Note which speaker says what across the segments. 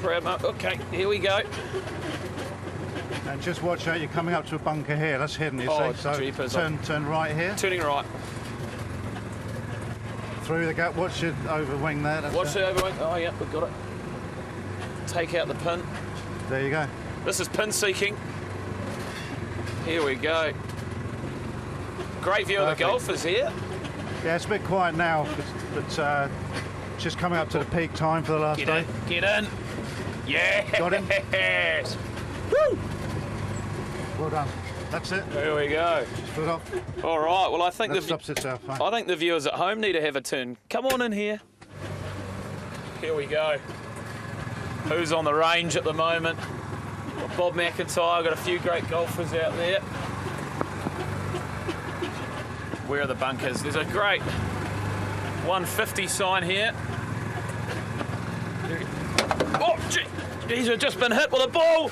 Speaker 1: Grab up. Okay, here we go.
Speaker 2: And just watch out, you're coming up to a bunker here. That's hidden, you see. So
Speaker 1: jeepers.
Speaker 2: turn right here.
Speaker 1: Turning right.
Speaker 2: Through the gap. Watch your overwing there. That's
Speaker 1: Watch the overwing. Oh, yeah, we've got it. Take out the pin.
Speaker 2: There you go.
Speaker 1: This is pin seeking. Here we go. Great view of the golfers here.
Speaker 2: Yeah, it's a bit quiet now, but just coming up to the peak time for the last day.
Speaker 1: Get in. Yeah.
Speaker 2: Got him.
Speaker 1: Yes. Woo.
Speaker 2: Well done. That's it.
Speaker 1: There we go.
Speaker 2: Just foot off.
Speaker 1: All right. Well, I think
Speaker 2: that stops itself. Fine.
Speaker 1: I think the viewers at home need to have a turn. Come on in here. Here we go. Who's on the range at the moment? Got Bob McIntyre. Got a few great golfers out there. Where are the bunkers? There's a great 150 sign here. Oh, geez, we've just been hit with a ball.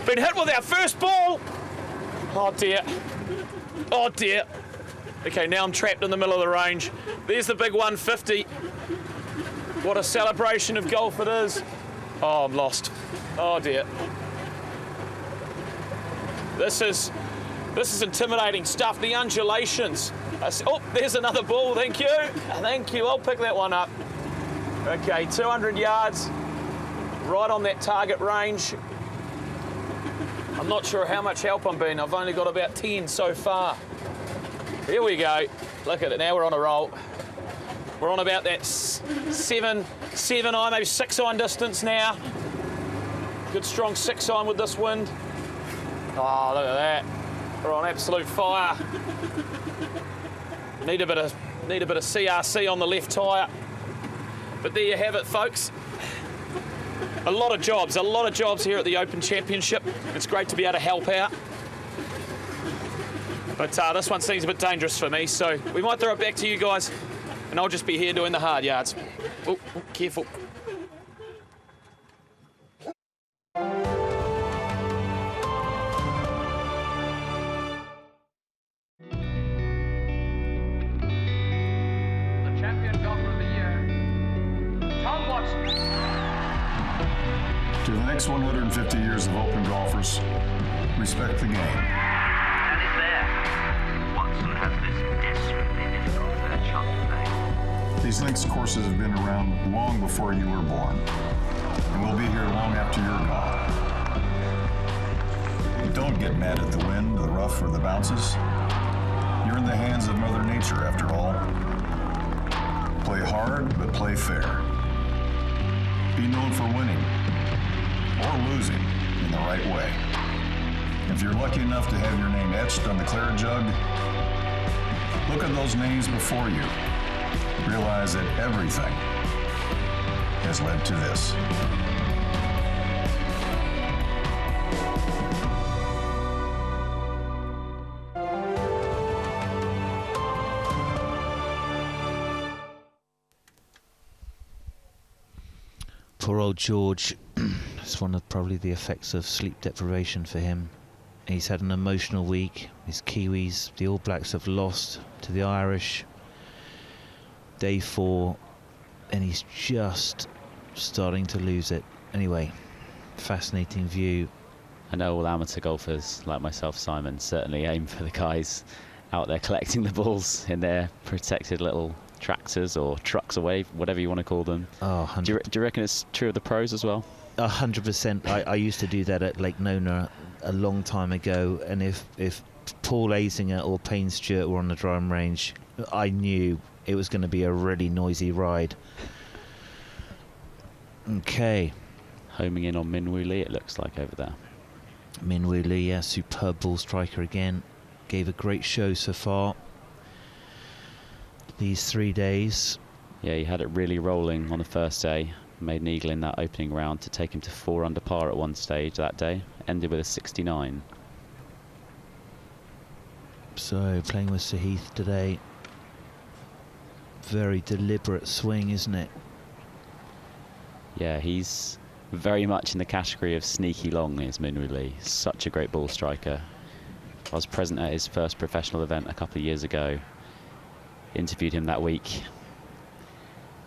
Speaker 1: Been hit with our first ball. Oh, dear. Oh, dear. Okay, now I'm trapped in the middle of the range. There's the big 150. What a celebration of golf it is. Oh, I'm lost. Oh, dear. This is intimidating stuff. The undulations. Oh, there's another ball. Thank you. Thank you. I'll pick that one up. Okay, 200 yards. Right on that target range. I'm not sure how much help I'm being. I've only got about 10 so far. Here we go. Look at it. Now we're on a roll. We're on about that 7 iron, maybe 6 iron distance now. Good strong 6 iron with this wind. Oh, look at that. We're on absolute fire. Need a bit of CRC on the left tyre. But there you have it, folks. A lot of jobs here at the Open Championship. It's great to be able to help out. But this one seems a bit dangerous for me, so we might throw it back to you guys, and I'll just be here doing the hard yards. Oh, careful.
Speaker 3: To the next 150 years of Open golfers, respect the game.
Speaker 4: And it's there. Watson has this desperately difficult third shot today.
Speaker 3: These links courses have been around long before you were born, and will be here long after you're gone. Don't get mad at the wind, the rough, or the bounces. You're in the hands of Mother Nature, after all. Play hard, but play fair. Be known for winning, or losing, in the right way. If you're lucky enough to have your name etched on the Claret Jug, look at those names before you. Realize that everything has led to this.
Speaker 5: Poor old George. It's one of probably the effects of sleep deprivation for him. He's had an emotional week. His Kiwis, the All Blacks, have lost to the Irish. Day 4, and he's just starting to lose it. Anyway, fascinating view.
Speaker 6: I know all amateur golfers like myself, Simon, certainly aim for the guys out there collecting the balls in their protected little tractors or trucks away, whatever you want to call them.
Speaker 5: Oh,
Speaker 6: do you reckon it's true of the pros as well?
Speaker 5: 100%. I used to do that at Lake Nona a long time ago, and if Paul Azinger or Payne Stewart were on the driving range, I knew it was going to be a really noisy ride. Okay.
Speaker 6: Homing in on Min Woo Lee, it looks like, over there.
Speaker 5: Min Woo Lee, yeah, superb ball striker again. Gave a great show so far. These 3 days.
Speaker 6: Yeah, he had it really rolling on the first day. Made an eagle in that opening round to take him to 4 under par at one stage that day. Ended with a 69.
Speaker 5: So, playing with Spieth today. Very deliberate swing, isn't it?
Speaker 6: Yeah, he's very much in the category of sneaky long, is Min Woo Lee. Such a great ball striker. I was present at his first professional event a couple of years ago. Interviewed him that week.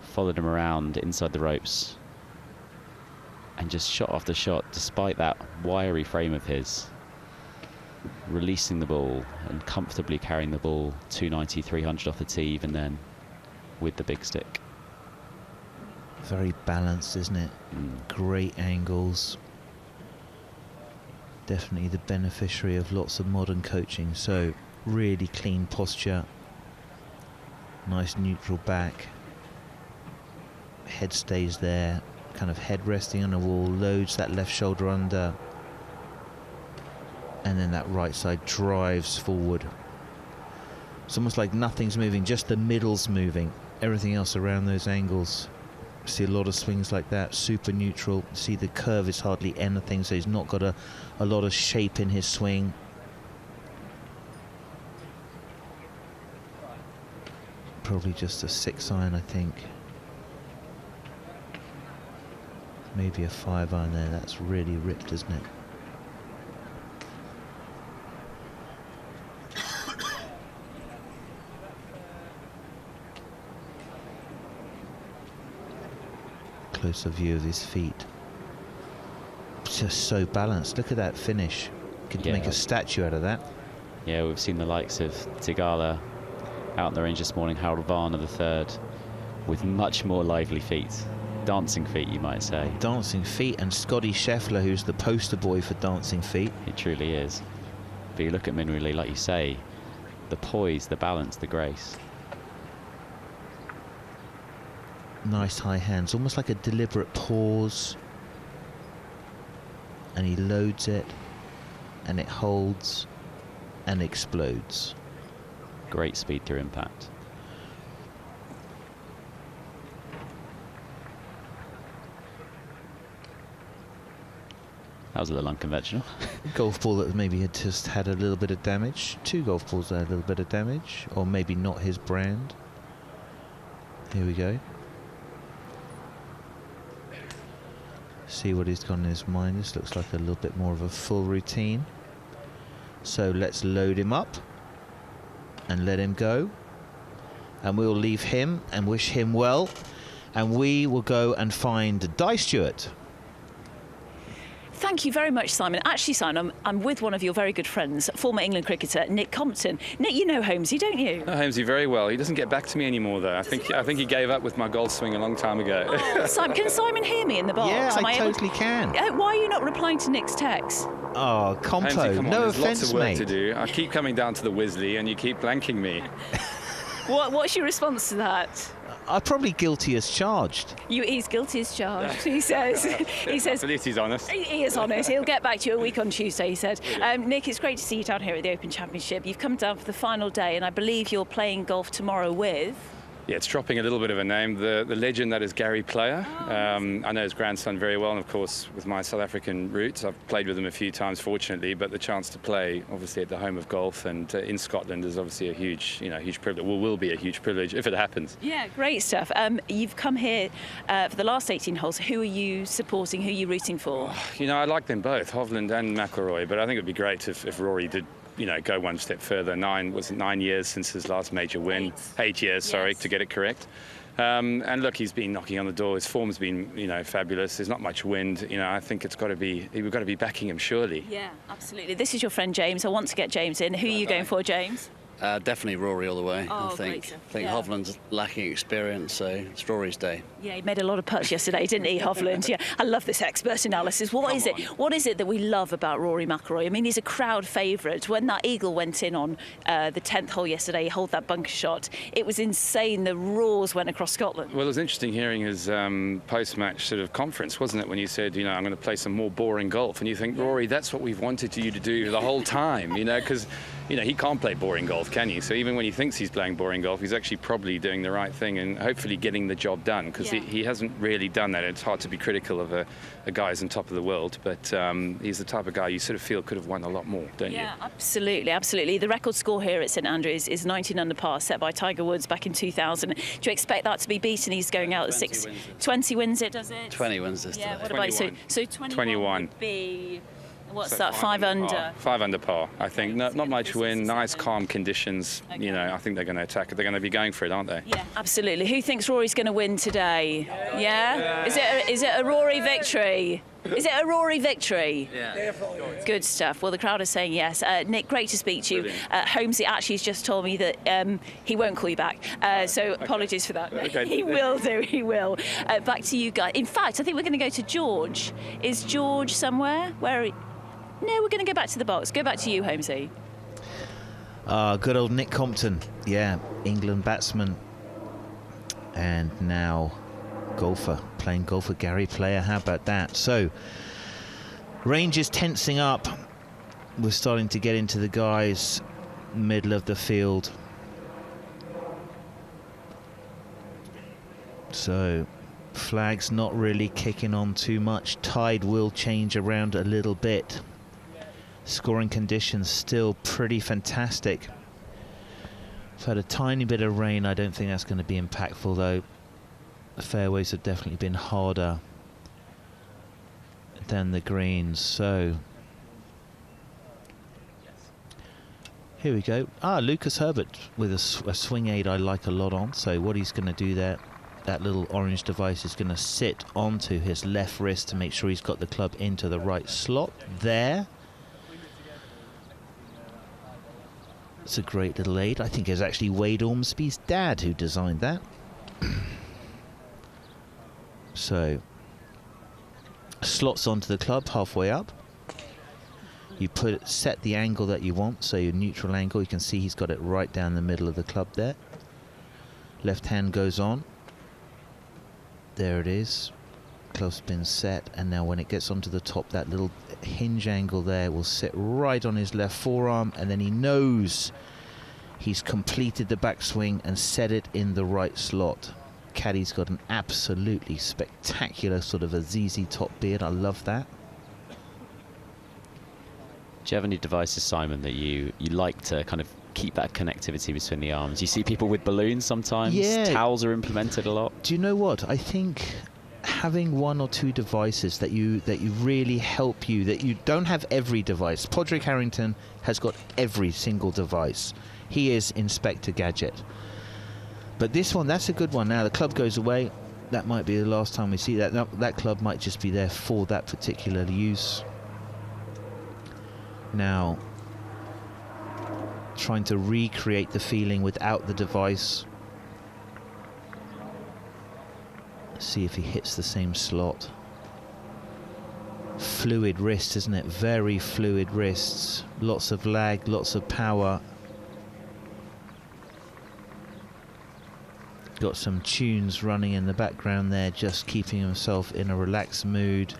Speaker 6: Followed him around inside the ropes. and just shot after shot, despite that wiry frame of his, releasing the ball and comfortably carrying the ball 290, 300 off the tee, even then, with the big stick.
Speaker 5: Very balanced, isn't it? Great angles. Definitely the beneficiary of lots of modern coaching. So really clean posture, nice neutral back, head stays there, kind of head resting on the wall, loads that left shoulder under, and then that right side drives forward. It's almost like nothing's moving, just the middle's moving. Everything else around those angles. See a lot of swings like that, super neutral. See the curve is hardly anything, so he's not got a lot of shape in his swing. Probably just a 6-iron, I think. Maybe a 5-iron there. That's really ripped, isn't it? Closer view of his feet. Just so balanced. Look at that finish. Could make a statue out of that.
Speaker 6: Yeah, we've seen the likes of Tigala out on the range this morning, Harold Varner the third, with much more lively feet. Dancing feet, you might say. Dancing feet, and Scotty Scheffler, who's the poster boy for dancing feet. He truly is. But you look at Min Woo Lee, like you say, the poise, the balance, the grace. Nice high hands, almost like a deliberate pause, and he loads it, and it holds and explodes. Great speed through impact. That was a little unconventional. Golf ball that maybe had just had a little bit of damage. 2 golf balls that had a little bit of damage, or maybe not his brand. Here we go. See what he's got in his mind. This looks like a little bit more of a full routine. So let's load him up and let him go. And we'll leave him and wish him well. And we will go and find Di Stewart.
Speaker 7: Thank you very much, Simon. Actually, Simon, I'm with one of your very good friends, former England cricketer Nick Compton. Nick, you know Holmesy, don't you?
Speaker 8: I know Holmesy very well. He doesn't get back to me anymore, though. I think he gave up with my golf swing a long time ago.
Speaker 7: Oh, Simon, can Simon hear me in the box?
Speaker 5: Yeah, I totally can.
Speaker 7: Why are you not replying to Nick's text?
Speaker 5: Oh, Compo,
Speaker 8: Holmesy, come on,
Speaker 5: no
Speaker 8: there's
Speaker 5: offence,
Speaker 8: lots of work
Speaker 5: mate.
Speaker 8: to do. I keep coming down to the Wisley, and you keep blanking me.
Speaker 7: What's your response to that?
Speaker 5: I'm probably guilty as charged.
Speaker 7: He's guilty as charged, he says. He says.
Speaker 8: At least he's honest.
Speaker 7: He is honest. He'll get back to you a week on Tuesday, he said. Nick, it's great to see you down here at the Open Championship. You've come down for the final day, and I believe you're playing golf tomorrow with...
Speaker 8: Yeah, it's dropping a little bit of a name. The legend that is Gary Player. I know his grandson very well, and of course, with my South African roots, I've played with him a few times, fortunately. But the chance to play, obviously, at the home of golf and in Scotland is obviously a huge, huge privilege. Well, will be a huge privilege if it happens.
Speaker 7: Yeah, great stuff. You've come here for the last 18 holes. Who are you supporting? Who are you rooting for?
Speaker 8: I like them both, Hovland and McIlroy. But I think it'd be great if Rory did. Go one step further. 9 years since his last major win? 8 years, sorry, to get it correct. And look, he's been knocking on the door. His form's been, fabulous. There's not much wind. I think we've got to be backing him, surely.
Speaker 7: Yeah, absolutely. This is your friend James. I want to get James in. Who are you going for, James?
Speaker 9: Definitely Rory all the way.
Speaker 7: Oh,
Speaker 9: I think Hovland's lacking experience, so it's Rory's day.
Speaker 7: Yeah, he made a lot of putts yesterday, didn't he, Hovland? Yeah, I love this expert analysis. What is it that we love about Rory McIlroy? I mean, he's a crowd favourite. When that eagle went in on the 10th hole yesterday, he held that bunker shot. It was insane. The roars went across Scotland.
Speaker 8: Well, it was interesting hearing his post-match sort of conference, wasn't it, when he said, I'm going to play some more boring golf. And you think, Rory, that's what we've wanted you to do the whole time, because, he can't play boring golf, can you? So even when he thinks he's playing boring golf, he's actually probably doing the right thing and hopefully getting the job done, because he hasn't really done that. It's hard to be critical of a guy who's on top of the world, but he's the type of guy you sort of feel could have won a lot more, don't you?
Speaker 7: Yeah, absolutely, absolutely. The record score here at St Andrews is 19 under par, set by Tiger Woods back in 2000. Do you expect that to be beaten? He's going out at 20 wins it, does it?
Speaker 9: 20 wins this
Speaker 7: Yeah,
Speaker 9: today.
Speaker 7: what about so 21 would be... What's that, 5 under?
Speaker 8: 5 under par, I think. Not much wind, nice calm conditions.
Speaker 7: Okay.
Speaker 8: I think they're going to attack it. They're going to be going for it, aren't they?
Speaker 7: Yeah, absolutely. Who thinks Rory's going to win today? Yeah? Is it a Rory victory? Is it a Rory victory?
Speaker 4: Yeah.
Speaker 7: Good stuff. Well, the crowd is saying yes. Nick, great to speak to you. Holmesy actually has just told me that he won't call you back. So apologies for that.
Speaker 8: Okay.
Speaker 7: He will do, he will. Back to you guys. In fact, I think we're going to go to George. Is George somewhere? No, we're going to go back to the box. Go back to you, Holmesy.
Speaker 5: Good old Nick Compton. Yeah, England batsman. And now golfer, playing golf with Gary Player. How about that? So, range is tensing up. We're starting to get into the guys middle of the field. So, flag's not really kicking on too much. Tide will change around a little bit. Scoring conditions still pretty fantastic. We've had a tiny bit of rain. I don't think that's going to be impactful, though. The fairways have definitely been harder than the greens. So here we go. Lucas Herbert with a swing aid I like a lot on. So what he's going to do there, that little orange device is going to sit onto his left wrist to make sure he's got the club into the right slot there. It's a great little aid. I think it was actually Wade Ormsby's dad who designed that. So, slots onto the club halfway up. You set the angle that you want, so your neutral angle. You can see he's got it right down the middle of the club there. Left hand goes on. There it is. Club's been set, and now when it gets onto the top, that little hinge angle there will sit right on his left forearm, and then he knows he's completed the backswing and set it in the right slot. Caddy's got an absolutely spectacular sort of a ZZ Top beard. I love that.
Speaker 6: Do you have any devices, Simon, that you like to kind of keep that connectivity between the arms? You see people with balloons sometimes.
Speaker 5: Yeah.
Speaker 6: Towels are implemented a lot.
Speaker 5: Do you know what? I think having one or two devices that you really help you, that you don't have every device. Podrick Harrington has got every single device. He is Inspector Gadget. But this one, that's a good one. Now the club goes away. That might be the last time we see that. That club might just be there for that particular use. Now, trying to recreate the feeling without the device. See if he hits the same slot. Fluid wrist, isn't it? Very fluid wrists. Lots of lag, lots of power. Got some tunes running in the background there, just keeping himself in a relaxed mood.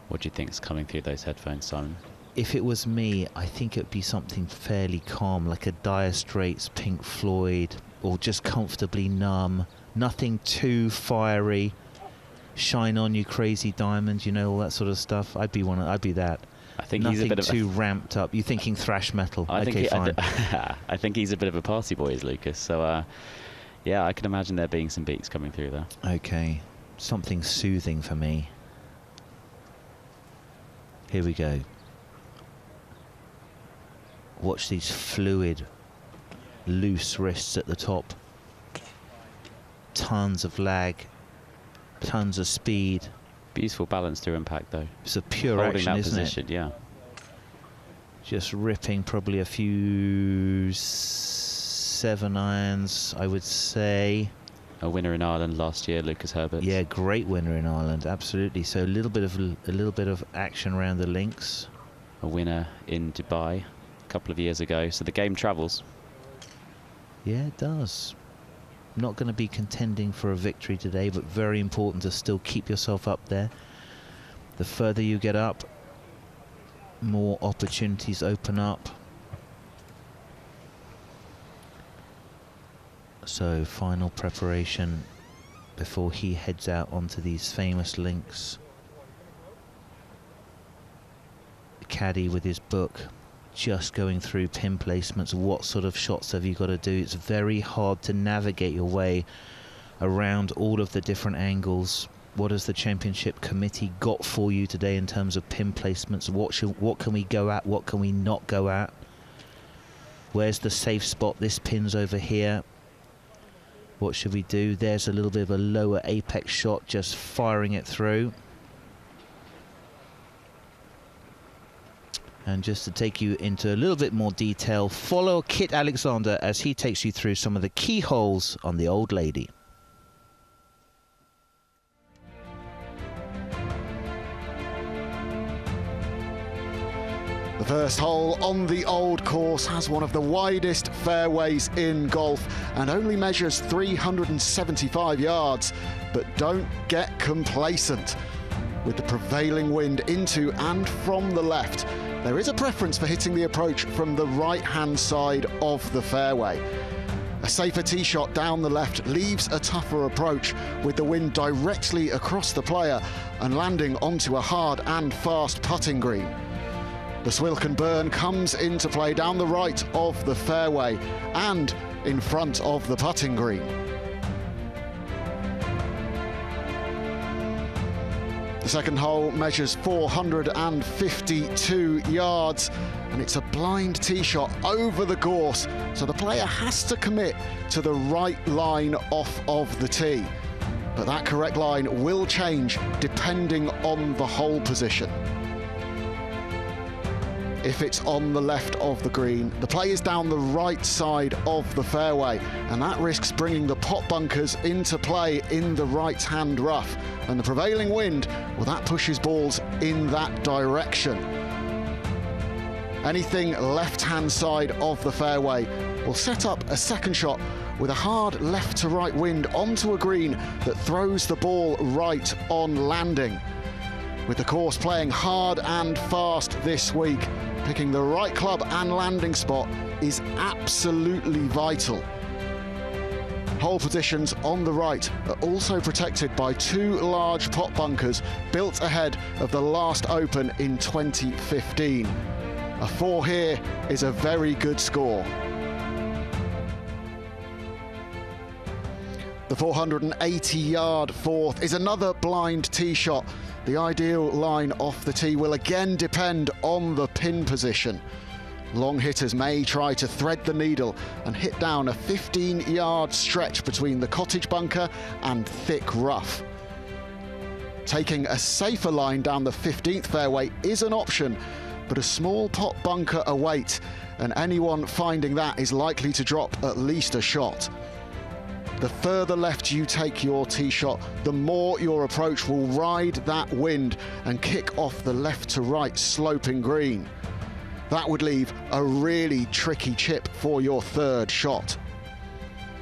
Speaker 6: What do you think is coming through those headphones, Simon?
Speaker 5: If it was me, I think it would be something fairly calm, like a Dire Straits, Pink Floyd, or just comfortably numb. Nothing too fiery. Shine on you, crazy diamond, you know, all that sort of stuff. I'd be that.
Speaker 6: I think
Speaker 5: nothing
Speaker 6: he's a bit
Speaker 5: too ramped up. You're thinking thrash metal.
Speaker 6: I think he's a bit of a party boy, is Lucas. So, yeah, I can imagine there being some beats coming through there.
Speaker 5: Okay, something soothing for me. Here we go. Watch these fluid, loose wrists at the top. Tons of lag, tons of speed.
Speaker 6: Beautiful balance to impact, though.
Speaker 5: It's a pure
Speaker 6: holding
Speaker 5: action,
Speaker 6: that
Speaker 5: isn't
Speaker 6: position,
Speaker 5: it?
Speaker 6: Yeah.
Speaker 5: Just ripping probably a few 7 irons, I would say.
Speaker 6: A winner in Ireland last year, Lucas Herbert.
Speaker 5: Yeah, great winner in Ireland, absolutely. So a little bit of action around the links.
Speaker 6: A winner in Dubai a couple of years ago. So the game travels.
Speaker 5: Yeah, it does. Not going to be contending for a victory today, but very important to still keep yourself up there. The further you get up, more opportunities open up. So final preparation before he heads out onto these famous links. The caddy with his book, just going through pin placements. What sort of shots have you got to do? It's very hard to navigate your way around all of the different angles. What has the championship committee got for you today in terms of pin placements? What can we go at? What can we not go at? Where's the safe spot? This pin's over here. What should we do? There's a little bit of a lower apex shot, just firing it through. And just to take you into a little bit more detail, follow Kit Alexander as he takes you through some of the key holes on the Old Lady.
Speaker 10: The first hole on the old course has one of the widest fairways in golf and only measures 375 yards. But don't get complacent. With the prevailing wind into and from the left, there is a preference for hitting the approach from the right-hand side of the fairway. A safer tee shot down the left leaves a tougher approach, with the wind directly across the player and landing onto a hard and fast putting green. The Swilcan burn comes into play down the right of the fairway and in front of the putting green. The second hole measures 452 yards, and it's a blind tee shot over the gorse, so the player has to commit to the right line off of the tee. But that correct line will change depending on the hole position. If it's on the left of the green, the play is down the right side of the fairway, and that risks bringing the pot bunkers into play in the right-hand rough. And the prevailing wind, well, that pushes balls in that direction. Anything left-hand side of the fairway will set up a second shot with a hard left-to-right wind onto a green that throws the ball right on landing. With the course playing hard and fast this week, picking the right club and landing spot is absolutely vital. Hole positions on the right are also protected by two large pot bunkers built ahead of the last Open in 2015. A 4 here is a very good score. The 480-yard fourth is another blind tee shot. The ideal line off the tee will again depend on the pin position. Long hitters may try to thread the needle and hit down a 15-yard stretch between the cottage bunker and thick rough. Taking a safer line down the 15th fairway is an option, but a small pot bunker awaits, and anyone finding that is likely to drop at least a shot. The further left you take your tee shot, the more your approach will ride that wind and kick off the left to right sloping green. That would leave a really tricky chip for your third shot.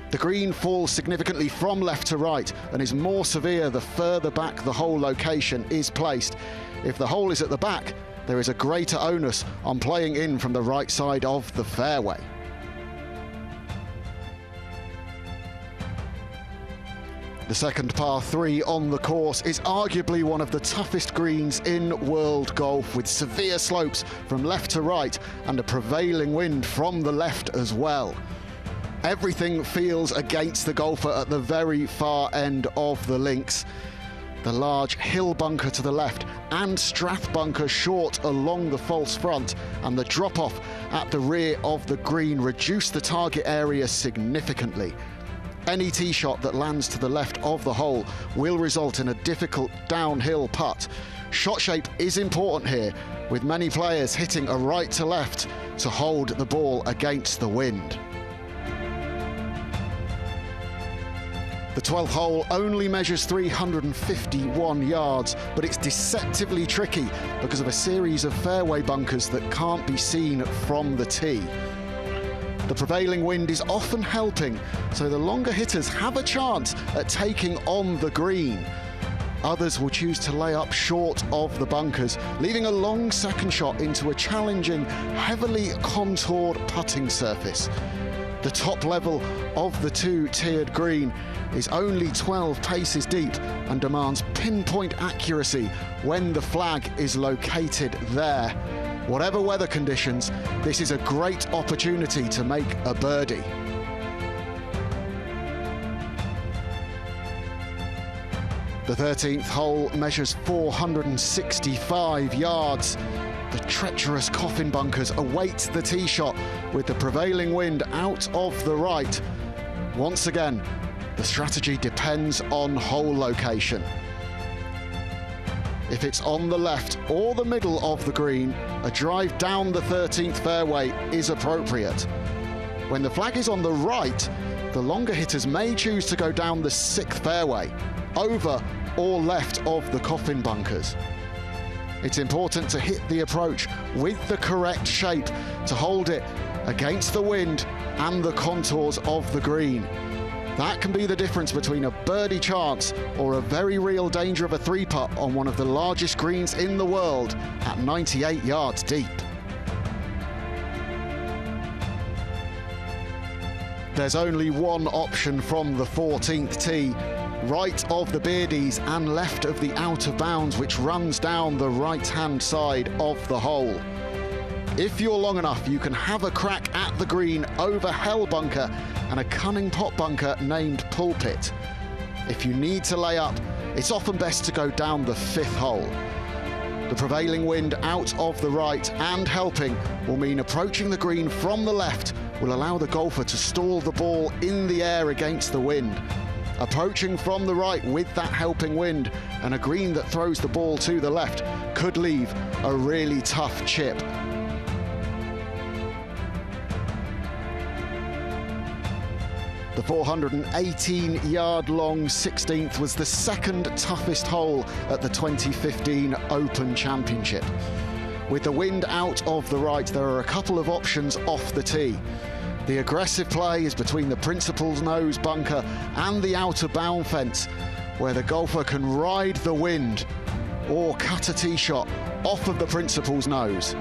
Speaker 10: The green falls significantly from left to right and is more severe the further back the hole location is placed. If the hole is at the back, there is a greater onus on playing in from the right side of the fairway. The second par 3 on the course is arguably one of the toughest greens in world golf, with severe slopes from left to right and a prevailing wind from the left as well. Everything feels against the golfer at the very far end of the links. The large hill bunker to the left and strath bunker short along the false front, and the drop-off at the rear of the green reduce the target area significantly. Any tee shot that lands to the left of the hole will result in a difficult downhill putt. Shot shape is important here, with many players hitting a right to left to hold the ball against the wind. The 12th hole only measures 351 yards, but it's deceptively tricky because of a series of fairway bunkers that can't be seen from the tee. The prevailing wind is often helping, so the longer hitters have a chance at taking on the green. Others will choose to lay up short of the bunkers, leaving a long second shot into a challenging, heavily contoured putting surface. The top level of the two-tiered green is only 12 paces deep and demands pinpoint accuracy when the flag is located there. Whatever weather conditions, this is a great opportunity to make a birdie. The 13th hole measures 465 yards. The treacherous coffin bunkers await the tee shot with the prevailing wind out of the right. Once again, the strategy depends on hole location. If it's on the left or the middle of the green, a drive down the 13th fairway is appropriate. When the flag is on the right, the longer hitters may choose to go down the 6th fairway, over or left of the coffin bunkers. It's important to hit the approach with the correct shape to hold it against the wind and the contours of the green. That can be the difference between a birdie chance or a very real danger of a 3-putt on one of the largest greens in the world at 98 yards deep. There's only one option from the 14th tee, right of the birdies and left of the out of bounds, which runs down the right-hand side of the hole. If you're long enough, you can have a crack at the green over Hell Bunker and a cunning pot bunker named Pulpit. If you need to lay up, it's often best to go down the 5th hole. The prevailing wind out of the right and helping will mean approaching the green from the left will allow the golfer to stall the ball in the air against the wind. Approaching from the right with that helping wind and a green that throws the ball to the left could leave a really tough chip. The 418-yard-long 16th was the second toughest hole at the 2015 Open Championship. With the wind out of the right, there are a couple of options off the tee. The aggressive play is between the principal's nose bunker and the outer bound fence, where the golfer can ride the wind or cut a tee shot off of the principal's nose.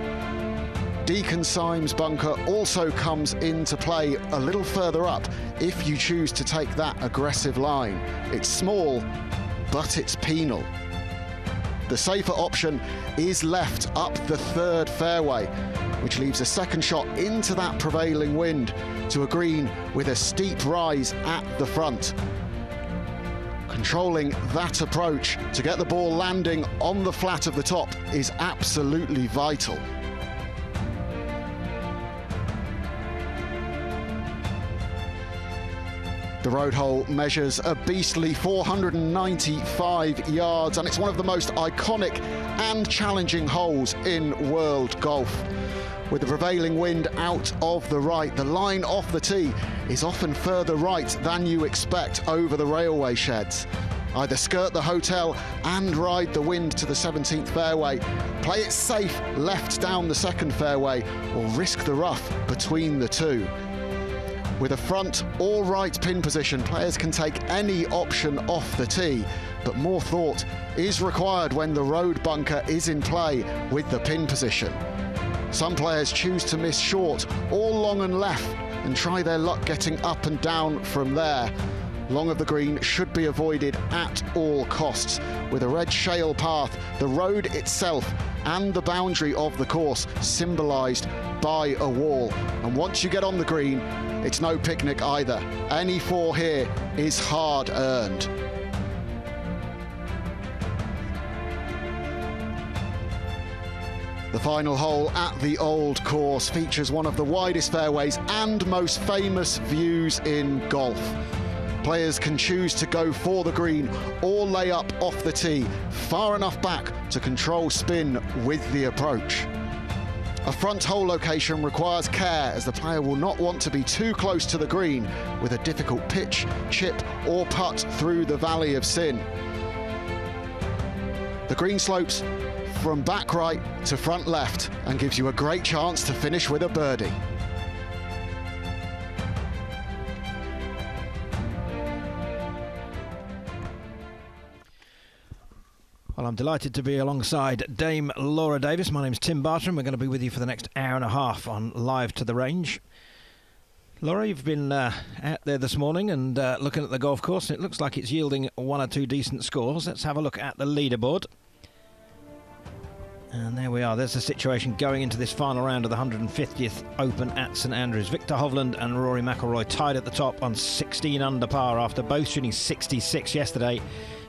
Speaker 10: Deacon Syme's bunker also comes into play a little further up if you choose to take that aggressive line. It's small, but it's penal. The safer option is left up the 3rd fairway, which leaves a second shot into that prevailing wind to a green with a steep rise at the front. Controlling that approach to get the ball landing on the flat of the top is absolutely vital. The road hole measures a beastly 495 yards, and it's one of the most iconic and challenging holes in world golf. With the prevailing wind out of the right, the line off the tee is often further right than you expect over the railway sheds. Either skirt the hotel and ride the wind to the 17th fairway, play it safe left down the 2nd fairway, or risk the rough between the two. With a front or right pin position, players can take any option off the tee, but more thought is required when the road bunker is in play with the pin position. Some players choose to miss short or long and left and try their luck getting up and down from there. Long of the green should be avoided at all costs. With a red shale path, the road itself and the boundary of the course symbolised by a wall. And once you get on the green, it's no picnic either. Any 4 here is hard earned. The final hole at the Old Course features one of the widest fairways and most famous views in golf. Players can choose to go for the green or lay up off the tee, far enough back to control spin with the approach. A front hole location requires care, as the player will not want to be too close to the green with a difficult pitch, chip or putt through the Valley of Sin. The green slopes from back right to front left and gives you a great chance to finish with a birdie.
Speaker 11: Well, I'm delighted to be alongside Dame Laura Davies. My name's Tim Barton. We're going to be with you for the next hour and a half on Live to the Range. Laura, you've been out there this morning and looking at the golf course, and it looks like it's yielding 1 or 2 decent scores. Let's have a look at the leaderboard. And there we are. There's the situation going into this final round of the 150th Open at St Andrews. Victor Hovland and Rory McIlroy tied at the top on 16 under par after both shooting 66 yesterday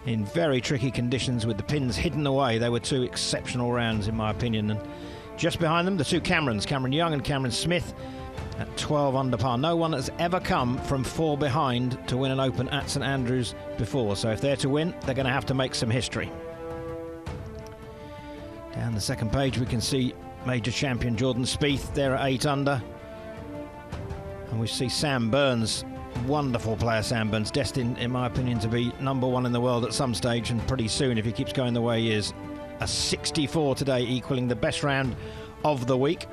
Speaker 11: in very tricky conditions with the pins hidden away. They were 2 exceptional rounds, in my opinion. And just behind them, the 2 Camerons, Cameron Young and Cameron Smith, at 12 under par. No one has ever come from 4 behind to win an Open at St Andrews before. So if they're to win, they're going to have to make some history. Down the second page we can see major champion Jordan Spieth there at 8 under. And we see Sam Burns, wonderful player Sam Burns, destined in my opinion to be #1 in the world at some stage, and pretty soon if he keeps going the way he is. A 64 today, equaling the best round of the week.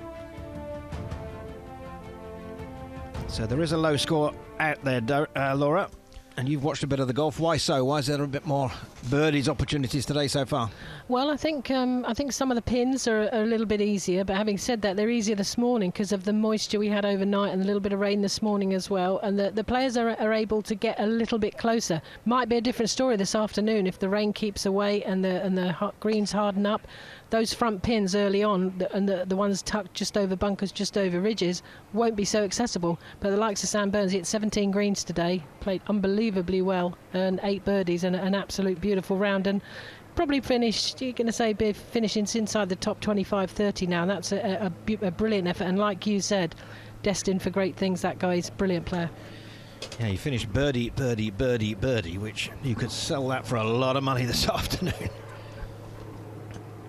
Speaker 11: So there is a low score out there, Laura, and you've watched a bit of the golf. Why so? Why is there a bit more birdies opportunities today so far?
Speaker 12: Well, I think some of the pins are a little bit easier, but having said that, they're easier this morning because of the moisture we had overnight and a little bit of rain this morning as well, and the players are able to get a little bit closer. Might be a different story this afternoon if the rain keeps away and the greens harden up. Those front pins early on, and the ones tucked just over bunkers, just over ridges, won't be so accessible. But the likes of Sam Burns, he hit 17 greens today, played unbelievably well, and 8 birdies and an absolute beautiful round, and probably finished, you're going to say, finishing inside the top 25-30 now. And that's a brilliant effort, and like you said, destined for great things. That guy's a brilliant player.
Speaker 11: Yeah, he finished birdie, birdie, birdie, birdie, which you could sell that for a lot of money this afternoon.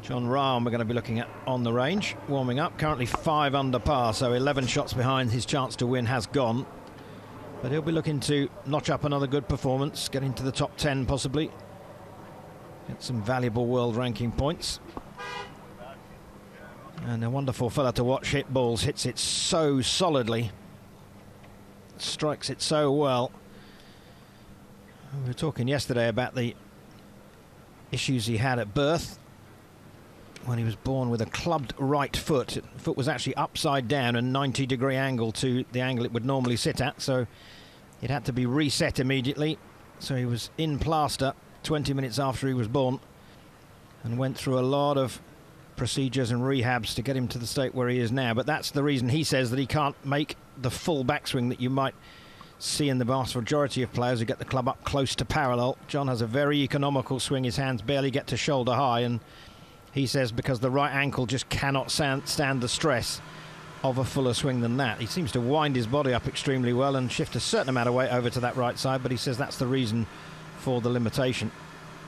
Speaker 11: Jon Rahm we're going to be looking at on the range, warming up, currently 5 under par, so 11 shots behind. His chance to win has gone, but he'll be looking to notch up another good performance, get into the top 10 possibly, get some valuable world ranking points. And a wonderful fella to watch hit balls, hits it so solidly, strikes it so well. We were talking yesterday about the issues he had at birth when he was born with a clubbed right foot. The foot was actually upside down and 90-degree angle to the angle it would normally sit at, so it had to be reset immediately. So he was in plaster 20 minutes after he was born and went through a lot of procedures and rehabs to get him to the state where he is now. But that's the reason he says that he can't make the full backswing that you might see in the vast majority of players who get the club up close to parallel. John has a very economical swing. His hands barely get to shoulder high, and he says because the right ankle just cannot stand the stress of a fuller swing than that. He seems to wind his body up extremely well and shift a certain amount of weight over to that right side, but he says that's the reason for the limitation.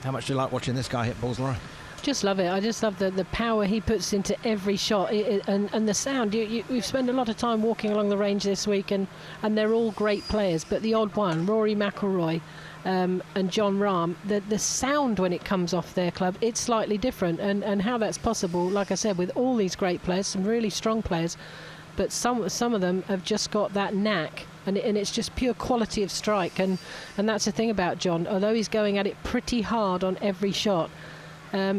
Speaker 11: How much do you like watching this guy hit balls, Laura?
Speaker 12: Just love it. I just love the power he puts into every shot, and the sound. We've spent a lot of time walking along the range this week, and they're all great players, but the odd one, Rory McIlroy, and Jon Rahm, the sound when it comes off their club, it's slightly different, and how that's possible, like I said, with all these great players, some really strong players, but some of them have just got that knack, and it's just pure quality of strike, and that's the thing about John. Although he's going at it pretty hard on every shot,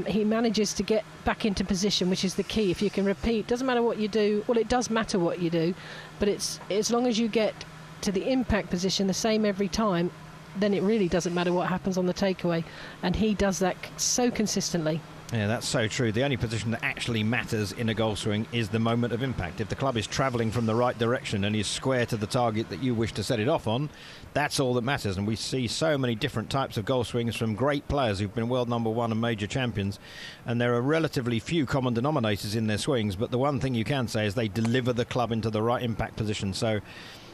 Speaker 12: he manages to get back into position, which is the key. If you can repeat, doesn't matter what you do. Well, it does matter what you do, but it's as long as you get to the impact position the same every time, then it really doesn't matter what happens on the takeaway, and he does that so consistently.
Speaker 11: Yeah, that's so true. The only position that actually matters in a golf swing is the moment of impact. If the club is travelling from the right direction and is square to the target that you wish to set it off on, that's all that matters. And we see so many different types of golf swings from great players who've been world #1 and major champions, and there are relatively few common denominators in their swings, but the one thing you can say is they deliver the club into the right impact position. So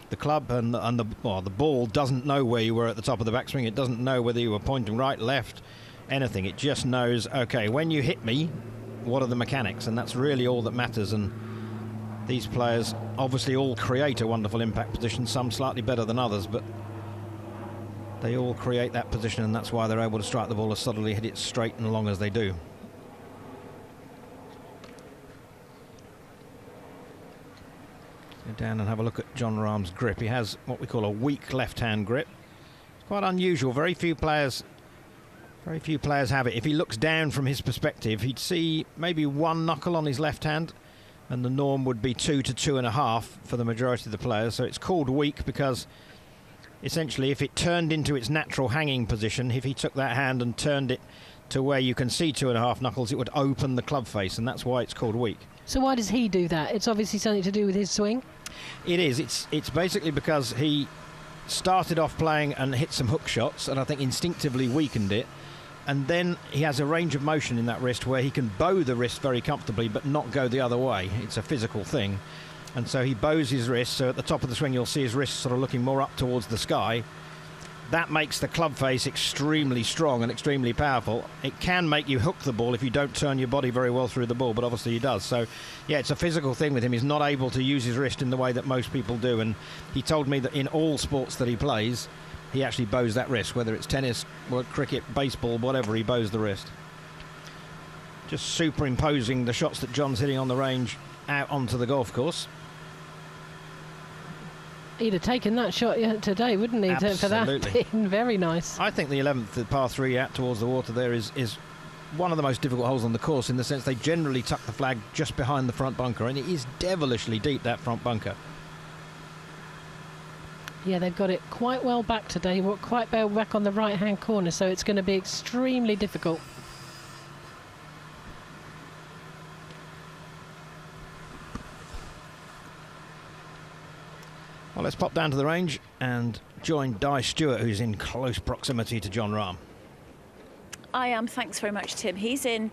Speaker 11: the club and the ball doesn't know where you were at the top of the backswing. It doesn't know whether you were pointing right, left, anything. It just knows, okay, when you hit me, what are the mechanics? And that's really all that matters. And these players obviously all create a wonderful impact position, some slightly better than others, but they all create that position, and that's why they're able to strike the ball as solidly, hit it straight and long as they do. Go down and have a look at Jon Rahm's grip. He has what we call a weak left-hand grip. It's quite unusual. Very few players have it. If he looks down from his perspective, he'd see maybe one knuckle on his left hand, and the norm would be 2 to 2.5 for the majority of the players. So it's called weak because essentially if it turned into its natural hanging position, if he took that hand and turned it to where you can see 2.5 knuckles, it would open the club face, and that's why it's called weak.
Speaker 12: So why does he do that? It's obviously something to do with his swing.
Speaker 11: It is. It's basically because he started off playing and hit some hook shots, and I think instinctively weakened it. And then he has a range of motion in that wrist where he can bow the wrist very comfortably but not go the other way. It's a physical thing. And so he bows his wrist, so at the top of the swing you'll see his wrist sort of looking more up towards the sky. That makes the club face extremely strong and extremely powerful. It can make you hook the ball if you don't turn your body very well through the ball, but obviously he does. So, yeah, it's a physical thing with him. He's not able to use his wrist in the way that most people do. And he told me that in all sports that he plays, he actually bows that wrist, whether it's tennis, cricket, baseball, whatever, he bows the wrist. Just superimposing the shots that Jon's hitting on the range out onto the golf course.
Speaker 12: He'd have taken that shot today, wouldn't he?
Speaker 11: Absolutely.
Speaker 12: For that pin. Very nice.
Speaker 11: I think the 11th, the par 3 out towards the water there is one of the most difficult holes on the course, in the sense they generally tuck the flag just behind the front bunker, and it is devilishly deep, that front bunker.
Speaker 12: Yeah, they've got it quite well back today, quite well back on the right-hand corner, so it's going to be extremely difficult.
Speaker 11: Well, let's pop down to the range and join Di Stewart, who's in close proximity to Jon Rahm.
Speaker 7: I am. Thanks very much, Tim. He's in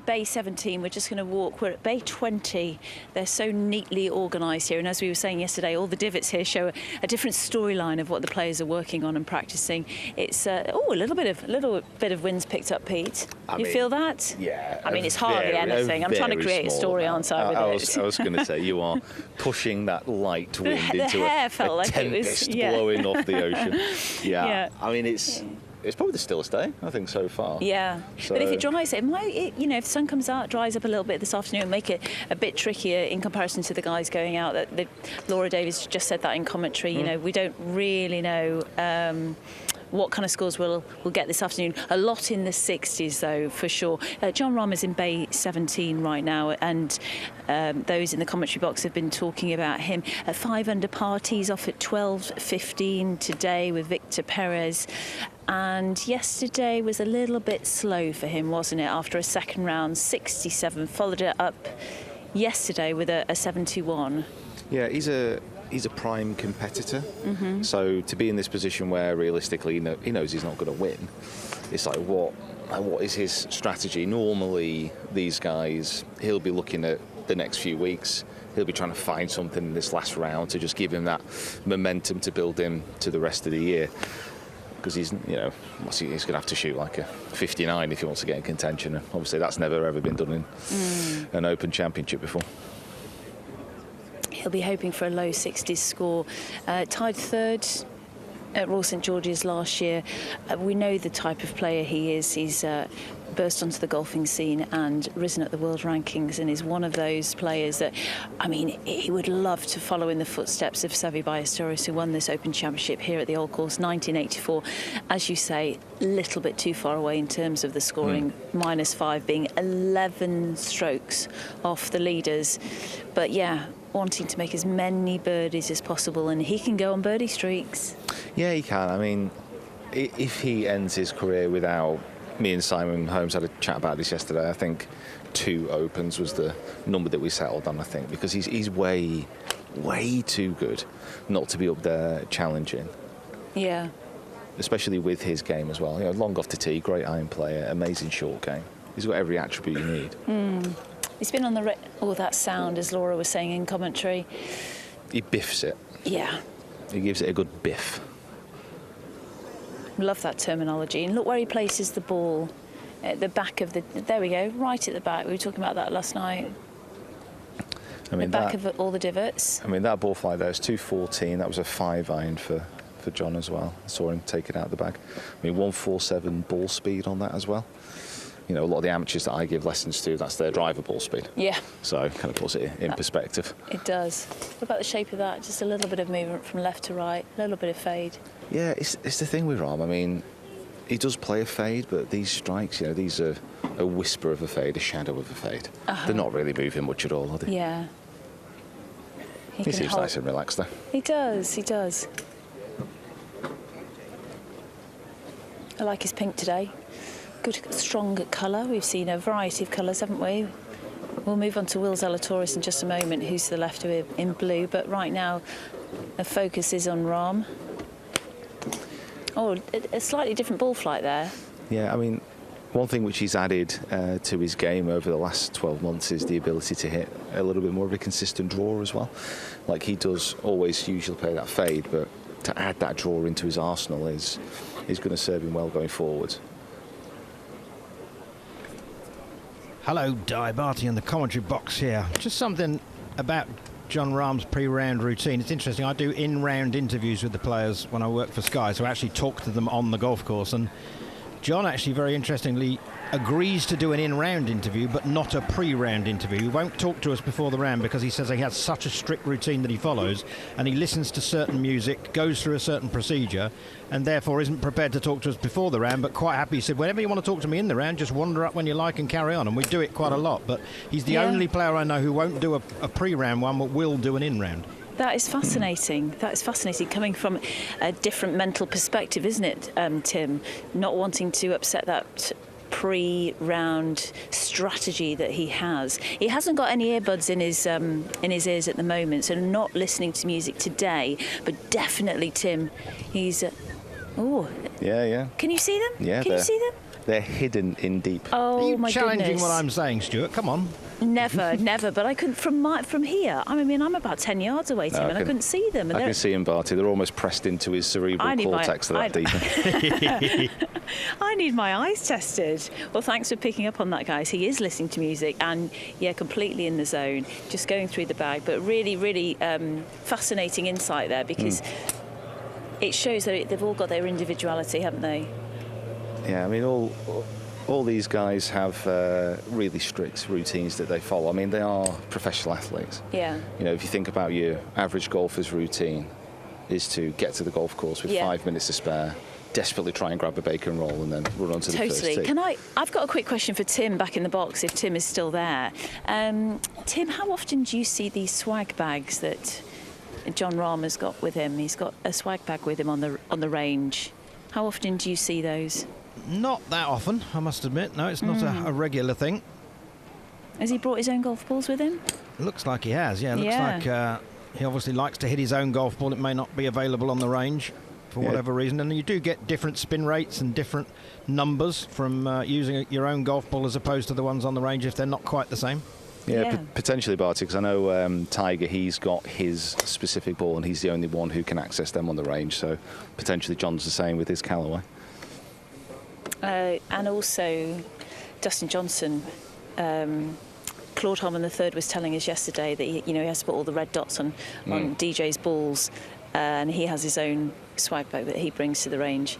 Speaker 7: Bay 17. We're just going to walk. We're at Bay 20. They're so neatly organised here. And as we were saying yesterday, all the divots here show a different storyline of what the players are working on and practising. It's a little bit of wind's picked up, Pete. You feel that?
Speaker 13: Yeah.
Speaker 7: I mean, it's hardly anything. I'm trying to create a story, aren't I?
Speaker 13: I was going to say, you are pushing that light wind into a tempest blowing off the ocean. Yeah. I mean, it's probably the stillest day, I think, so far.
Speaker 7: Yeah, so. But if it dries, it might, if the sun comes out, dries up a little bit this afternoon, make it a bit trickier in comparison to the guys going out. Laura Davies just said that in commentary. You know, we don't really know what kind of scores we'll get this afternoon. A lot in the 60s, though, for sure. Jon Rahm is in Bay 17 right now, and those in the commentary box have been talking about him. At 5 under par, tees off at 12:15 today with Victor Perez. And yesterday was a little bit slow for him, wasn't it? After a second round, 67, followed it up yesterday with a 71.
Speaker 13: Yeah, he's a prime competitor. So to be in this position where realistically he knows he's not going to win, it's like what is his strategy? Normally these guys, he'll be looking at the next few weeks. He'll be trying to find something in this last round to just give him that momentum to build him to the rest of the year. Because he's going to have to shoot like a 59 if he wants to get in contention. And obviously, that's never ever been done in an Open Championship before.
Speaker 7: He'll be hoping for a low 60s score. Tied third at Royal St George's last year. We know the type of player he is. He's burst onto the golfing scene and risen at the world rankings, and is one of those players that, I mean, he would love to follow in the footsteps of Seve Ballesteros, who won this Open Championship here at the Old Course 1984. As you say, a little bit too far away in terms of the scoring, -5 being 11 strokes off the leaders. But yeah, wanting to make as many birdies as possible, and he can go on birdie streaks.
Speaker 13: Yeah, he can. I mean, if he ends his career without... Me and Simon Holmes had a chat about this yesterday. I think 2 Opens was the number that we settled on, I think, because he's way too good not to be up there challenging.
Speaker 7: Yeah.
Speaker 13: Especially with his game as well. Long off to tee, great iron player, amazing short game. He's got every attribute you need.
Speaker 7: He's been on the... that sound, as Laura was saying in commentary.
Speaker 13: He biffs it.
Speaker 7: Yeah.
Speaker 13: He gives it a good biff.
Speaker 7: Love that terminology. And look where he places the ball at the back of the... There we go, right at the back. We were talking about that last night. I mean, the back of all the divots.
Speaker 13: I mean, that ball flight there is 214. That was a 5-iron for Jon as well. I saw him take it out of the bag. I mean, 147 ball speed on that as well. A lot of the amateurs that I give lessons to, that's their driver ball speed.
Speaker 7: Yeah.
Speaker 13: So it kind of puts it in perspective.
Speaker 7: It does. What about the shape of that? Just a little bit of movement from left to right, a little bit of fade.
Speaker 13: Yeah, it's the thing with Rahm. I mean, he does play a fade, but these strikes, these are a whisper of a fade, a shadow of a fade. They're not really moving much at all, are they?
Speaker 7: Yeah.
Speaker 13: He seems nice and relaxed, though.
Speaker 7: He does. I like his pink today. Good, strong colour. We've seen a variety of colours, haven't we? We'll move on to Will Zalatoris in just a moment, who's to the left of him in blue. But right now, the focus is on Rahm. Oh, a slightly different ball flight there.
Speaker 13: Yeah, I mean, one thing which he's added to his game over the last 12 months is the ability to hit a little bit more of a consistent draw as well. Like he does always usually play that fade, but to add that draw into his arsenal is going to serve him well going forward.
Speaker 11: Hello, Di Barty in the commentary box here. Just something about Jon Rahm's pre-round routine. It's interesting. I do in-round interviews with the players when I work for Sky, so I actually talk to them on the golf course. And Jon actually, very interestingly, agrees to do an in-round interview, but not a pre-round interview. He won't talk to us before the round because he says he has such a strict routine that he follows, and he listens to certain music, goes through a certain procedure, and therefore isn't prepared to talk to us before the round, but quite happy. He said, whenever you want to talk to me in the round, just wander up when you like and carry on. And we do it quite a lot, but he's the only player I know who won't do a pre-round one, but will do an in-round.
Speaker 7: That is fascinating. That is fascinating, coming from a different mental perspective, isn't it, Tim? Not wanting to upset that pre-round strategy that he has. He hasn't got any earbuds in his ears at the moment, so not listening to music today. But definitely, Tim, he's.
Speaker 13: Yeah.
Speaker 7: Can you see them?
Speaker 13: Yeah.
Speaker 7: Can you see them?
Speaker 13: They're hidden in deep.
Speaker 7: Oh,
Speaker 11: Are you
Speaker 7: my
Speaker 11: challenging
Speaker 7: goodness.
Speaker 11: what I'm saying, Stuart? Come on.
Speaker 7: Never. But I couldn't from here. I mean, I'm about 10 yards away, Tim, and I couldn't see them. And
Speaker 13: I can see him, Barty. They're almost pressed into his cerebral cortex. That deep.
Speaker 7: I need my eyes tested. Well, thanks for picking up on that, guys. He is listening to music and, completely in the zone, just going through the bag. But really, really fascinating insight there, because it shows that they've all got their individuality, haven't they?
Speaker 13: Yeah, I mean, all these guys have really strict routines that they follow. I mean, they are professional athletes.
Speaker 7: Yeah.
Speaker 13: You know, if you think about your average golfer's routine is to get to the golf course with 5 minutes to spare, desperately try and grab a bacon roll and then run onto the first tee.
Speaker 7: I've got a quick question for Tim back in the box, if Tim is still there. Tim, how often do you see these swag bags that Jon Rahm has got with him? He's got a swag bag with him on the range. How often do you see those?
Speaker 11: Not that often, I must admit. No, it's not a regular thing.
Speaker 7: Has he brought his own golf balls with him?
Speaker 11: Looks like he has, yeah. Looks like he obviously likes to hit his own golf ball. It may not be available on the range for whatever reason. And you do get different spin rates and different numbers from using your own golf ball as opposed to the ones on the range if they're not quite the same.
Speaker 13: Yeah, potentially, Barty, because I know Tiger, he's got his specific ball and he's the only one who can access them on the range. So potentially John's the same with his Callaway.
Speaker 7: And also Dustin Johnson, Claude Harman III was telling us yesterday that he has to put all the red dots on DJ's balls, and he has his own swag bag that he brings to the range.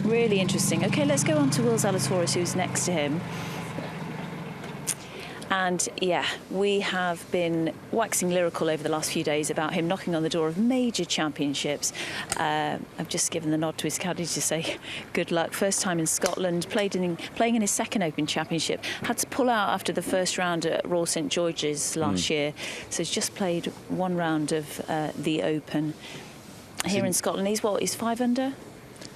Speaker 7: Really interesting. Okay, let's go on to Will Zalatoris, who's next to him. And we have been waxing lyrical over the last few days about him knocking on the door of major championships. I've just given the nod to his caddy to say good luck. First time in Scotland, playing in his second Open Championship. Had to pull out after the first round at Royal St George's last year. So he's just played one round of the Open. Here in Scotland, he's 5 under?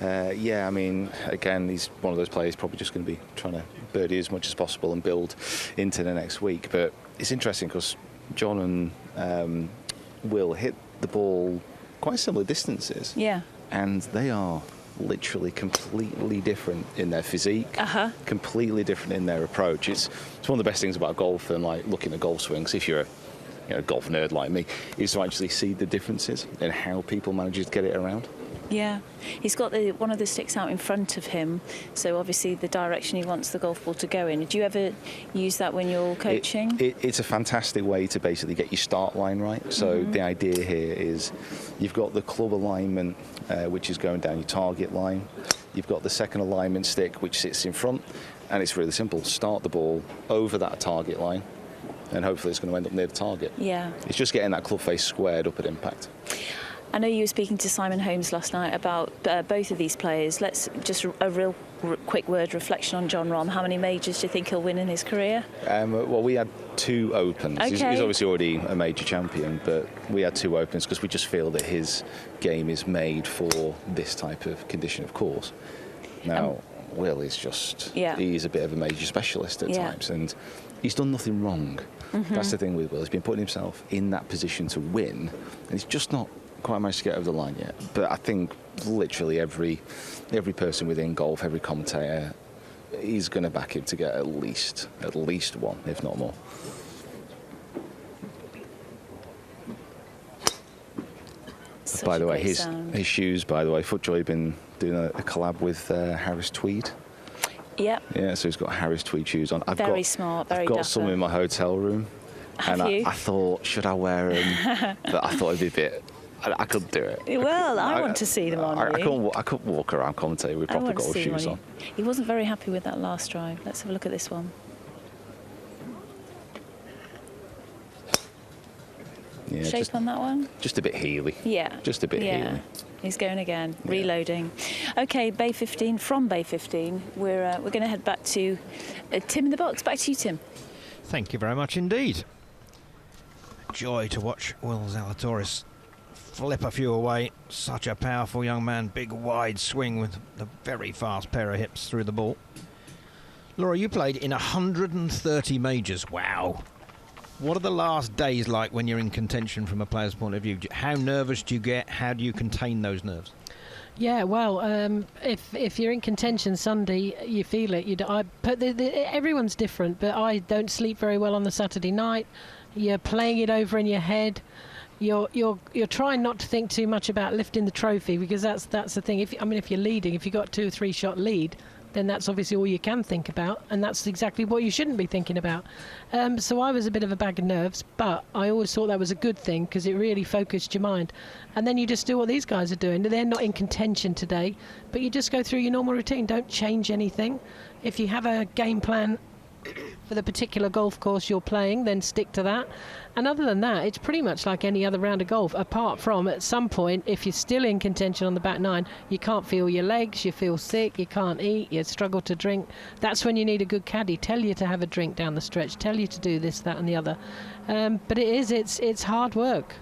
Speaker 13: Yeah, I mean, again, he's one of those players probably just going to be trying to birdie as much as possible and build into the next week. But it's interesting because Jon and Will hit the ball quite similar distances.
Speaker 7: Yeah.
Speaker 13: And they are literally completely different in their physique, completely different in their approach. It's one of the best things about golf and like looking at golf swings, if you're a golf nerd like me, is to actually see the differences in how people manage to get it around.
Speaker 7: Yeah, he's got one of the sticks out in front of him, so obviously the direction he wants the golf ball to go in. Do you ever use that when you're coaching?
Speaker 13: It's a fantastic way to basically get your start line right. So the idea here is you've got the club alignment, which is going down your target line. You've got the second alignment stick, which sits in front, and it's really simple. Start the ball over that target line, and hopefully it's going to end up near the target.
Speaker 7: Yeah.
Speaker 13: It's just getting that club face squared up at impact.
Speaker 7: I know you were speaking to Simon Holmes last night about both of these players. Let's just a real quick word reflection on Jon Rahm. How many majors do you think he'll win in his career?
Speaker 13: Well, we had 2 Opens.
Speaker 7: Okay.
Speaker 13: He's obviously already a major champion, but we had 2 Opens because we just feel that his game is made for this type of condition of course. Now, Will is just, he's a bit of a major specialist at times, and he's done nothing wrong. That's the thing with Will. He's been putting himself in that position to win, and he's just not quite managed to get over the line yet. But I think literally every person within golf, every commentator, is going to back him to get at least one, if not more. by the way, his shoes, by the way, FootJoy been doing a collab with Harris Tweed.
Speaker 7: Yep.
Speaker 13: Yeah, so he's got Harris Tweed shoes on.
Speaker 7: Very smart, very
Speaker 13: I've got
Speaker 7: dapper.
Speaker 13: some in my hotel room.
Speaker 7: Have
Speaker 13: and
Speaker 7: you?
Speaker 13: I thought, should I wear them? But I thought it'd be a bit... I couldn't do it.
Speaker 7: Well, I want to see them on you.
Speaker 13: I couldn't walk around commentating with proper golf shoes on.
Speaker 7: He wasn't very happy with that last drive. Let's have a look at this one.
Speaker 13: Yeah,
Speaker 7: Shape on that one?
Speaker 13: Just a bit heely.
Speaker 7: Yeah.
Speaker 13: Just a bit heely.
Speaker 7: He's going again, reloading. Okay, Bay 15. From Bay 15, we're going to head back to Tim in the box. Back to you, Tim.
Speaker 11: Thank you very much indeed. Joy to watch Will Zalatoris flip a few away. Such a powerful young man. Big wide swing with a very fast pair of hips through the ball. Laura, you played in 130 majors. Wow. What are the last days like when you're in contention from a player's point of view? How nervous do you get? How do you contain those nerves?
Speaker 12: Yeah, well, if you're in contention Sunday, you feel it. Everyone's different, but I don't sleep very well on the Saturday night. You're playing it over in your head. You're trying not to think too much about lifting the trophy, because that's the thing. If you're leading, if you've got 2 or 3 shot lead, then that's obviously all you can think about, and that's exactly what you shouldn't be thinking about. So I was a bit of a bag of nerves, but I always thought that was a good thing, because it really focused your mind. And then you just do what these guys are doing. They're not in contention today, but you just go through your normal routine. Don't change anything. If you have a game plan for the particular golf course you're playing, then stick to that. And other than that, it's pretty much like any other round of golf, apart from at some point, if you're still in contention on the back nine, you can't feel your legs, you feel sick, you can't eat, you struggle to drink. That's when you need a good caddy. Tell you to have a drink down the stretch, tell you to do this, that and the other. But it's hard work.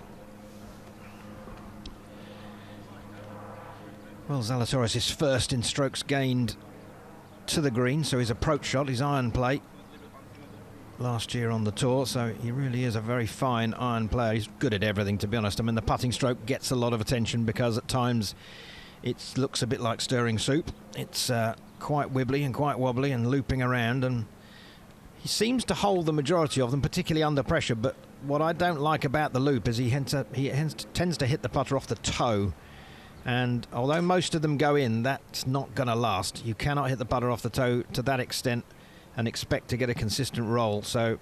Speaker 11: Well, Zalatoris is first in strokes gained to the green, so his approach shot, his iron play, last year on the tour, so he really is a very fine iron player. He's good at everything, to be honest. I mean, the putting stroke gets a lot of attention because at times it looks a bit like stirring soup. It's quite wibbly and quite wobbly and looping around, and he seems to hold the majority of them, particularly under pressure. But what I don't like about the loop is he tends to hit the putter off the toe, and although most of them go in, that's not going to last. You cannot hit the putter off the toe to that extent and expect to get a consistent roll. So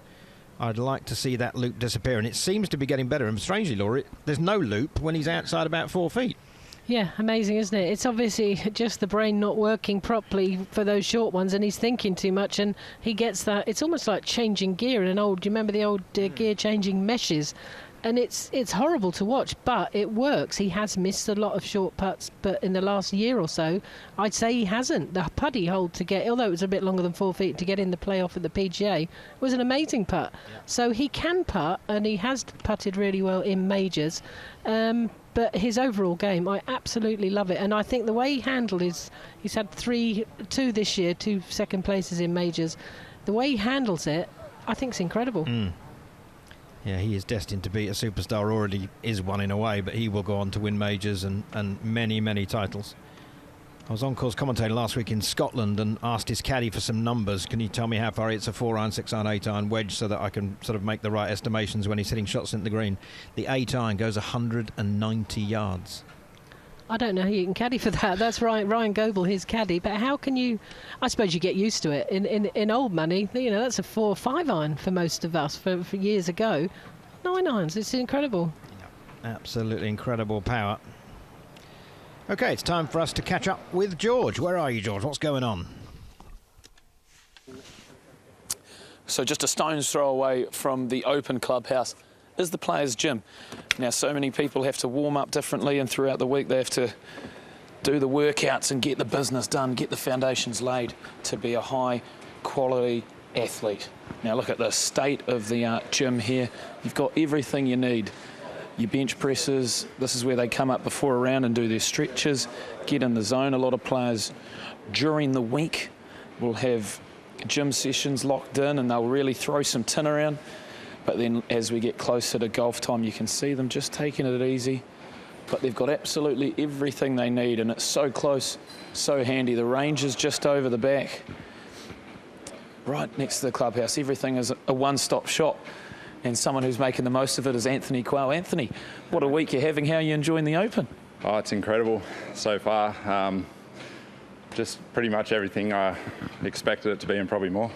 Speaker 11: I'd like to see that loop disappear, and it seems to be getting better. And strangely, Laura, there's no loop when he's outside about 4 feet.
Speaker 12: Yeah, amazing, isn't it? It's obviously just the brain not working properly for those short ones, and he's thinking too much, and he gets that. It's almost like changing gear in an old, do you remember the old gear changing meshes? And it's horrible to watch, but it works. He has missed a lot of short putts, but in the last year or so, I'd say he hasn't. The putt he hold to get, although it was a bit longer than 4 feet to get in the playoff at the PGA, was an amazing putt. Yeah. So he can putt, and he has putted really well in majors. But his overall game, I absolutely love it. And I think the way he handled he's had 2 this year, 2 second places in majors. The way he handles it, I think is incredible.
Speaker 11: Mm. Yeah, he is destined to be a superstar, already is one in a way, but he will go on to win majors and many, many titles. I was on course commentating last week in Scotland and asked his caddy for some numbers. Can you tell me how far it's a 4-iron, 6-iron, 8-iron wedge so that I can sort of make the right estimations when he's hitting shots into the green? The 8-iron goes 190 yards.
Speaker 12: I don't know how you can caddy for that. That's Ryan Goebel, his caddy. But how can you... I suppose you get used to it. In old money, you know, that's a 4 or 5-iron for most of us for years ago. 9 irons, it's incredible.
Speaker 11: Absolutely incredible power. OK, it's time for us to catch up with George. Where are you, George? What's going on?
Speaker 1: So just a stone's throw away from the open clubhouse is the players' gym. Now, so many people have to warm up differently, and throughout the week they have to do the workouts and get the business done, get the foundations laid to be a high-quality athlete. Now, look at the state of the gym here. You've got everything you need. Your bench presses, this is where they come up before a round and do their stretches, get in the zone. A lot of players during the week will have gym sessions locked in, and they'll really throw some tin around. But then as we get closer to golf time, you can see them just taking it easy. But they've got absolutely everything they need, and it's so close, so handy. The range is just over the back, right next to the clubhouse. Everything is a one-stop shop. and someone who's making the most of it is Anthony Quayle. Anthony, what a week you're having. How are you enjoying the Open?
Speaker 14: Oh, it's incredible so far. Just pretty much everything I expected it to be and probably more.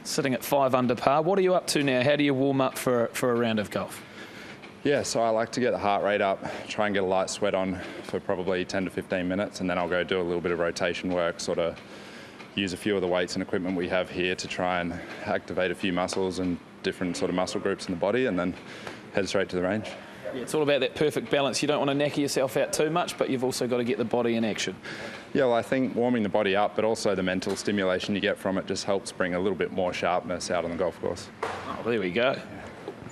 Speaker 1: Sitting at 5 under par. What are you up to now? How do you warm up for a round of golf?
Speaker 14: Yeah, so I like to get the heart rate up, try and get a light sweat on for probably 10 to 15 minutes, and then I'll go do a little bit of rotation work, sort of use a few of the weights and equipment we have here to try and activate a few muscles and different sort of muscle groups in the body, and then head straight to the range.
Speaker 1: Yeah, it's all about that perfect balance. You don't want to knacker yourself out too much, but you've also got to get the body in action.
Speaker 14: Yeah, well, I think warming the body up, but also the mental stimulation you get from it just helps bring a little bit more sharpness out on the golf course.
Speaker 1: Oh, there we go.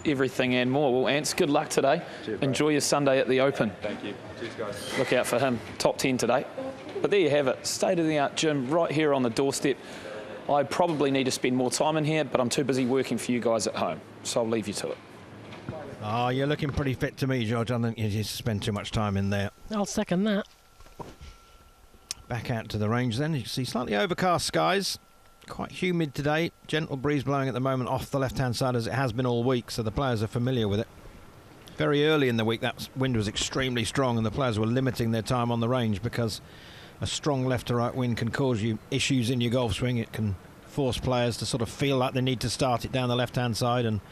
Speaker 1: Everything and more. Well, Ants, good luck today.
Speaker 14: Cheers,
Speaker 1: enjoy your Sunday at the Open.
Speaker 14: Thank you. Cheers, guys.
Speaker 1: Look out for him. Top 10 today. But there you have it. State-of-the-art gym right here on the doorstep. I probably need to spend more time in here, but I'm too busy working for you guys at home, so I'll leave you to it.
Speaker 11: Oh, you're looking pretty fit to me, George. I don't think you spend too much time in there.
Speaker 12: I'll second that.
Speaker 11: Back out to the range then. You can see slightly overcast skies. Quite humid today. Gentle breeze blowing at the moment off the left-hand side as it has been all week, so the players are familiar with it. Very early in the week, that wind was extremely strong and the players were limiting their time on the range because a strong left-to-right wind can cause you issues in your golf swing. It can force players to sort of feel like they need to start it down the left-hand side and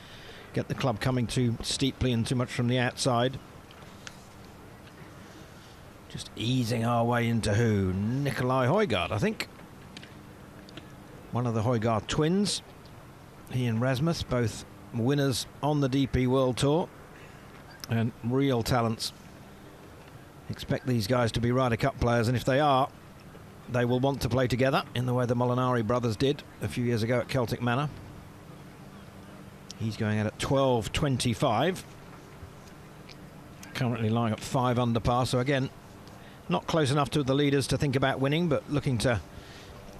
Speaker 11: get the club coming too steeply and too much from the outside. Just easing our way into who? Nikolai Hojgaard, I think. One of the Hojgaard twins. He and Rasmus, both winners on the DP World Tour. And real talents. Expect these guys to be Ryder Cup players, and if they are, they will want to play together in the way the Molinari brothers did a few years ago at Celtic Manor. He's going out at 12.25. Currently lying at 5 under par, so again, not close enough to the leaders to think about winning, but looking to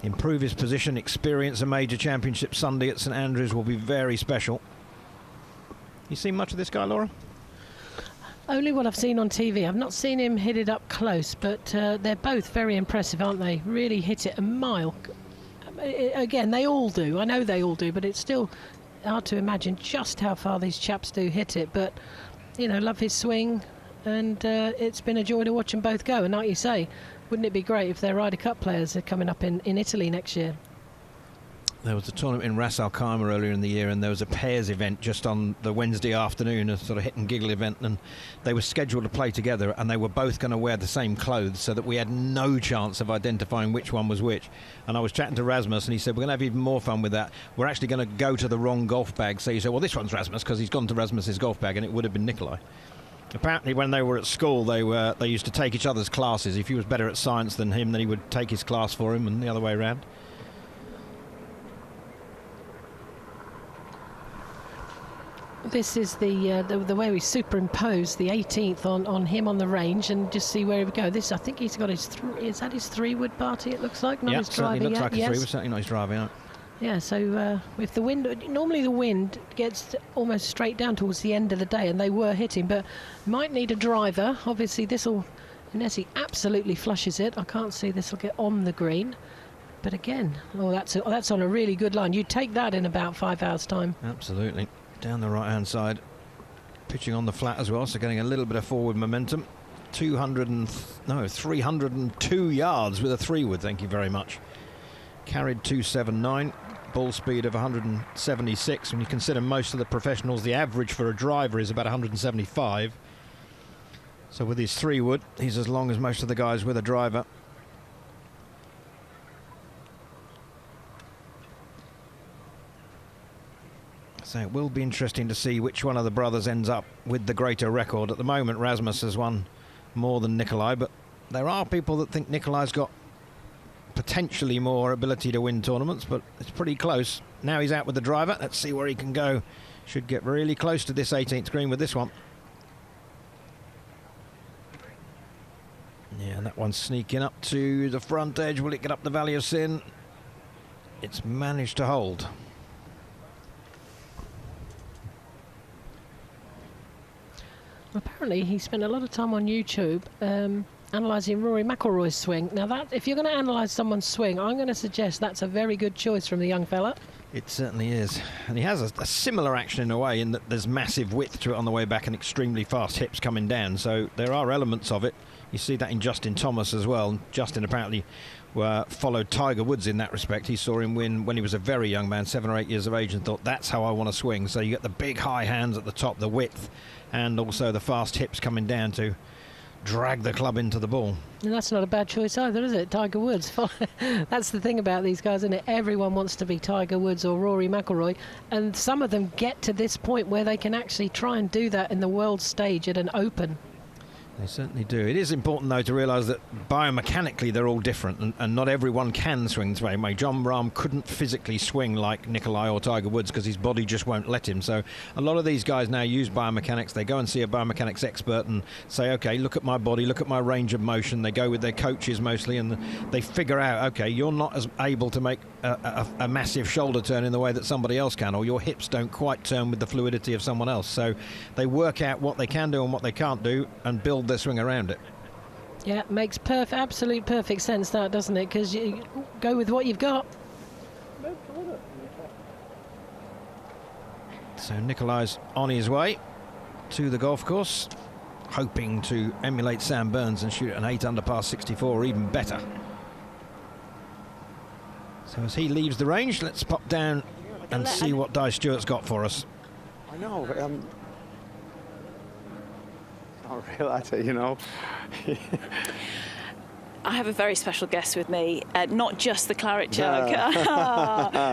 Speaker 11: improve his position. Experience a major championship Sunday at St Andrews will be very special. You seen much of this guy, Laura?
Speaker 12: Only what I've seen on TV. I've not seen him hit it up close, but they're both very impressive, aren't they? Really hit it a mile. Again, they all do. I know they all do, but it's still hard to imagine just how far these chaps do hit it. But, you know, love his swing, and it's been a joy to watch them both go. And like you say, wouldn't it be great if their Ryder Cup players are coming up in Italy next year?
Speaker 11: There was a tournament in Ras Al Khaimah earlier in the year, and there was a pairs event just on the Wednesday afternoon, a sort of hit and giggle event, and they were scheduled to play together, and they were both going to wear the same clothes, so that we had no chance of identifying which one was which. And I was chatting to Rasmus, and he said, we're going to have even more fun with that. We're actually going to go to the wrong golf bag. So you say, well, this one's Rasmus, because he's gone to Rasmus's golf bag, and it would have been Nikolai. Apparently, when they were at school, they used to take each other's classes. If he was better at science than him, then he would take his class for him, and the other way around.
Speaker 12: This is the way we superimpose the 18th on him on the range and just see where he would go. This, I think he's got his is that his 3-wood party? It looks like, not his driver
Speaker 11: looks
Speaker 12: yet.
Speaker 11: like
Speaker 12: Yes.
Speaker 11: a 3-wood, certainly not his driver yet.
Speaker 12: Yeah, so if the wind, normally the wind gets almost straight down towards the end of the day, and they were hitting, but might need a driver. Obviously, this will, unless he absolutely flushes it, I can't see this will get on the green. But again, that's on a really good line. You'd take that in about 5 hours' time.
Speaker 11: Absolutely. Down the right-hand side, pitching on the flat as well, so getting a little bit of forward momentum. 302 yards with a 3-wood, thank you very much. Carried 279, ball speed of 176. When you consider most of the professionals, the average for a driver is about 175. So with his 3-wood, he's as long as most of the guys with a driver. So it will be interesting to see which one of the brothers ends up with the greater record. At the moment, Rasmus has won more than Nikolai, but there are people that think Nikolai's got potentially more ability to win tournaments, but it's pretty close. Now he's out with the driver. Let's see where he can go. Should get really close to this 18th green with this one. Yeah, and that one's sneaking up to the front edge. Will it get up the Valley of Sin? It's managed to hold.
Speaker 12: Apparently, he spent a lot of time on YouTube analysing Rory McIlroy's swing. Now, that if you're going to analyse someone's swing, I'm going to suggest that's a very good choice from the young fella.
Speaker 11: It certainly is. And he has a similar action in a way, in that there's massive width to it on the way back and extremely fast hips coming down. So there are elements of it. You see that in Justin Thomas as well. Justin apparently followed Tiger Woods in that respect. He saw him win when he was a very young man, 7 or 8 years of age, and thought, that's how I want to swing. So you get the big high hands at the top, the width, and also the fast hips coming down to drag the club into the ball.
Speaker 12: And that's not a bad choice either, is it? Tiger Woods. That's the thing about these guys, isn't it? Everyone wants to be Tiger Woods or Rory McIlroy, and some of them get to this point where they can actually try and do that in the world stage at an Open.
Speaker 11: They certainly do. It is important, though, to realise that biomechanically they're all different, and not everyone can swing the same way. Jon Rahm couldn't physically swing like Nicolai or Tiger Woods because his body just won't let him. So a lot of these guys now use biomechanics. They go and see a biomechanics expert and say, OK, look at my body, look at my range of motion. They go with their coaches mostly, and they figure out, OK, you're not as able to make a massive shoulder turn in the way that somebody else can, or your hips don't quite turn with the fluidity of someone else. So they work out what they can do and what they can't do and build their swing around it.
Speaker 12: Yeah, makes absolute perfect sense, that, doesn't it? Because you go with what you've got.
Speaker 11: So Nicolai's on his way to the golf course, hoping to emulate Sam Burns and shoot an 8 under par 64 or even better. So as he leaves the range, let's pop down and see what Di Stewart's got for us.
Speaker 15: I know. Not real at it, you know.
Speaker 7: I have a very special guest with me, not just the Claret Jug.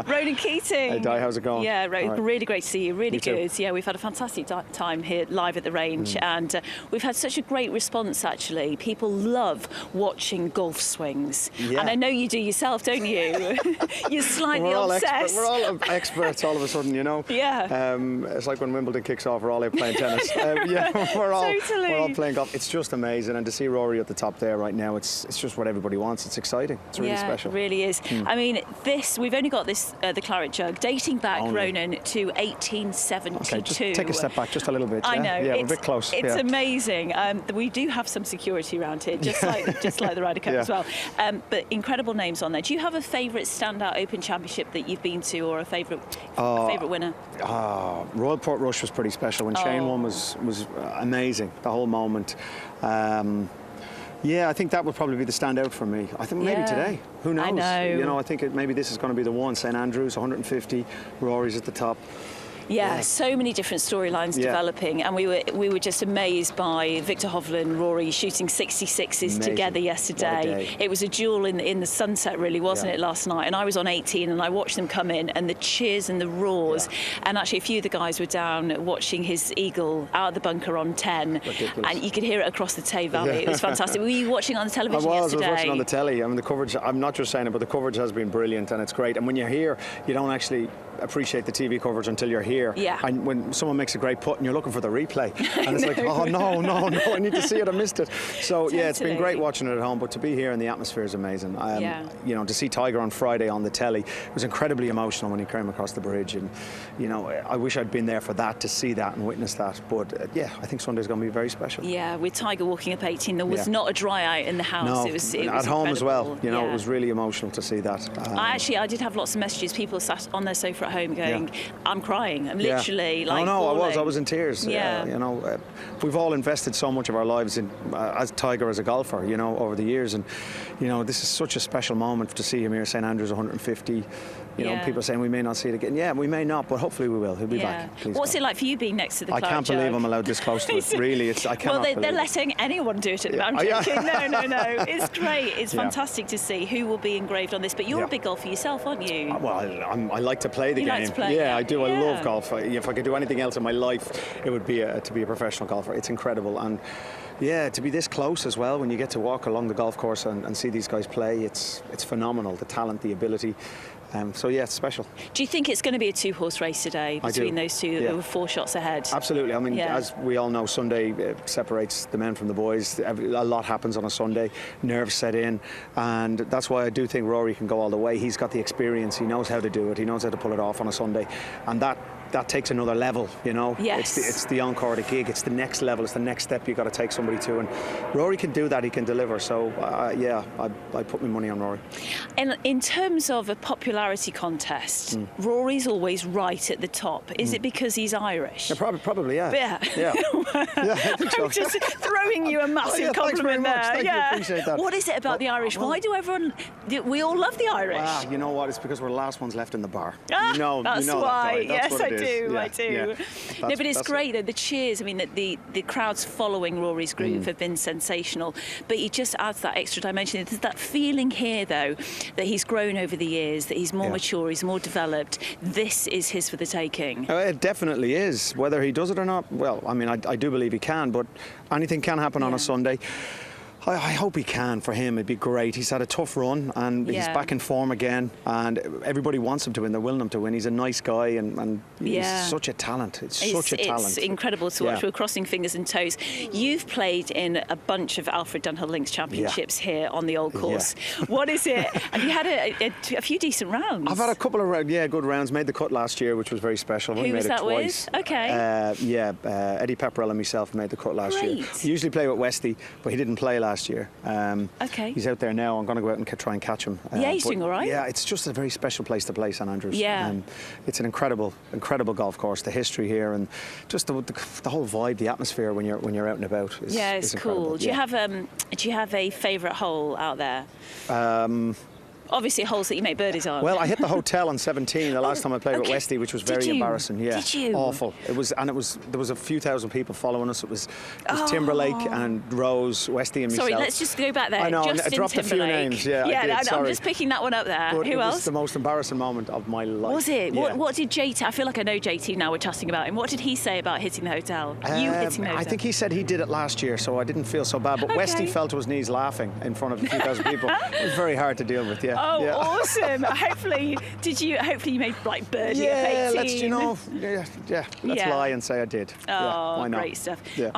Speaker 7: Ronan Keating.
Speaker 15: Hey Di, how's it going?
Speaker 7: Yeah, really great to see you, really
Speaker 15: Me
Speaker 7: good.
Speaker 15: too.
Speaker 7: Yeah, we've had a fantastic time here live at the range, and we've had such a great response, actually. People love watching golf swings.
Speaker 15: Yeah.
Speaker 7: And I know you do yourself, don't you? You're slightly obsessed.
Speaker 15: We're all experts all of a sudden, you know.
Speaker 7: Yeah.
Speaker 15: It's like when Wimbledon kicks off, we're all out playing tennis. Yeah, we're all playing golf. It's just amazing, and to see Rory at the top there right now, it's just what everybody wants. It's exciting. It's really special.
Speaker 7: Yeah, it really is. I mean, we've only got this, the Claret Jug, dating back, Ronan, to 1872.
Speaker 15: Okay, just take a step back just a little bit.
Speaker 7: I know.
Speaker 15: Yeah, we're a bit close.
Speaker 7: It's amazing. We do have some security around here, just like the Ryder Cup as well. But incredible names on there. Do you have a favourite standout Open Championship that you've been to, or a favourite winner?
Speaker 15: Royal Port Rush was pretty special. When Shane won was amazing, the whole moment. Yeah, I think that would probably be the standout for me. I think maybe today. Who knows?
Speaker 7: I know.
Speaker 15: You know, I think maybe this is going to be the one. St Andrews, 150. Rory's at the top.
Speaker 7: Yeah, so many different storylines developing, and we were just amazed by Victor Hovland, Rory shooting 66s together yesterday. It was a duel in the sunset, really, wasn't it, last night? And I was on 18, and I watched them come in, and the cheers and the roars. And actually, a few of the guys were down watching his eagle out of the bunker on 10, and you could hear it across the Tay Valley. It was fantastic. Were you watching on the television yesterday?
Speaker 15: I was watching on the telly. I mean, the coverage, I'm not just saying it, but the coverage has been brilliant, and it's great. And when you're here, you don't actually appreciate the TV coverage until you're here.
Speaker 7: Yeah.
Speaker 15: And when someone makes a great putt and you're looking for the replay, and it's like, oh no, I need to see it, I missed it. So yeah, it's been great watching it at home, but to be here and the atmosphere is amazing. You know, to see Tiger on Friday on the telly, it was incredibly emotional when he came across the bridge, and you know, I wish I'd been there for that, to see that and witness that. But yeah, I think Sunday's going to be very special.
Speaker 7: Yeah, with Tiger walking up 18, there was not a dry eye in the house.
Speaker 15: No,
Speaker 7: it was
Speaker 15: at home as well. You know, it was really emotional to see that.
Speaker 7: I did have lots of messages. People sat on their sofa at home going, I'm crying. I'm literally like.
Speaker 15: No,
Speaker 7: bawling.
Speaker 15: I was in tears.
Speaker 7: Yeah.
Speaker 15: You know, we've all invested so much of our lives in as Tiger as a golfer, you know, over the years, and you know, this is such a special moment to see him here, St Andrews 150. You know, people are saying we may not see it again. Yeah, we may not, but hopefully we will. He'll be back.
Speaker 7: What's it like for you being next to the Claret Jug?
Speaker 15: I can't believe I'm allowed this close to it. Really, I cannot
Speaker 7: believe they're letting anyone do it at the moment. I'm joking. No. It's great. It's fantastic to see who will be engraved on this. But you're a big golfer yourself, aren't you?
Speaker 15: Well, I like to play the game.
Speaker 7: Like to play,
Speaker 15: I do. I love golf. If I could do anything else in my life, it would be to be a professional golfer. It's incredible. And yeah, to be this close as well, when you get to walk along the golf course and see these guys play, it's phenomenal. The talent, the ability. So yeah, it's special. Do you think it's going to be a two-horse race today between those two who are 4 shots ahead? Absolutely. I mean, as we all know, Sunday separates the men from the boys. A lot happens on a Sunday. Nerves set in, and that's why I do think Rory can go all the way. He's got the experience. He knows how to do it. He knows how to pull it off on a Sunday, and that that takes another level, you know.
Speaker 7: Yes.
Speaker 15: It's the encore, the gig. It's the next level. It's the next step you've got to take somebody to. And Rory can do that. He can deliver. So, yeah, I put my money on Rory.
Speaker 7: And in terms of a popularity contest, Rory's always right at the top. Is it because he's Irish?
Speaker 15: Yeah, probably, yeah.
Speaker 7: Yeah.
Speaker 15: Yeah. Yeah, I think so.
Speaker 7: I'm just throwing you a massive compliment there.
Speaker 15: Thank you, appreciate that.
Speaker 7: What is it about the Irish? Why do we all love the Irish?
Speaker 15: Ah, you know what? It's because we're the last ones left in the bar.
Speaker 7: That's
Speaker 15: why.
Speaker 7: Yes, I do.
Speaker 15: Yeah,
Speaker 7: I do.
Speaker 15: yeah.
Speaker 7: No, but it's great though. The cheers. I mean, the crowds following Rory's groove have been sensational. But he just adds that extra dimension. There's that feeling here, though, that he's grown over the years, that he's more mature, he's more developed. This is his for the taking.
Speaker 15: It definitely is. Whether he does it or not, well, I mean, I do believe he can. But anything can happen on a Sunday. I hope he can. For him, it'd be great. He's had a tough run and he's back in form again, and everybody wants him to win. They're willing him to win. He's a nice guy and he's such a talent. It's such a talent.
Speaker 7: It's incredible to watch. We're crossing fingers and toes. You've played in a bunch of Alfred Dunhill Links Championships here on the old course. What is it? Have you had a few decent rounds?
Speaker 15: I've had a couple of good rounds. Made the cut last year, which was very special.
Speaker 7: Who was that with? Okay.
Speaker 15: Eddie Pepperell and myself made the cut last year. We usually play with Westy, but he didn't play last year.
Speaker 7: Okay.
Speaker 15: He's out there now. I'm going to go out and try and catch him.
Speaker 7: He's doing all right.
Speaker 15: Yeah, it's just a very special place to play, St Andrews.
Speaker 7: Yeah.
Speaker 15: It's an incredible golf course. The history here and just the whole vibe, the atmosphere when you're out and about.
Speaker 7: It's cool. Do you have a favourite hole out there? Obviously holes that you make birdies on.
Speaker 15: Well, I hit the hotel on 17 the last time I played with Westy, which was very embarrassing. Yeah.
Speaker 7: Did you?
Speaker 15: Awful. There was a few thousand people following us. It was Timberlake and Rose, Westy and myself.
Speaker 7: Sorry, let's just go back there.
Speaker 15: I know,
Speaker 7: Justin
Speaker 15: I dropped
Speaker 7: Timberlake.
Speaker 15: A few names. Yeah, I did,
Speaker 7: I'm just picking that one up there.
Speaker 15: But
Speaker 7: Who else?
Speaker 15: It was the most embarrassing moment of my life.
Speaker 7: Was it?
Speaker 15: Yeah.
Speaker 7: What did JT? I feel like I know JT now. We're chatting about him. What did he say about hitting the hotel? You hitting the hotel?
Speaker 15: I think he said he did it last year, so I didn't feel so bad. But Westy fell to his knees laughing in front of a few thousand people. It was very hard to deal with. Yeah.
Speaker 7: Oh,
Speaker 15: yeah.
Speaker 7: Hopefully, Hopefully, you made like birdie of 18.
Speaker 15: Let's lie and say I did.
Speaker 7: Oh,
Speaker 15: why not?
Speaker 7: Great stuff.
Speaker 15: Yeah.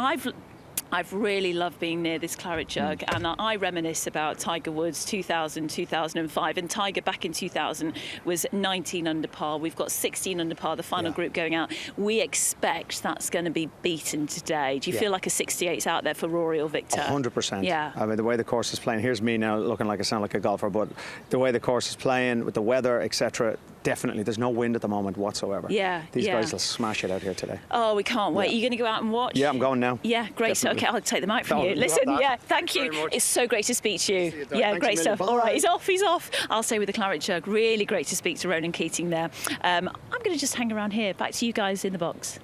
Speaker 7: I've really loved being near this Claret Jug, and I reminisce about Tiger Woods 2000, 2005, and Tiger back in 2000 was 19 under par. We've got 16 under par, the final group going out. We expect that's going to be beaten today. Do you feel like a 68's out there for Rory or Victor?
Speaker 15: 100%.
Speaker 7: Yeah.
Speaker 15: I mean, the way the course is playing, here's me now looking like I sound like a golfer, but the way the course is playing with the weather, etc., definitely, there's no wind at the moment whatsoever.
Speaker 7: Yeah.
Speaker 15: These guys will smash it out here today.
Speaker 7: Oh, we can't wait. Are you going to go out and watch?
Speaker 15: Yeah, I'm going now.
Speaker 7: Yeah, great. So, okay, I'll take the mic from you. Listen, thank you. It's so great to speak to you. Yeah, great stuff. All right, he's off. I'll stay with the Claret Jug. Really great to speak to Ronan Keating there. I'm going to just hang around here. Back to you guys in the box.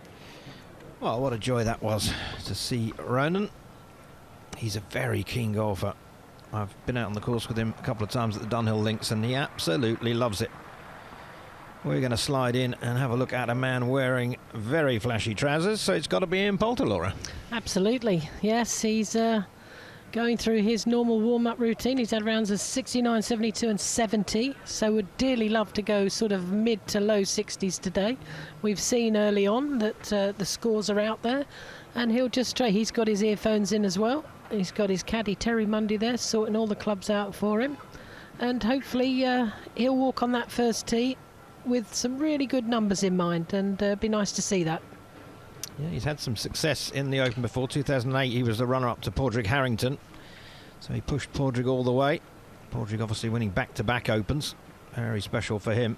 Speaker 11: Well, what a joy that was to see Ronan. He's a very keen golfer. I've been out on the course with him a couple of times at the Dunhill Links, and he absolutely loves it. We're going to slide in and have a look at a man wearing very flashy trousers, so it's got to be Ian Poulter, Laura.
Speaker 12: Absolutely, yes. He's going through his normal warm-up routine. He's had rounds of 69, 72 and 70, so would dearly love to go sort of mid to low 60s today. We've seen early on that the scores are out there, and he'll just try. He's got his earphones in as well. He's got his caddy Terry Mundy there sorting all the clubs out for him, and hopefully he'll walk on that first tee with some really good numbers in mind, and be nice to see that.
Speaker 11: Yeah, he's had some success in the Open before. 2008 he was the runner-up to Padraig Harrington, so he pushed Padraig all the way. Padraig obviously winning back-to-back Opens, very special for him.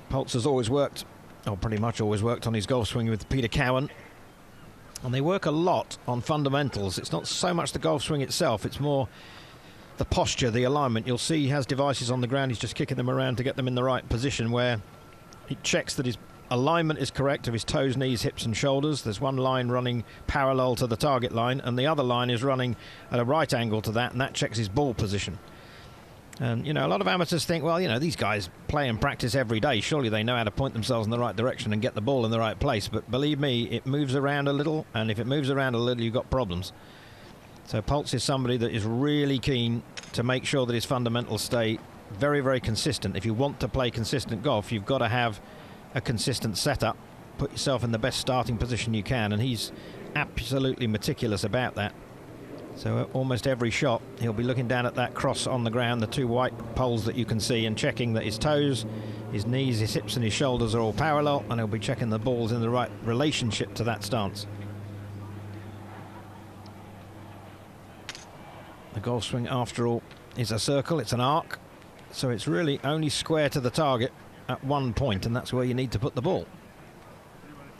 Speaker 11: Poulter's always worked, or pretty much always worked, on his golf swing with Peter Cowan, and they work a lot on fundamentals. It's not so much the golf swing itself, it's more the posture, the alignment. You'll see he has devices on the ground. He's just kicking them around to get them in the right position, where he checks that his alignment is correct of his toes, knees, hips and shoulders. There's one line running parallel to the target line, and the other line is running at a right angle to that, and that checks his ball position. And, you know, a lot of amateurs think, well, you know, these guys play and practice every day. Surely they know how to point themselves in the right direction and get the ball in the right place. But believe me, it moves around a little, and if it moves around a little, you've got problems. So Poulter is somebody that is really keen to make sure that his fundamentals stay very, very consistent. If you want to play consistent golf, you've got to have a consistent setup, put yourself in the best starting position you can, and he's absolutely meticulous about that. So almost every shot, he'll be looking down at that cross on the ground, the two white poles that you can see, and checking that his toes, his knees, his hips and his shoulders are all parallel, and he'll be checking the ball's in the right relationship to that stance. The golf swing, after all, is a circle, it's an arc, so it's really only square to the target at one point, and that's where you need to put the ball.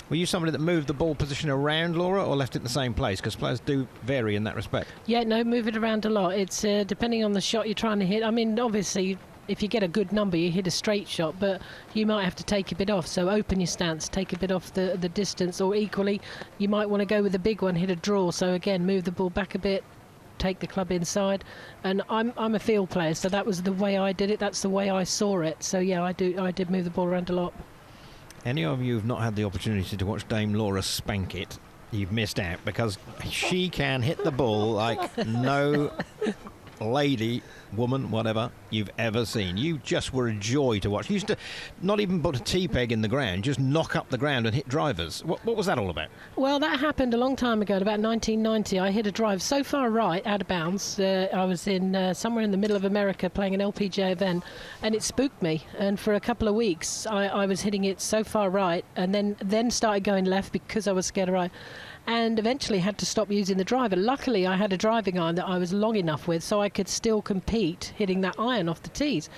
Speaker 11: Were you somebody that moved the ball position around, Laura, or left it in the same place? Because players do vary in that respect.
Speaker 12: Yeah, no, move it around a lot. It's depending on the shot you're trying to hit. I mean, obviously, if you get a good number, you hit a straight shot, but you might have to take a bit off. So open your stance, take a bit off the distance, or equally, you might want to go with the big one, hit a draw. So again, move the ball back a bit, take the club inside. And I'm a field player, so that was the way I did it. That's the way I saw it. So yeah, I did move the ball around a lot.
Speaker 11: Any of you who've not had the opportunity to watch Dame Laura spank it, you've missed out, because she can hit the ball like no lady, woman, whatever, you've ever seen. You just were a joy to watch. You used to not even put a tee peg in the ground, just knock up the ground and hit drivers. What was that all about?
Speaker 12: Well, that happened a long time ago, about 1990. I hit a drive so far right, out of bounds. I was in somewhere in the middle of America playing an LPGA event, and it spooked me. And for a couple of weeks, I was hitting it so far right, and then started going left because I was scared of right. And eventually had to stop using the driver. Luckily, I had a driving iron that I was long enough with, so I could still compete hitting that iron off the tees.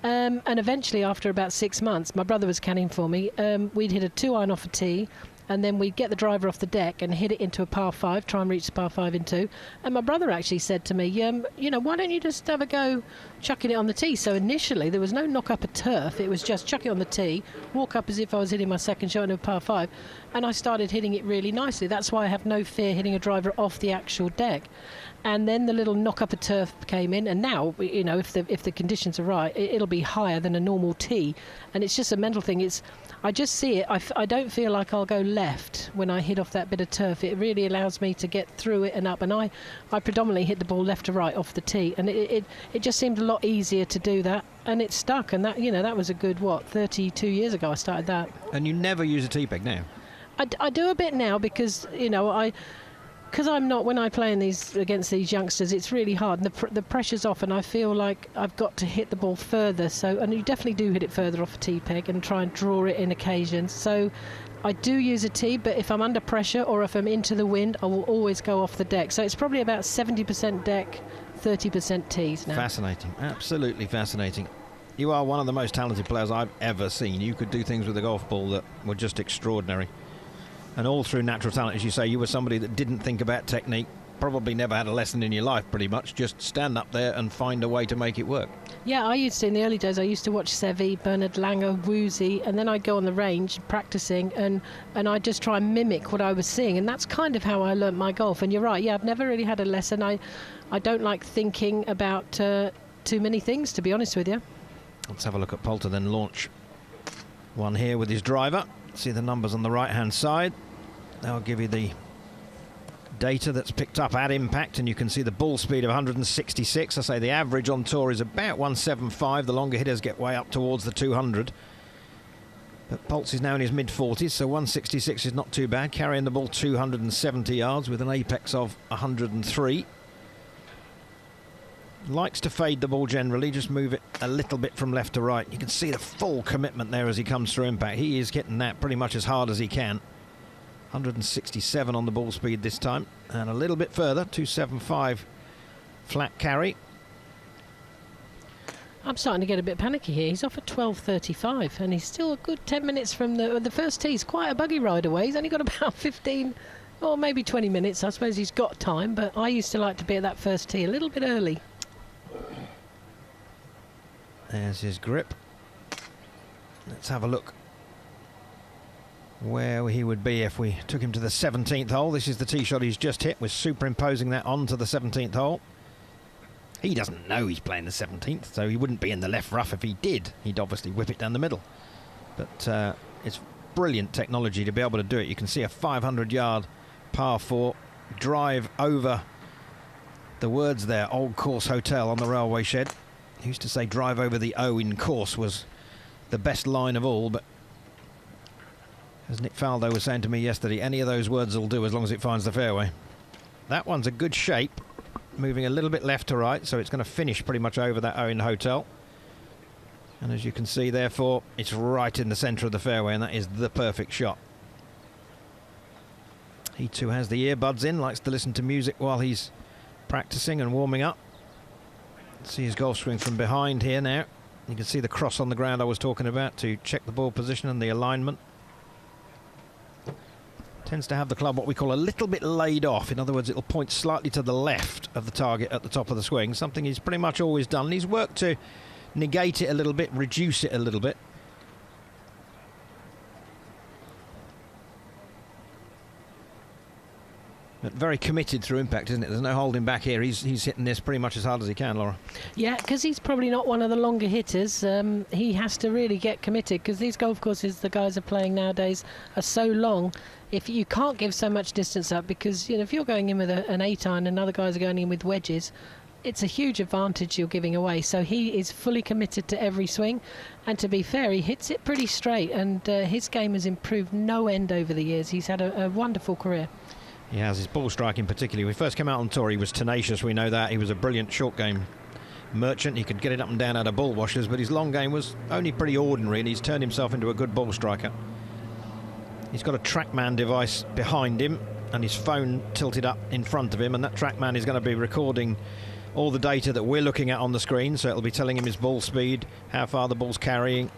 Speaker 12: And eventually, after about 6 months, my brother was caddying for me. We'd hit a 2-iron off a tee, and then we'd get the driver off the deck and hit it into a par 5, try and reach the par 5 in 2. And my brother actually said to me, you know, why don't you just have a go chucking it on the tee? So initially, there was no knock up a turf. It was just chuck it on the tee, walk up as if I was hitting my second shot in a par 5. And I started hitting it really nicely. That's why I have no fear hitting a driver off the actual deck. And then the little knock up a turf came in, and now, you know, if the conditions are right, it'll be higher than a normal tee. And it's just a mental thing. I just see it. I don't feel like I'll go left when I hit off that bit of turf. It really allows me to get through it and up. And I predominantly hit the ball left to right off the tee, and it just seemed a lot easier to do that. And it stuck. And that, you know, that was a good 32 years ago I started that.
Speaker 11: And you never use a tee peg now?
Speaker 12: I do a bit now because, you know, because I'm not, when I play in these against these youngsters, it's really hard, and the pressure's off, and I feel like I've got to hit the ball further. So, and you definitely do hit it further off a tee peg and try and draw it in occasions. So I do use a tee, but if I'm under pressure or if I'm into the wind, I will always go off the deck. So it's probably about 70% deck, 30% tees now.
Speaker 11: Fascinating, absolutely fascinating. You are one of the most talented players I've ever seen. You could do things with a golf ball that were just extraordinary. And all through natural talent, as you say, you were somebody that didn't think about technique, probably never had a lesson in your life pretty much, just stand up there and find a way to make it work.
Speaker 12: Yeah, I used to, in the early days, I used to watch Seve, Bernard Langer, Woozy, and then I'd go on the range practicing, and I'd just try and mimic what I was seeing, and that's kind of how I learnt my golf. And you're right, yeah, I've never really had a lesson. I don't like thinking about too many things, to be honest with you.
Speaker 11: Let's have a look at Poulter then launch one here with his driver. See the numbers on the right-hand side. I'll give you the data that's picked up at impact, and you can see the ball speed of 166. I say the average on tour is about 175. The longer hitters get way up towards the 200. But Poulter is now in his mid-40s, so 166 is not too bad. Carrying the ball 270 yards with an apex of 103. Likes to fade the ball generally, just move it a little bit from left to right. You can see the full commitment there as he comes through impact. He is hitting that pretty much as hard as he can. 167 on the ball speed this time, and a little bit further, 275 flat carry.
Speaker 12: I'm starting to get a bit panicky here. He's off at 12.35, and he's still a good 10 minutes from the first tee. He's quite a buggy ride away. He's only got about 15 or maybe 20 minutes. I suppose he's got time, but I used to like to be at that first tee a little bit early.
Speaker 11: There's his grip. Let's have a look where he would be if we took him to the 17th hole. This is the tee shot he's just hit. We're superimposing that onto the 17th hole. He doesn't know he's playing the 17th, so he wouldn't be in the left rough if he did. He'd obviously whip it down the middle. But it's brilliant technology to be able to do it. You can see a 500-yard par 4 drive over the words there, Old Course Hotel on the railway shed. He used to say drive over the O in course was the best line of all, but as Nick Faldo was saying to me yesterday, any of those words will do as long as it finds the fairway. That one's a good shape. moving a little bit left to right, so it's going to finish pretty much over that Owen Hotel. And as you can see, therefore, it's right in the centre of the fairway, and that is the perfect shot. He too has the earbuds in, likes to listen to music while he's practicing and warming up. See his golf swing from behind here now. You can see the cross on the ground I was talking about to check the ball position and the alignment. Tends to have the club what we call a little bit laid off. In other words, it'll point slightly to the left of the target at the top of the swing, something he's pretty much always done. And he's worked to negate it a little bit, reduce it a little bit. But very committed through impact, isn't it? There's no holding back here. He's hitting this pretty much as hard as he can, Laura.
Speaker 12: Yeah, because he's probably not one of the longer hitters. He has to really get committed, because these golf courses the guys are playing nowadays are so long. If you can't give so much distance up, because if you're going in with an 8-iron and other guys are going in with wedges, it's a huge advantage you're giving away. So he is fully committed to every swing, and to be fair, he hits it pretty straight, and his game has improved no end over the years. He's had a wonderful career.
Speaker 11: He has his ball striking particularly. When he first came out on tour, he was tenacious, we know that. He was a brilliant short game merchant. He could get it up and down out of ball washers, but his long game was only pretty ordinary, and he's turned himself into a good ball striker. He's got a TrackMan device behind him and his phone tilted up in front of him, and that TrackMan is going to be recording all the data that we're looking at on the screen, so it'll be telling him his ball speed, how far the ball's carrying,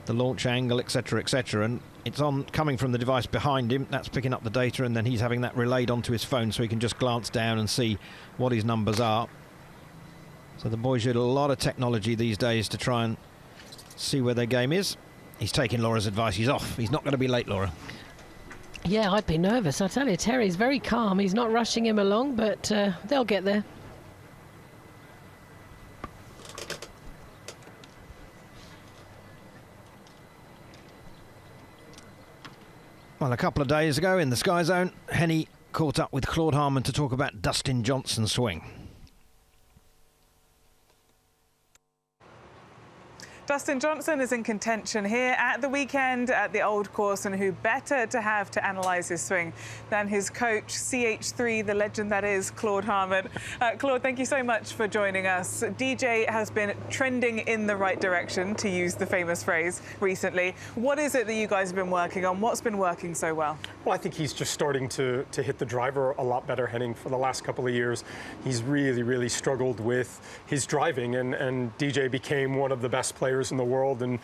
Speaker 11: the launch angle, etc, etc, and it's on coming from the device behind him. That's picking up the data, and then he's having that relayed onto his phone so he can just glance down and see what his numbers are. So the boys use a lot of technology these days to try and see where their game is. He's taking Laura's advice. He's off. He's not going to be late, Laura.
Speaker 12: Yeah, I'd be nervous. I tell you, Terry's very calm. He's not rushing him along, but they'll get there.
Speaker 11: Well, a couple of days ago in the Sky Zone, Henny caught up with Claude Harman to talk about Dustin Johnson's swing.
Speaker 16: Dustin Johnson is in contention here at the weekend at the Old Course, and who better to have to analyse his swing than his coach, CH3, the legend that is Claude Harman. Claude, thank you so much for joining us. DJ has been trending in the right direction, to use the famous phrase, recently. What is it that you guys have been working on? What's been working so well?
Speaker 17: Well, I think he's just starting to hit the driver a lot better, Henning. For the last couple of years, he's really struggled with his driving, and DJ became one of the best players in the world and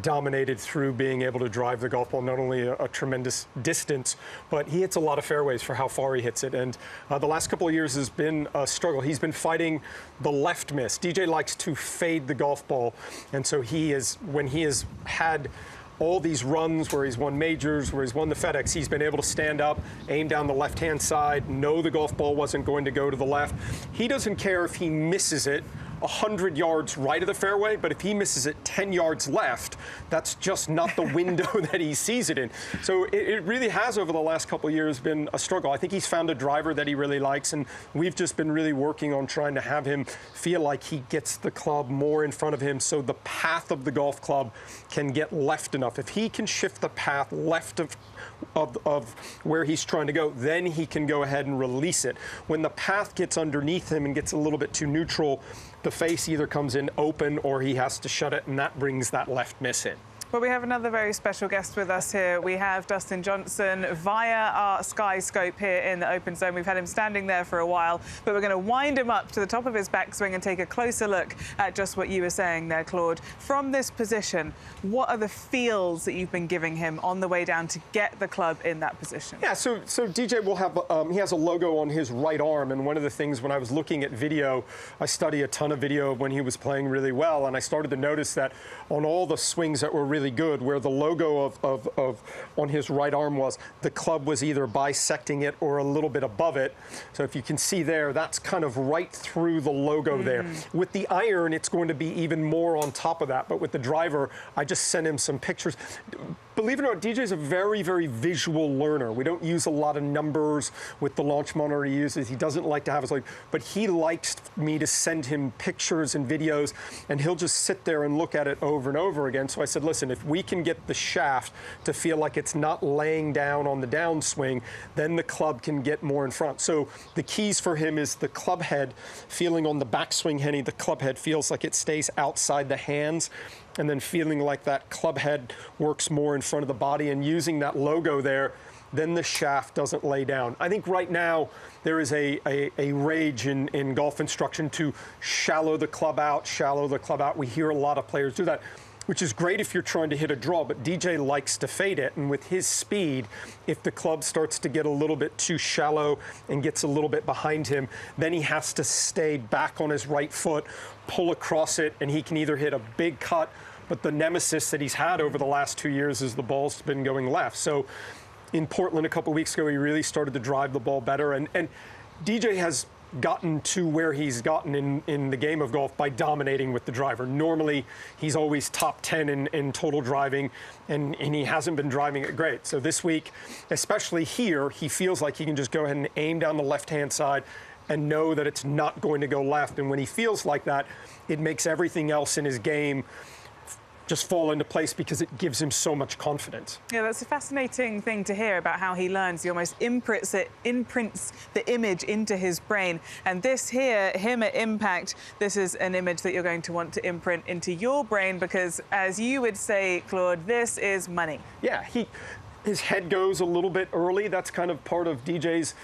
Speaker 17: dominated through being able to drive the golf ball not only a tremendous distance, but he hits a lot of fairways for how far he hits it. And the last couple of years has been a struggle. He's been fighting the left miss. DJ likes to fade the golf ball, and so when he has had all these runs where he's won majors, where he's won the FedEx, he's been able to stand up, aim down the left-hand side, know the golf ball wasn't going to go to the left. He doesn't care if he misses it 100 yards right of the fairway, but if he misses it 10 yards left, that's just not the window that he sees it in. So it really has, over the last couple of years, been a struggle. I think he's found a driver that he really likes, and we've just been really working on trying to have him feel like he gets the club more in front of him so the path of the golf club can get left enough. If he can shift the path left of where he's trying to go, then he can go ahead and release it. When the path gets underneath him and gets a little bit too neutral, the face either comes in open or he has to shut it, and that brings that left miss in.
Speaker 16: Well, we have another very special guest with us here. We have Dustin Johnson via our Sky Scope here in the open zone. We've had him standing there for a while, but we're going to wind him up to the top of his backswing and take a closer look at just what you were saying there, Claude. From this position, what are the feels that you've been giving him on the way down to get the club in that position?
Speaker 17: Yeah, so DJ will have, he has a logo on his right arm, and one of the things when I was looking at video, I study a ton of video of when he was playing really well, and I started to notice that on all the swings that were really good, where the logo of on his right arm was, the club was either bisecting it or a little bit above it. So if you can see there, that's kind of right through the logo there. With the iron, it's going to be even more on top of that, but with the driver, I just sent him some pictures. believe it or not, DJ's a very, very visual learner. We don't use a lot of numbers with the launch monitor he uses. He doesn't like to have his, but he likes me to send him pictures and videos, and he'll just sit there and look at it over and over again. So I said, listen, if we can get the shaft to feel like it's not laying down on the downswing, then the club can get more in front. So the keys for him is the club head feeling on the backswing, Henny, the club head feels like it stays outside the hands, and then feeling like that club head works more in front of the body, and using that logo there, then the shaft doesn't lay down. I think right now there is a rage in golf instruction to shallow the club out. We hear a lot of players do that, which is great if you're trying to hit a draw, but DJ likes to fade it. And with his speed, if the club starts to get a little bit too shallow and gets a little bit behind him, then he has to stay back on his right foot, pull across it, and he can either hit a big cut, but the nemesis that he's had over the last 2 years is the ball's been going left. So in Portland a couple of weeks ago, he really started to drive the ball better. And DJ has gotten to where he's gotten in the game of golf by dominating with the driver. Normally, he's always top 10 in total driving, and he hasn't been driving it great. So this week, especially here, he feels like he can just go ahead and aim down the left-hand side and know that it's not going to go left. And when he feels like that, it makes everything else in his game just fall into place because it gives him so much confidence.
Speaker 16: Yeah, that's a fascinating thing to hear about how he learns. He almost imprints the image into his brain. And this here, him at impact, this is an image that you're going to want to imprint into your brain because, as you would say, Claude, this is money.
Speaker 17: Yeah, his head goes a little bit early. That's kind of part of DJ's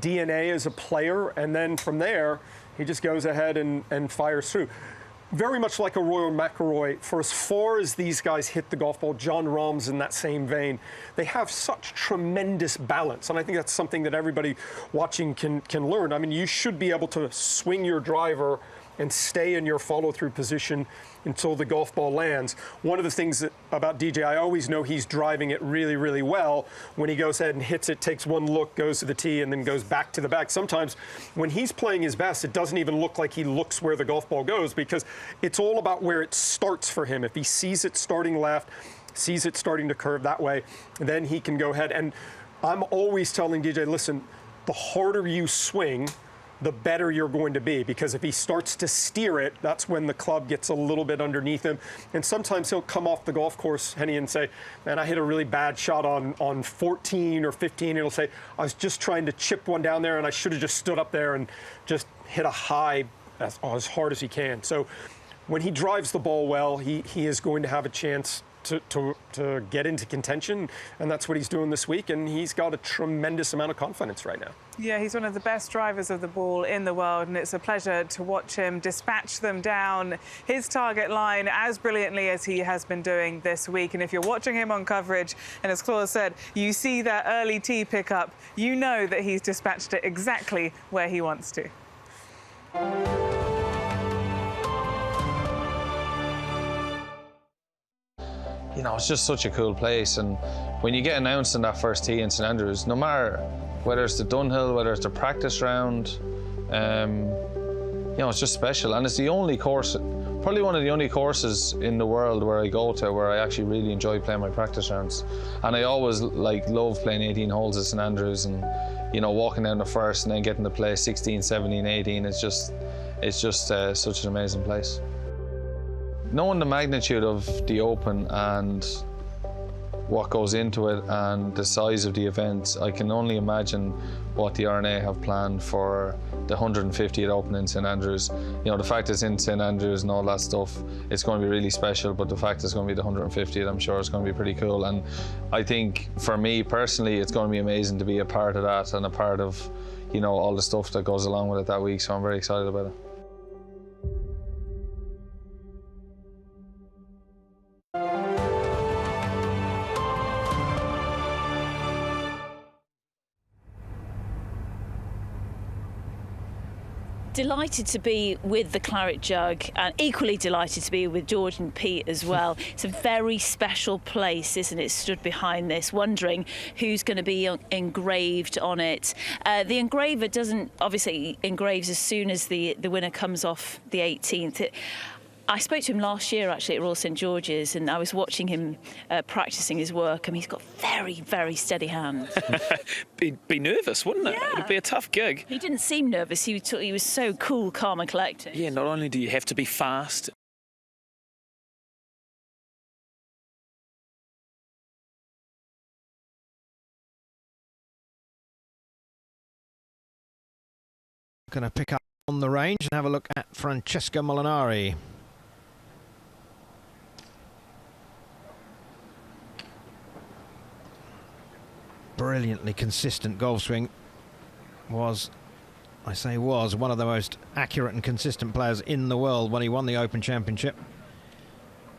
Speaker 17: DNA as a player. And then from there, he just goes ahead and fires through. Very much like a Rory McIlroy, for as far as these guys hit the golf ball, Jon Rahm's in that same vein. They have such tremendous balance, and I think that's something that everybody watching can learn. I mean, you should be able to swing your driver and stay in your follow-through position until the golf ball lands. One of the things about DJ, I always know he's driving it really, really well. When he goes ahead and hits it, takes one look, goes to the tee, and then goes back to the bag. Sometimes when he's playing his best, it doesn't even look like he looks where the golf ball goes because it's all about where it starts for him. If he sees it starting left, sees it starting to curve that way, then he can go ahead. And I'm always telling DJ, listen, the harder you swing, the better you're going to be, because if he starts to steer it, that's when the club gets a little bit underneath him. And sometimes he'll come off the golf course, Henny, and say, man, I hit a really bad shot on 14 or 15. And he'll say, I was just trying to chip one down there and I should have just stood up there and just hit a high as hard as he can. So when he drives the ball well, he is going to have a chance to get into contention, and that's what he's doing this week, and he's got a tremendous amount of confidence right now.
Speaker 16: Yeah, he's one of the best drivers of the ball in the world, and it's a pleasure to watch him dispatch them down his target line as brilliantly as he has been doing this week. And if you're watching him on coverage, and as Claude said, you see that early tee pickup, you know that he's dispatched it exactly where he wants to.
Speaker 18: You know, it's just such a cool place, and when you get announced in that first tee in St Andrews, no matter whether it's the Dunhill, whether it's the practice round, you know, it's just special. And it's the only course, probably one of the only courses in the world where I go to where I actually really enjoy playing my practice rounds. And I always love playing 18 holes at St Andrews, and you know, walking down the first and then getting to play 16, 17, 18, it's just such an amazing place. Knowing the magnitude of the Open and what goes into it and the size of the events, I can only imagine what the R&A have planned for the 150th Open in St Andrews. You know, the fact it's in St Andrews and all that stuff, it's going to be really special, but the fact it's going to be the 150th, I'm sure it's going to be pretty cool. And I think for me personally, it's going to be amazing to be a part of that and a part of, you know, all the stuff that goes along with it that week, so I'm very excited about it.
Speaker 7: Delighted to be with the Claret Jug, and equally delighted to be with George and Pete as well. It's a very special place, isn't it, stood behind this, wondering who's going to be engraved on it. The engraver doesn't, obviously engraves as soon as the winner comes off the 18th. I spoke to him last year, actually, at Royal St George's, and I was watching him practising his work, and he's got very, very steady hands.
Speaker 1: be nervous, wouldn't it?
Speaker 7: Yeah.
Speaker 1: It'd be a tough gig.
Speaker 7: He didn't seem nervous. He was so cool, calm and collected.
Speaker 1: Yeah, not only do you have to be fast,
Speaker 11: Going to pick up on the range and have a look at Francesco Molinari. Brilliantly consistent golf swing. Was one of the most accurate and consistent players in the world when he won the Open Championship.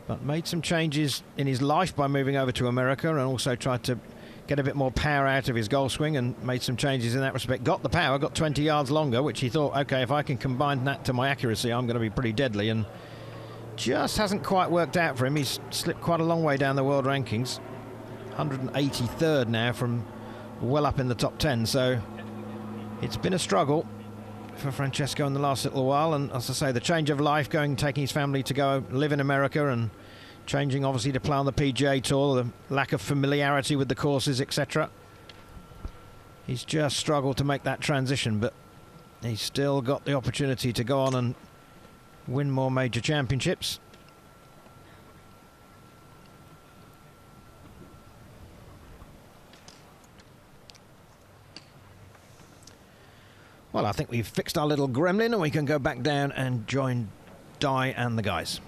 Speaker 11: But made some changes in his life by moving over to America, and also tried to get a bit more power out of his golf swing, and made some changes in that respect. Got the power, got 20 yards longer, which he thought, OK, if I can combine that to my accuracy, I'm going to be pretty deadly. And just hasn't quite worked out for him. He's slipped quite a long way down the world rankings. 183rd now from well up in the top 10. So it's been a struggle for Francesco in the last little while. And as I say, the change of life, taking his family to go live in America, and changing obviously to play on the PGA Tour, the lack of familiarity with the courses, etc. He's just struggled to make that transition, but he's still got the opportunity to go on and win more major championships. Well, I think we've fixed our little gremlin, and we can go back down and join Di and the guys.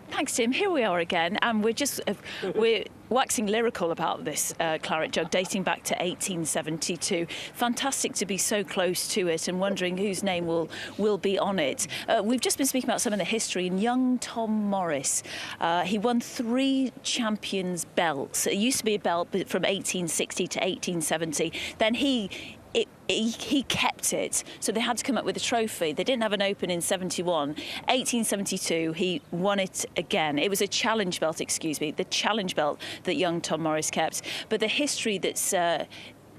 Speaker 7: Thanks, Tim. Here we are again, and we're waxing lyrical about this Claret Jug dating back to 1872. Fantastic to be so close to it, and wondering whose name will be on it. We've just been speaking about some of the history. And young Tom Morris, he won 3 champions belts. It used to be a belt from 1860 to 1870. Then he kept it, so they had to come up with a trophy. They didn't have an Open in 71. 1872, he won it again. It was a challenge belt, the challenge belt that young Tom Morris kept. But the history that's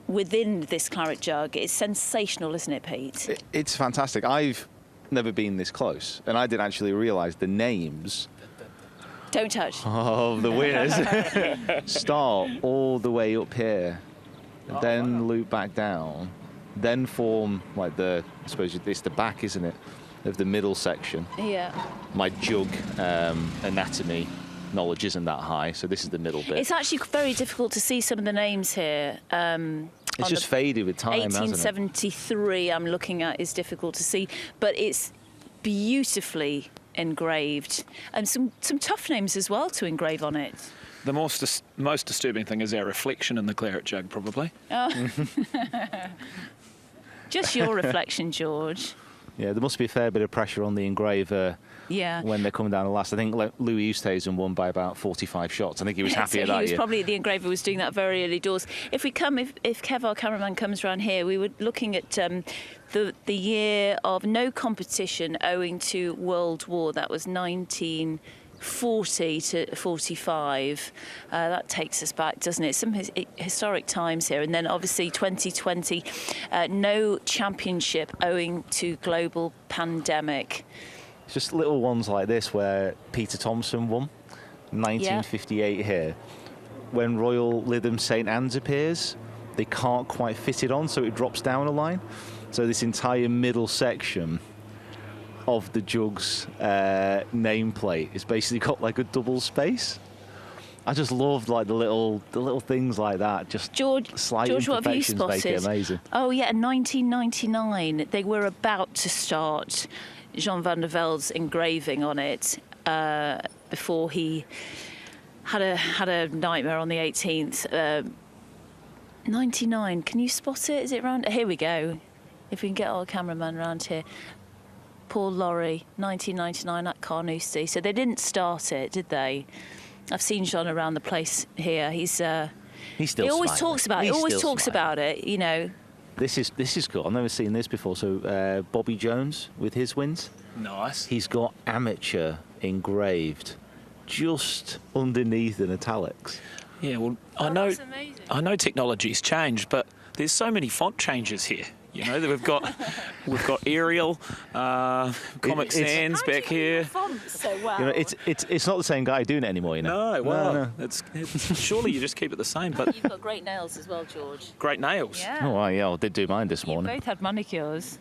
Speaker 7: within this Claret Jug is sensational, isn't it, Pete?
Speaker 13: It's fantastic. I've never been this close, and I didn't actually realise the names.
Speaker 7: Don't touch.
Speaker 13: Of the winners start all the way up here, then loop back down, then form like I suppose it's the back, isn't it, of the middle section.
Speaker 7: Yeah.
Speaker 13: My jug anatomy knowledge isn't that high, so this is the middle bit.
Speaker 7: It's actually very difficult to see some of the names here.
Speaker 13: It's just faded with time,
Speaker 7: 1873 I'm looking at is difficult to see, but it's beautifully engraved, and some tough names as well to engrave on it.
Speaker 1: the most disturbing thing is our reflection in the Claret Jug, probably.
Speaker 7: Oh. Just your reflection, George.
Speaker 13: Yeah, there must be a fair bit of pressure on the engraver.
Speaker 7: Yeah.
Speaker 13: When they're coming down the last. I think Louis Oosthuizen won by about 45 shots. I think he was happy at that.
Speaker 7: He was
Speaker 13: year.
Speaker 7: probably, the engraver was doing that very early doors. If Kev, our cameraman, comes around here, we were looking at the year of no competition owing to World War. That was 1940 to 45. That takes us back, doesn't it? Some historic times here. And then obviously 2020, no championship owing to global pandemic.
Speaker 13: It's just little ones like this where Peter Thompson won, 1958 here. When Royal Lytham St Anne's appears, they can't quite fit it on, so it drops down a line. So this entire middle section of the Jug's nameplate is basically got like a double space. I just loved like the little things like that. Just slight imperfections make it amazing.
Speaker 7: Oh yeah, in 1999 they were about to start Jean van der Velde's engraving on it before he had a nightmare on the 18th. 99, can you spot it? Is it round? Here we go. If we can get our cameraman around here. Paul Lowry, 1999 at Carnoustie. So they didn't start it, did they? I've seen John around the place here. He's still he always
Speaker 13: smiling.
Speaker 7: Talks about it. He always talks about it, you know.
Speaker 13: This is cool. I've never seen this before. So Bobby Jones with his wins.
Speaker 1: Nice.
Speaker 13: He's got amateur engraved just underneath in italics.
Speaker 1: Yeah, well, I know technology's changed, but there's so many font changes here. You know, we've got Ariel, Comic Sans back here.
Speaker 7: Fonts so well.
Speaker 19: You know, it's not the same guy doing it anymore. You know.
Speaker 1: No, well,
Speaker 19: No.
Speaker 1: It's surely you just keep it the same. But
Speaker 7: You've got great nails as well, George.
Speaker 1: great nails.
Speaker 7: Yeah.
Speaker 19: Oh, I did do mine this morning.
Speaker 7: Both had manicures.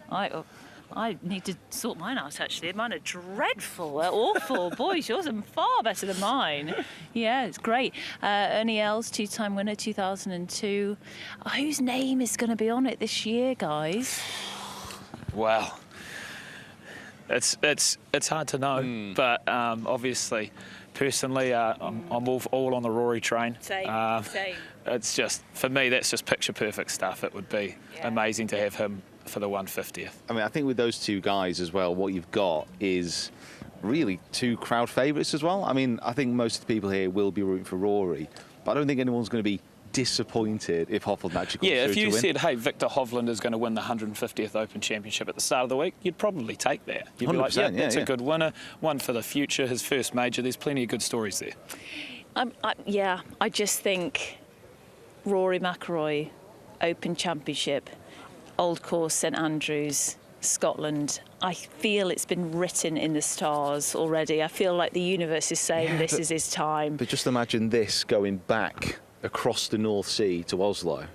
Speaker 7: I need to sort mine out, actually. Mine are dreadful. They're awful. Boys, yours are far better than mine. Yeah, it's great. Ernie Els, two-time winner, 2002. Whose name is going to be on it this year, guys?
Speaker 1: Well, it's hard to know, but obviously, personally, I'm all on the Rory train.
Speaker 7: Same.
Speaker 1: It's just, for me, that's just picture-perfect stuff. It would be amazing to have him for the 150th.
Speaker 19: I mean, I think with those two guys as well, what you've got is really two crowd favourites as well. I mean, I think most of the people here will be rooting for Rory, but I don't think anyone's going to be disappointed if Hovland actually comes
Speaker 1: if
Speaker 19: through
Speaker 1: you
Speaker 19: to win.
Speaker 1: said, hey, Victor Hovland is going to win the 150th Open Championship at the start of the week, you'd probably take that. You'd be like, that's a good winner, one for the future, his first major. There's plenty of good stories there.
Speaker 7: I just think Rory McIlroy, Open Championship, Old Course, St Andrews, Scotland. I feel it's been written in the stars already. I feel like the universe is saying this is his time.
Speaker 19: But just imagine this going back across the North Sea to Oslo.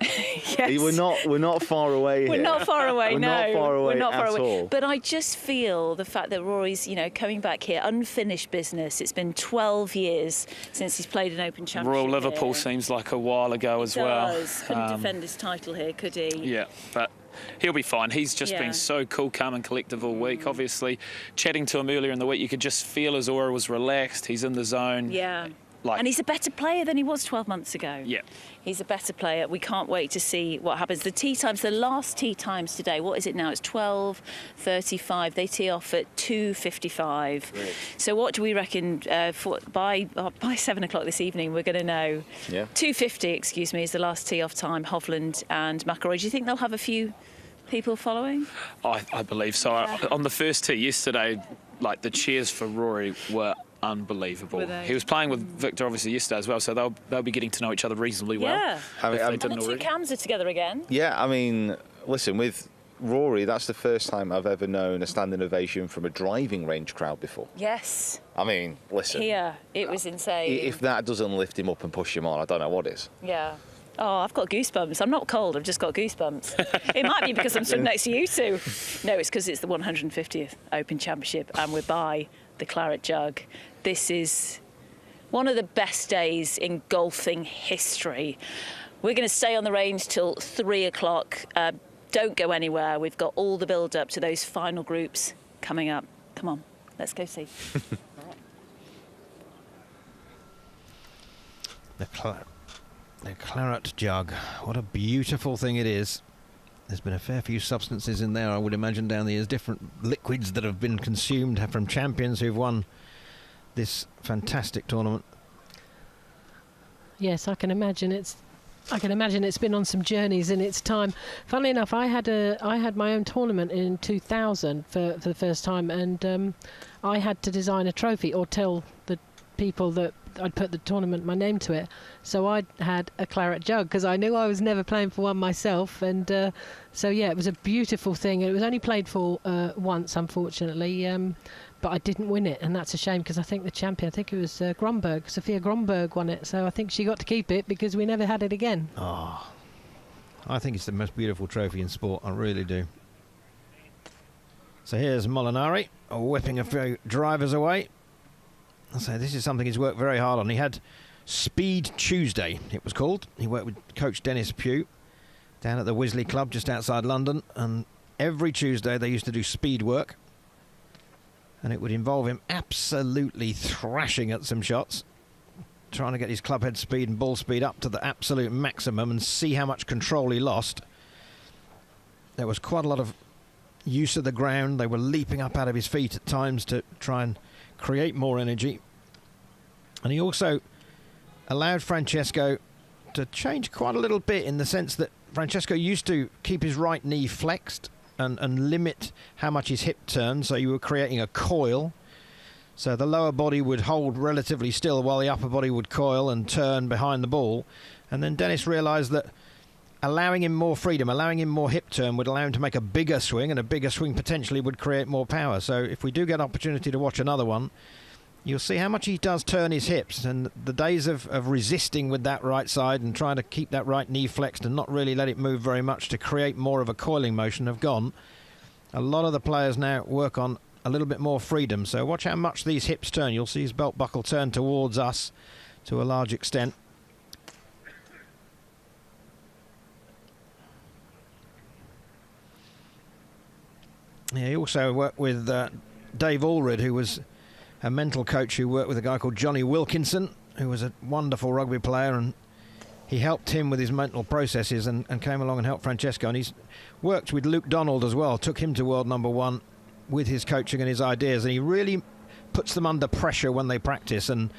Speaker 7: Yes.
Speaker 19: We're not far away here.
Speaker 7: We're not far away,
Speaker 19: We're
Speaker 7: no.
Speaker 19: not far away
Speaker 7: We're not far
Speaker 19: at
Speaker 7: away.
Speaker 19: all.
Speaker 7: But I just feel the fact that Rory's, coming back here, unfinished business. It's been 12 years since he's played an Open Championship.
Speaker 1: Royal Liverpool
Speaker 7: here.
Speaker 1: seems like a while ago as well.
Speaker 7: Couldn't defend his title here, could he?
Speaker 1: Yeah, but he'll be fine. He's just been so cool, calm and collective all week. Obviously, chatting to him earlier in the week, you could just feel his aura was relaxed. He's in the zone.
Speaker 7: Yeah. And he's a better player than he was 12 months ago.
Speaker 1: Yeah.
Speaker 7: He's a better player. We can't wait to see what happens. The tee times, the last tee times today, what is it now? It's 12:35. They tee off at 2:55.
Speaker 19: Right.
Speaker 7: So what do we reckon by 7 o'clock this evening we're going to know?
Speaker 19: Yeah.
Speaker 7: 2:50, excuse me, is the last tee off time. Hovland and McIlroy. Do you think they'll have a few people following?
Speaker 1: I believe so. On the first tee yesterday, like the cheers for Rory were unbelievable. He was playing with Victor obviously yesterday as well, so they'll be getting to know each other reasonably well.
Speaker 7: Yeah.
Speaker 1: And
Speaker 7: the two cams are together again.
Speaker 19: Yeah, I mean, listen, with Rory, that's the first time I've ever known a standing ovation from a driving range crowd before.
Speaker 7: Yes.
Speaker 19: I mean, listen.
Speaker 7: Here, it was insane.
Speaker 19: If that doesn't lift him up and push him on, I don't know what is.
Speaker 7: Yeah. Oh, I've got goosebumps. I'm not cold, I've just got goosebumps. It might be because I'm stood next to you two. No, it's because it's the 150th Open Championship and we're by the Claret Jug. This is one of the best days in golfing history. We're going to stay on the range till 3 o'clock. Don't go anywhere. We've got all the build-up to those final groups coming up. Come on, let's go see.
Speaker 11: The Claret Jug. What a beautiful thing it is. There's been a fair few substances in there, I would imagine, down the years. Different liquids that have been consumed from champions who've won this fantastic tournament.
Speaker 12: Yes, I can imagine it's been on some journeys in its time. Funnily enough, I had my own tournament in 2000 for the first time, and I had to design a trophy or tell the people that I'd put the tournament my name to it. So I had a Claret Jug because I knew I was never playing for one myself, and so yeah, it was a beautiful thing. It was only played for once, unfortunately. But I didn't win it, and that's a shame because I think the champion, I think it was Gromberg, Sophia Gromberg won it, so I think she got to keep it because we never had it again.
Speaker 11: Oh, I think it's the most beautiful trophy in sport, I really do. So here's Molinari whipping a few drivers away. So this is something he's worked very hard on. He had Speed Tuesday, it was called. He worked with Coach Dennis Pugh down at the Wisley Club just outside London, and every Tuesday they used to do speed work. And it would involve him absolutely thrashing at some shots, trying to get his club head speed and ball speed up to the absolute maximum and see how much control he lost. There was quite a lot of use of the ground. They were leaping up out of his feet at times to try and create more energy. And he also allowed Francesco to change quite a little bit, in the sense that Francesco used to keep his right knee flexed and limit how much his hip turned, so you were creating a coil. So the lower body would hold relatively still while the upper body would coil and turn behind the ball. And then Dennis realised that allowing him more freedom, allowing him more hip turn would allow him to make a bigger swing, and a bigger swing potentially would create more power. So if we do get an opportunity to watch another one, you'll see how much he does turn his hips, and the days of resisting with that right side and trying to keep that right knee flexed and not really let it move very much to create more of a coiling motion have gone. A lot of the players now work on a little bit more freedom, so watch how much these hips turn. You'll see his belt buckle turn towards us to a large extent. Yeah, he also worked with Dave Allred, who was a mental coach who worked with a guy called Johnny Wilkinson, who was a wonderful rugby player, and he helped him with his mental processes and came along and helped Francesco. And he's worked with Luke Donald as well, took him to world #1 with his coaching and his ideas, and he really puts them under pressure when they practice and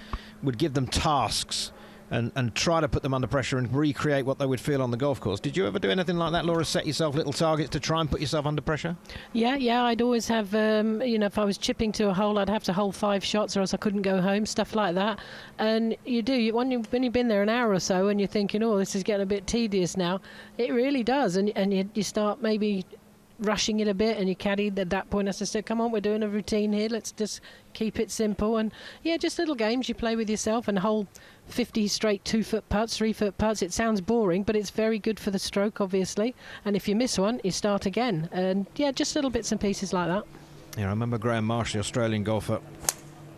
Speaker 11: would give them tasks and try to put them under pressure and recreate what they would feel on the golf course. Did you ever do anything like that, Laura? Set yourself little targets to try and put yourself under pressure?
Speaker 12: Yeah, I'd always have, if I was chipping to a hole, I'd have to hold 5 shots or else I couldn't go home, stuff like that. And when you've been there an hour or so and you're thinking, oh, this is getting a bit tedious now, it really does. And you start maybe rushing it a bit, and your caddy at that point has to say, come on, we're doing a routine here, let's just keep it simple. And yeah, just little games you play with yourself, and hold 50 straight 2-foot putts, 3-foot putts. It sounds boring, but it's very good for the stroke, obviously. And if you miss one, you start again. And yeah, just little bits and pieces like that.
Speaker 11: Yeah, I remember Graham Marsh, the Australian golfer,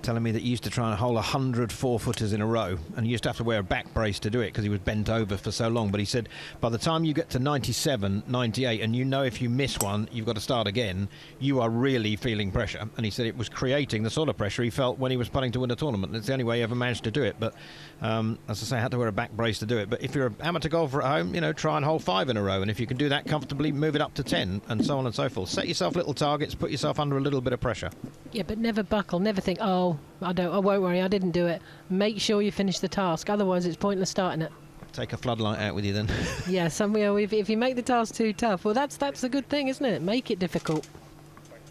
Speaker 11: telling me that he used to try and hold 100 4-footers in a row, and he used to have to wear a back brace to do it because he was bent over for so long. But he said by the time you get to 97, 98, and you know if you miss one, you've got to start again, you are really feeling pressure. And he said it was creating the sort of pressure he felt when he was putting to win a tournament. It's the only way he ever managed to do it. But as I say, I had to wear a back brace to do it. But if you're an amateur golfer at home, try and hold 5 in a row, and if you can do that comfortably, move it up to 10, and so on and so forth. Set yourself little targets, put yourself under a little bit of pressure.
Speaker 12: Yeah, but never buckle, never think, oh, I won't worry, I didn't do it. Make sure you finish the task, otherwise it's pointless starting it.
Speaker 11: Take a floodlight out with you then.
Speaker 12: Yeah, if you make the task too tough, well, that's a good thing, isn't it? Make it difficult.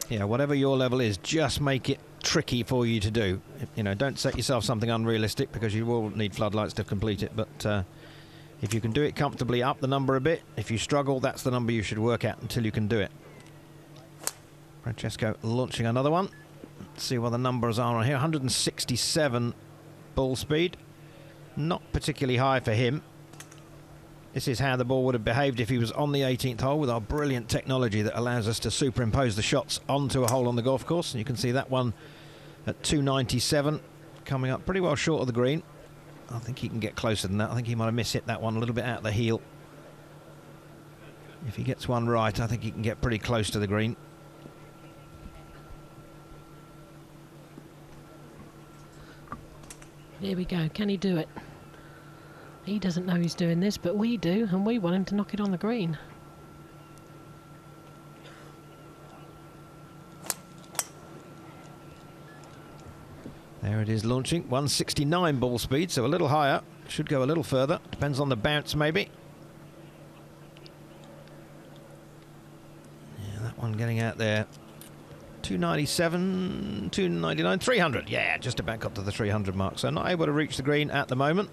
Speaker 11: Yeah, whatever your level is, just make it tricky for you to do. Don't set yourself something unrealistic, because you will need floodlights to complete it. But if you can do it comfortably, up the number a bit. If you struggle, that's the number you should work at until you can do it. Francesco launching another one. Let's see what the numbers are on here. 167 ball speed. Not particularly high for him. This is how the ball would have behaved if he was on the 18th hole, with our brilliant technology that allows us to superimpose the shots onto a hole on the golf course. And you can see that one at 297, coming up pretty well short of the green. I think he can get closer than that. I think he might have mishit that one a little bit out the heel. If he gets one right, I think he can get pretty close to the green.
Speaker 12: Here we go. Can he do it? He doesn't know he's doing this, but we do, and we want him to knock it on the green.
Speaker 11: There it is launching. 169 ball speed, so a little higher. Should go a little further. Depends on the bounce, maybe. Yeah, that one getting out there. 297, 299, 300. Yeah, just about got to the 300 mark. So not able to reach the green at the moment.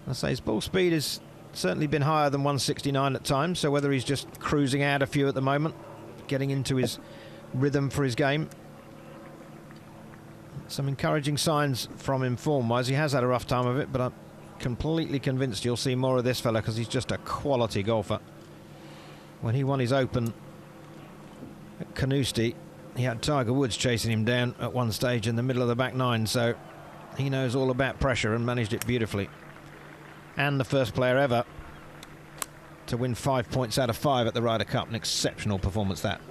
Speaker 11: I say his ball speed has certainly been higher than 169 at times. So whether he's just cruising out a few at the moment, getting into his rhythm for his game. Some encouraging signs from him form-wise. He has had a rough time of it, but I'm completely convinced you'll see more of this fella, because he's just a quality golfer. When he won his Open at Carnoustie, he had Tiger Woods chasing him down at one stage in the middle of the back nine, so he knows all about pressure and managed it beautifully. And the first player ever to win 5 points out of 5 at the Ryder Cup. An exceptional performance, that.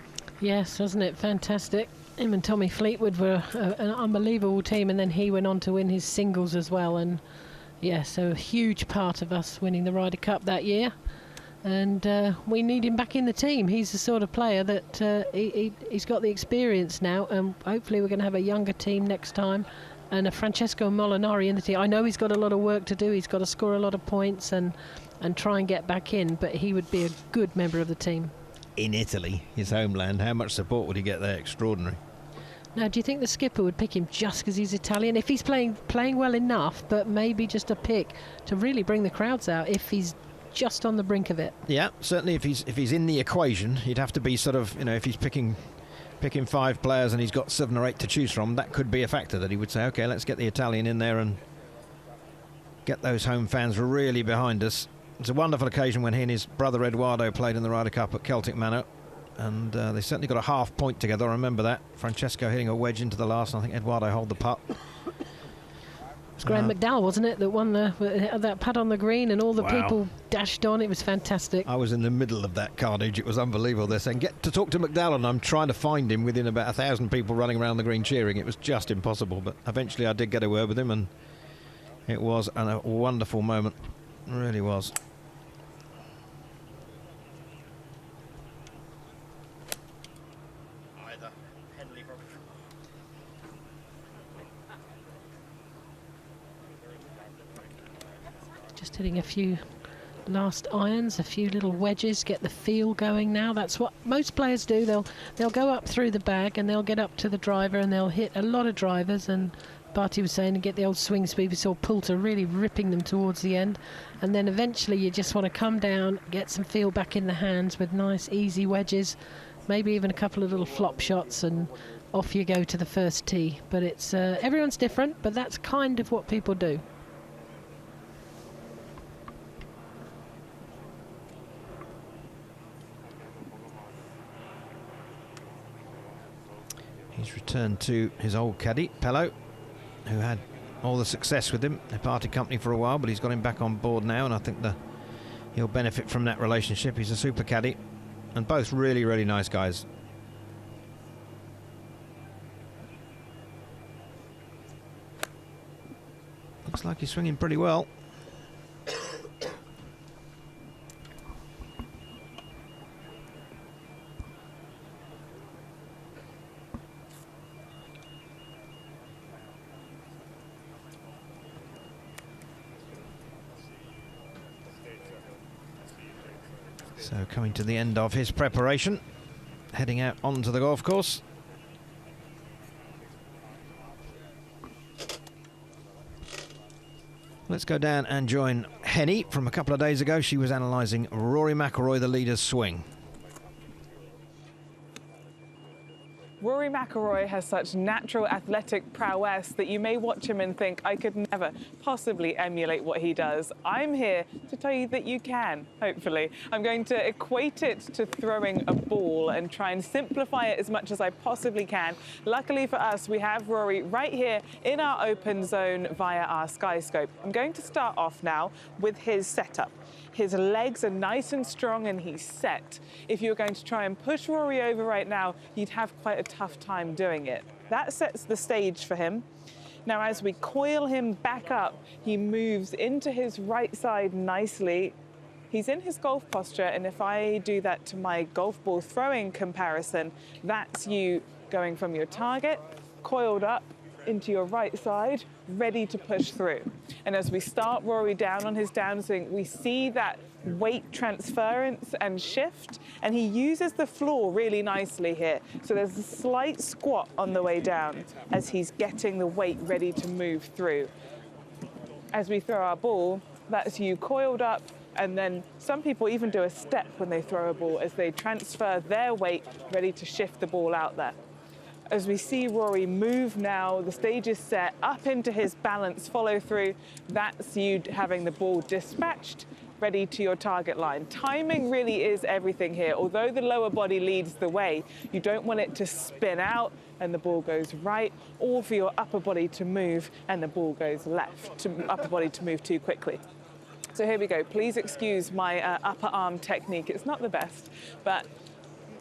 Speaker 12: Yes, wasn't it fantastic? Him and Tommy Fleetwood were an unbelievable team, and then he went on to win his singles as well. And yeah, so a huge part of us winning the Ryder Cup that year. And we need him back in the team. He's the sort of player that he's got the experience now, and hopefully we're going to have a younger team next time, and a Francesco Molinari in the team. I know he's got a lot of work to do. He's got to score a lot of points and try and get back in, but he would be a good member of the team.
Speaker 11: In Italy, his homeland, how much support would he get there? Extraordinary.
Speaker 12: Now, do you think the skipper would pick him just because he's Italian? If he's playing well enough, but maybe just a pick to really bring the crowds out if he's just on the brink of it.
Speaker 11: Yeah, certainly if he's in the equation, he'd have to be sort of, if he's picking 5 players and he's got 7 or 8 to choose from, that could be a factor that he would say, OK, let's get the Italian in there and get those home fans really behind us. It's a wonderful occasion when he and his brother Eduardo played in the Ryder Cup at Celtic Manor, and they certainly got a half point together. I remember that. Francesco hitting a wedge into the last, and I think Eduardo held the putt.
Speaker 12: It was Graham McDowell, wasn't it, that won that putt on the green, and all the people dashed on. It was fantastic.
Speaker 11: I was in the middle of that carnage. It was unbelievable. They're saying, get to talk to McDowell, and I'm trying to find him within about 1,000 people running around the green cheering. It was just impossible, but eventually I did get a word with him, and it was a wonderful moment. It really was.
Speaker 12: Just hitting a few last irons, a few little wedges, get the feel going now. That's what most players do. They'll go up through the bag and they'll get up to the driver and they'll hit a lot of drivers, and Barty was saying, and get the old swing speed. We saw Poulter really ripping them towards the end, and then eventually you just want to come down, get some feel back in the hands with nice easy wedges, maybe even a couple of little flop shots, and off you go to the first tee. But it's everyone's different, but that's kind of what people do.
Speaker 11: He's returned to his old caddy, Pello, who had all the success with him. They parted company for a while, but he's got him back on board now, and I think he'll benefit from that relationship. He's a super caddy, and both really, really nice guys. Looks like he's swinging pretty well. So coming to the end of his preparation, heading out onto the golf course. Let's go down and join Henny from a couple of days ago. She was analysing Rory McIlroy, the leader's swing.
Speaker 16: Rory McIlroy has such natural athletic prowess that you may watch him and think, I could never possibly emulate what he does. I'm here to tell you that you can, hopefully. I'm going to equate it to throwing a ball and try and simplify it as much as I possibly can. Luckily for us, we have Rory right here in our open zone via our Skyscope. I'm going to start off now with his setup. His legs are nice and strong and he's set. If you're going to try and push Rory over right now, you'd have quite a tough time doing it. That sets the stage for him. Now, as we coil him back up, he moves into his right side nicely. He's in his golf posture, and if I do that to my golf ball throwing comparison, that's you going from your target, coiled up, into your right side, ready to push through. And as we start Rory down on his downswing, we see that weight transference and shift, and he uses the floor really nicely here. So there's a slight squat on the way down as he's getting the weight ready to move through. As we throw our ball, that's you coiled up, and then some people even do a step when they throw a ball as they transfer their weight ready to shift the ball out there. As we see Rory move now, the stage is set up into his balance follow through. That's you having the ball dispatched, ready to your target line. Timing really is everything here. Although the lower body leads the way, you don't want it to spin out and the ball goes right, or for your upper body to move and the ball goes left, upper body to move too quickly. So here we go. Please excuse my upper arm technique. It's not the best, but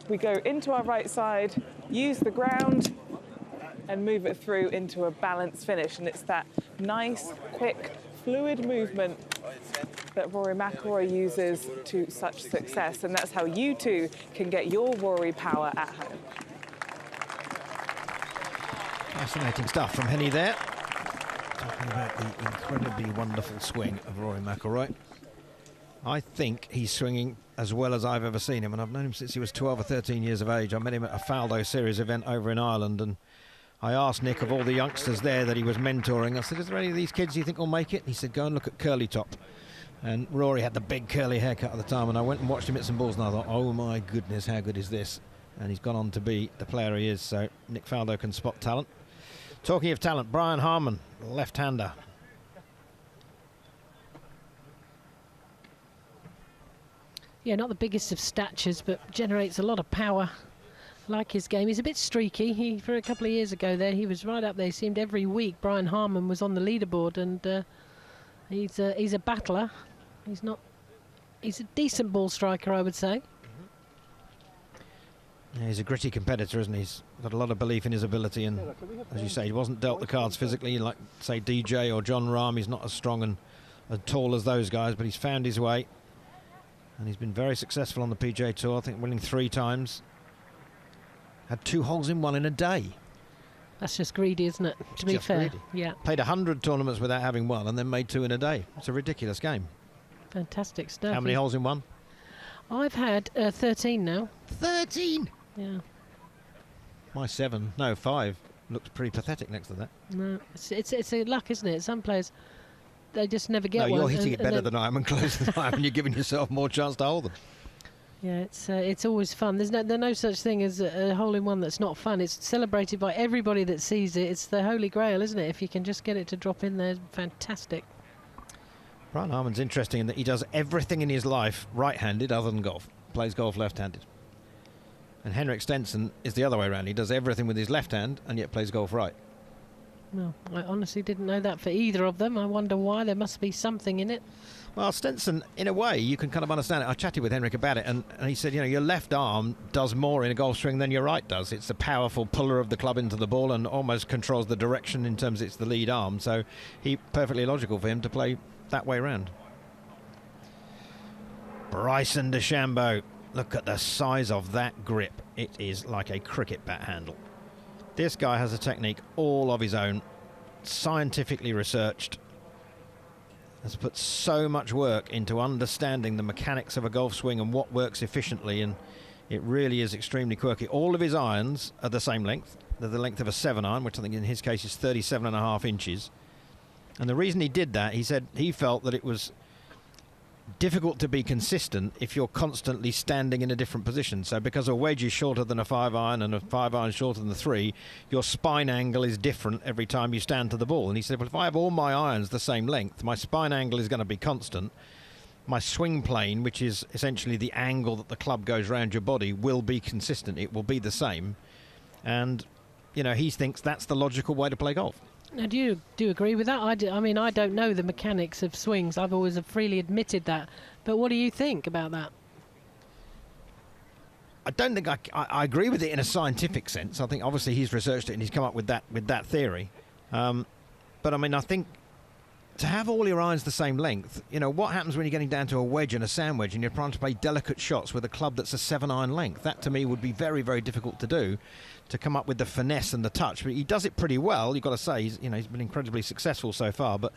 Speaker 16: we go into our right side, use the ground, and move it through into a balanced finish. And it's that nice, quick, fluid movement that Rory McIlroy uses to such success. And that's how you too can get your Rory power at home.
Speaker 11: Fascinating stuff from Henny there. Talking about the incredibly wonderful swing of Rory McIlroy. I think he's swinging as well as I've ever seen him, and I've known him since he was 12 or 13 years of age. I met him at a Faldo Series event over in Ireland, and I asked Nick of all the youngsters there that he was mentoring, I said, is there any of these kids you think will make it? He said, go and look at Curly Top. And Rory had the big curly haircut at the time, and I went and watched him hit some balls, and I thought, oh my goodness, how good is this? And he's gone on to be the player he is, so Nick Faldo can spot talent. Talking of talent, Brian Harman, left-hander.
Speaker 12: Yeah, not the biggest of statures, but generates a lot of power. Like his game. He's a bit streaky. For a couple of years ago there, he was right up there. He seemed every week Brian Harman was on the leaderboard, and he's a battler. He's a decent ball striker, I would say.
Speaker 11: Yeah, he's a gritty competitor, isn't he? He's got a lot of belief in his ability, and as you say, he wasn't dealt the cards physically like, say, DJ or Jon Rahm. He's not as strong and as tall as those guys, but he's found his way, and he's been very successful on the PGA Tour. I think winning 3 times. Had 2 holes in 1 in a day.
Speaker 12: That's just greedy, isn't it? To be fair,
Speaker 11: greedy.
Speaker 12: Yeah.
Speaker 11: Played 100 tournaments without having 1, and then made 2 in a day. It's a ridiculous game.
Speaker 12: Fantastic stuff.
Speaker 11: How many holes in 1?
Speaker 12: I've had 13 now.
Speaker 11: 13?
Speaker 12: Yeah.
Speaker 11: My 5 looks pretty pathetic next to that.
Speaker 12: No, it's a luck, isn't it? Some players, they just never get one.
Speaker 11: No, you're hitting it better than I am and closer than I am, and you're giving yourself more chance to hold them.
Speaker 12: Yeah, it's always fun. There's no such thing as a hole-in-one that's not fun. It's celebrated by everybody that sees it. It's the holy grail, isn't it? If you can just get it to drop in there, fantastic.
Speaker 11: Brian Harman's interesting in that he does everything in his life right-handed other than golf. Plays golf left-handed. And Henrik Stenson is the other way around. He does everything with his left hand and yet plays golf right.
Speaker 12: Well, I honestly didn't know that for either of them. I wonder why. There must be something in it.
Speaker 11: Well, Stenson, in a way, you can kind of understand it. I chatted with Henrik about it, and he said, you know, your left arm does more in a golf swing than your right does. It's the powerful puller of the club into the ball and almost controls the direction in terms of it's the lead arm. So perfectly logical for him to play that way round. Bryson DeChambeau. Look at the size of that grip. It is like a cricket bat handle. This guy has a technique all of his own, scientifically researched. Has put so much work into understanding the mechanics of a golf swing and what works efficiently, and it really is extremely quirky. All of his irons are the same length. They're the length of a 7-iron, which I think in his case is 37.5 inches. And the reason he did that, he said he felt that it was difficult to be consistent if you're constantly standing in a different position. So because a wedge is shorter than a 5-iron and a 5-iron shorter than the 3, your spine angle is different every time you stand to the ball. And he said, well, if I have all my irons the same length, my spine angle is going to be constant. My swing plane, which is essentially the angle that the club goes around your body, will be consistent. It will be the same. And, you know, he thinks that's the logical way to play golf.
Speaker 12: Now, do you agree with that? I mean, I don't know the mechanics of swings. I've always freely admitted that. But what do you think about that?
Speaker 11: I don't think I agree with it in a scientific sense. I think obviously he's researched it and he's come up with that theory. But I mean, I think to have all your irons the same length, you know, what happens when you're getting down to a wedge and a sand wedge and you're trying to play delicate shots with a club that's a 7-iron length? That to me would be very, very difficult to do, to come up with the finesse and the touch. But he does it pretty well, you've got to say. He's been incredibly successful so far. But,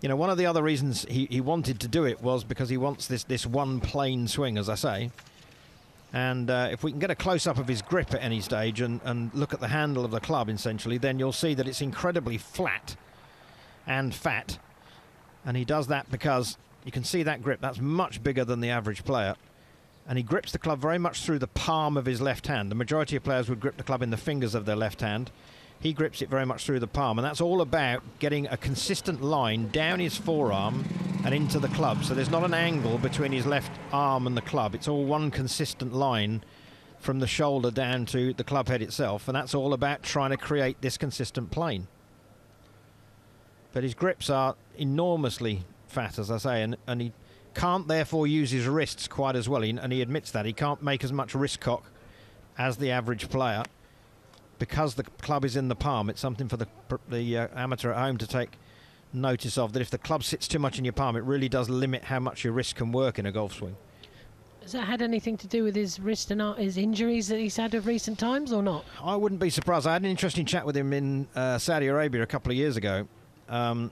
Speaker 11: you know, one of the other reasons he wanted to do it was because he wants this one plane swing, as I say. And if we can get a close-up of his grip at any stage and look at the handle of the club, essentially, then you'll see that it's incredibly flat and fat. And he does that because you can see that grip. That's much bigger than the average player. And he grips the club very much through the palm of his left hand. The majority of players would grip the club in the fingers of their left hand. He grips it very much through the palm, and that's all about getting a consistent line down his forearm and into the club. So there's not an angle between his left arm and the club. It's all one consistent line from the shoulder down to the club head itself, and that's all about trying to create this consistent plane. But his grips are enormously fat, as I say, and he can't therefore use his wrists quite as well, and he admits that. He can't make as much wrist cock as the average player because the club is in the palm. It's something for the amateur at home to take notice of, that if the club sits too much in your palm, it really does limit how much your wrist can work in a golf swing.
Speaker 12: Has that had anything to do with his wrist and his injuries that he's had of recent times, or not?
Speaker 11: I wouldn't be surprised. I had an interesting chat with him in Saudi Arabia a couple of years ago. And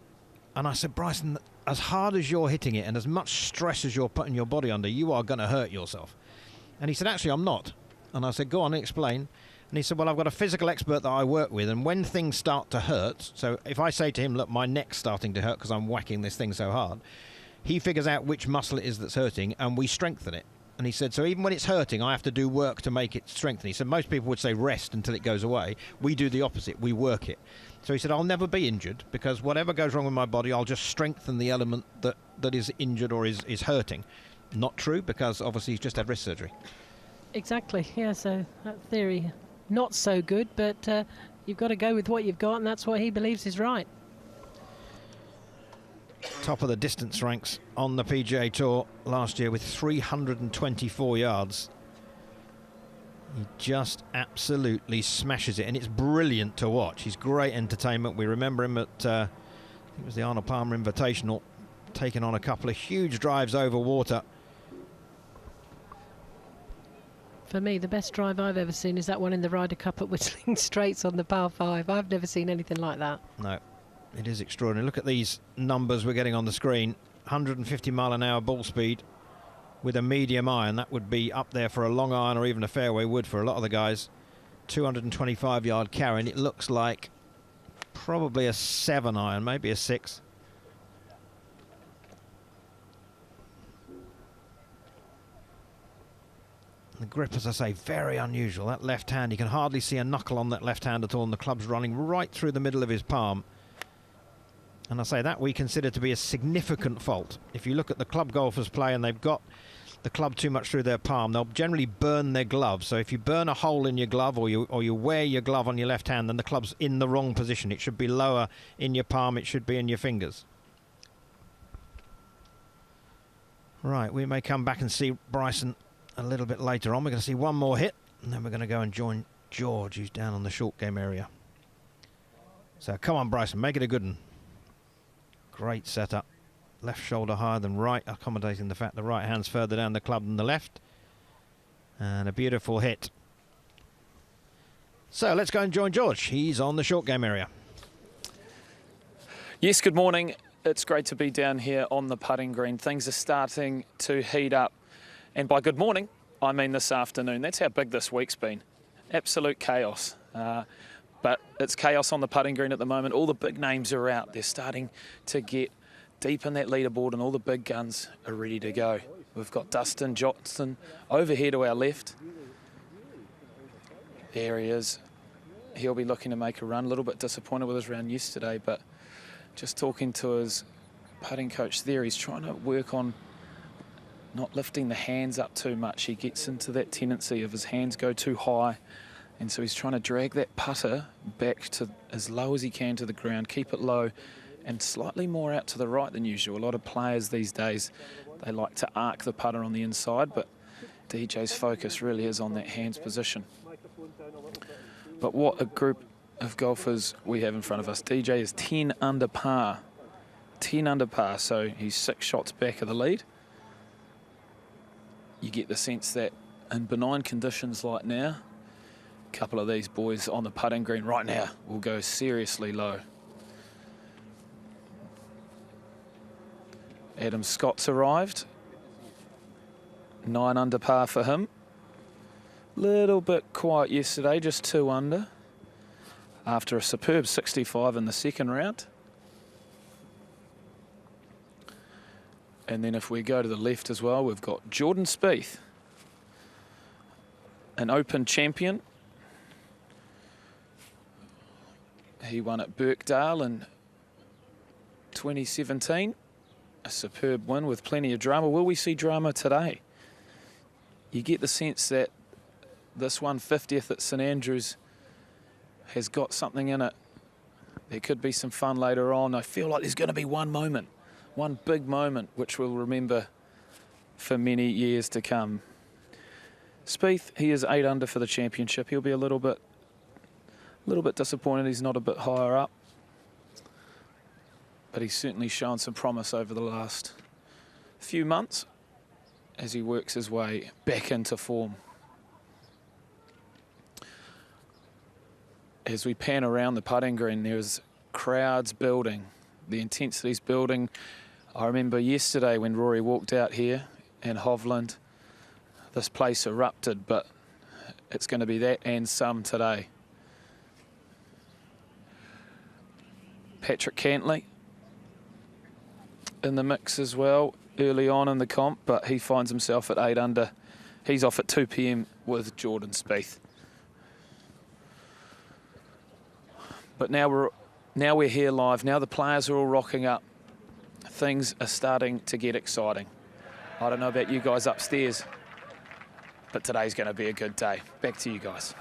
Speaker 11: I said, Bryson, as hard as you're hitting it and as much stress as you're putting your body under, you are going to hurt yourself. And he said, actually, I'm not. And I said, go on, explain. And he said, well, I've got a physical expert that I work with, and when things start to hurt, so if I say to him, look, my neck's starting to hurt because I'm whacking this thing so hard, he figures out which muscle it is that's hurting, and we strengthen it. And he said, so even when it's hurting, I have to do work to make it strengthen. He said, most people would say rest until it goes away. We do the opposite. We work it. So he said, I'll never be injured, because whatever goes wrong with my body, I'll just strengthen the element that is injured or is hurting. Not true, because obviously he's just had wrist surgery.
Speaker 12: Exactly, yeah, so that theory, not so good, but you've got to go with what you've got, and that's what he believes is right.
Speaker 11: Top of the distance ranks on the PGA Tour last year with 324 yards. He just absolutely smashes it, and it's brilliant to watch. He's great entertainment. We remember him at, I think it was the Arnold Palmer Invitational, taking on a couple of huge drives over water.
Speaker 12: For me, the best drive I've ever seen is that one in the Ryder Cup at Whistling Straits on the par 5. I've never seen anything like that.
Speaker 11: No. It is extraordinary. Look at these numbers we're getting on the screen. 150 mile an hour ball speed with a medium iron. That would be up there for a long iron or even a fairway wood for a lot of the guys. 225 yard carry, and it looks like probably a 7 iron, maybe a 6. The grip, as I say, very unusual. That left hand, you can hardly see a knuckle on that left hand at all, and the club's running right through the middle of his palm. And I say that we consider to be a significant fault. If you look at the club golfers play and they've got the club too much through their palm, they'll generally burn their glove. So if you burn a hole in your glove, or you wear your glove on your left hand, then the club's in the wrong position. It should be lower in your palm, it should be in your fingers. Right, we may come back and see Bryson a little bit later on. We're going to see one more hit, and then we're going to go and join George, who's down on the short game area. So come on, Bryson, make it a good one. Great setup. Left shoulder higher than right, accommodating the fact the right hand's further down the club than the left. And a beautiful hit. So let's go and join George. He's on the short game area.
Speaker 1: Yes, good morning. It's great to be down here on the putting green. Things are starting to heat up. And by good morning, I mean this afternoon. That's how big this week's been. Absolute chaos. But it's chaos on the putting green at the moment. All the big names are out. They're starting to get deep in that leaderboard, and all the big guns are ready to go. We've got Dustin Johnson over here to our left. There he is. He'll be looking to make a run. A little bit disappointed with his round yesterday, but just talking to his putting coach there, he's trying to work on not lifting the hands up too much. He gets into that tendency of his hands go too high, and so he's trying to drag that putter back to as low as he can to the ground, keep it low and slightly more out to the right than usual. A lot of players these days, they like to arc the putter on the inside, but DJ's focus really is on that hands position. But what a group of golfers we have in front of us. DJ is 10 under par. 10 under par, so he's 6 shots back of the lead. You get the sense that in benign conditions like now, a couple of these boys on the putting green right now will go seriously low. Adam Scott's arrived. 9 under par for him. Little bit quiet yesterday, just 2 under. After a superb 65 in the second round. And then if we go to the left as well, we've got Jordan Spieth, an Open champion. He won at Birkdale in 2017. A superb win with plenty of drama. Will we see drama today? You get the sense that this 150th at St Andrews has got something in it. There could be some fun later on. I feel like there's going to be one moment, one big moment, which we'll remember for many years to come. Spieth, he is 8 under for the championship. He'll be a little bit disappointed he's not a bit higher up. But he's certainly shown some promise over the last few months as he works his way back into form. As we pan around the putting green, there's crowds building. The intensity's building. I remember yesterday when Rory walked out here in Hovland, this place erupted, but it's going to be that and some today. Patrick Cantley in the mix as well early on in the comp, but he finds himself at 8 under. He's off at 2 p.m. with Jordan Spieth. But now we're here live. Now the players are all rocking up. Things are starting to get exciting. I don't know about you guys upstairs, but today's going to be a good day. Back to you guys.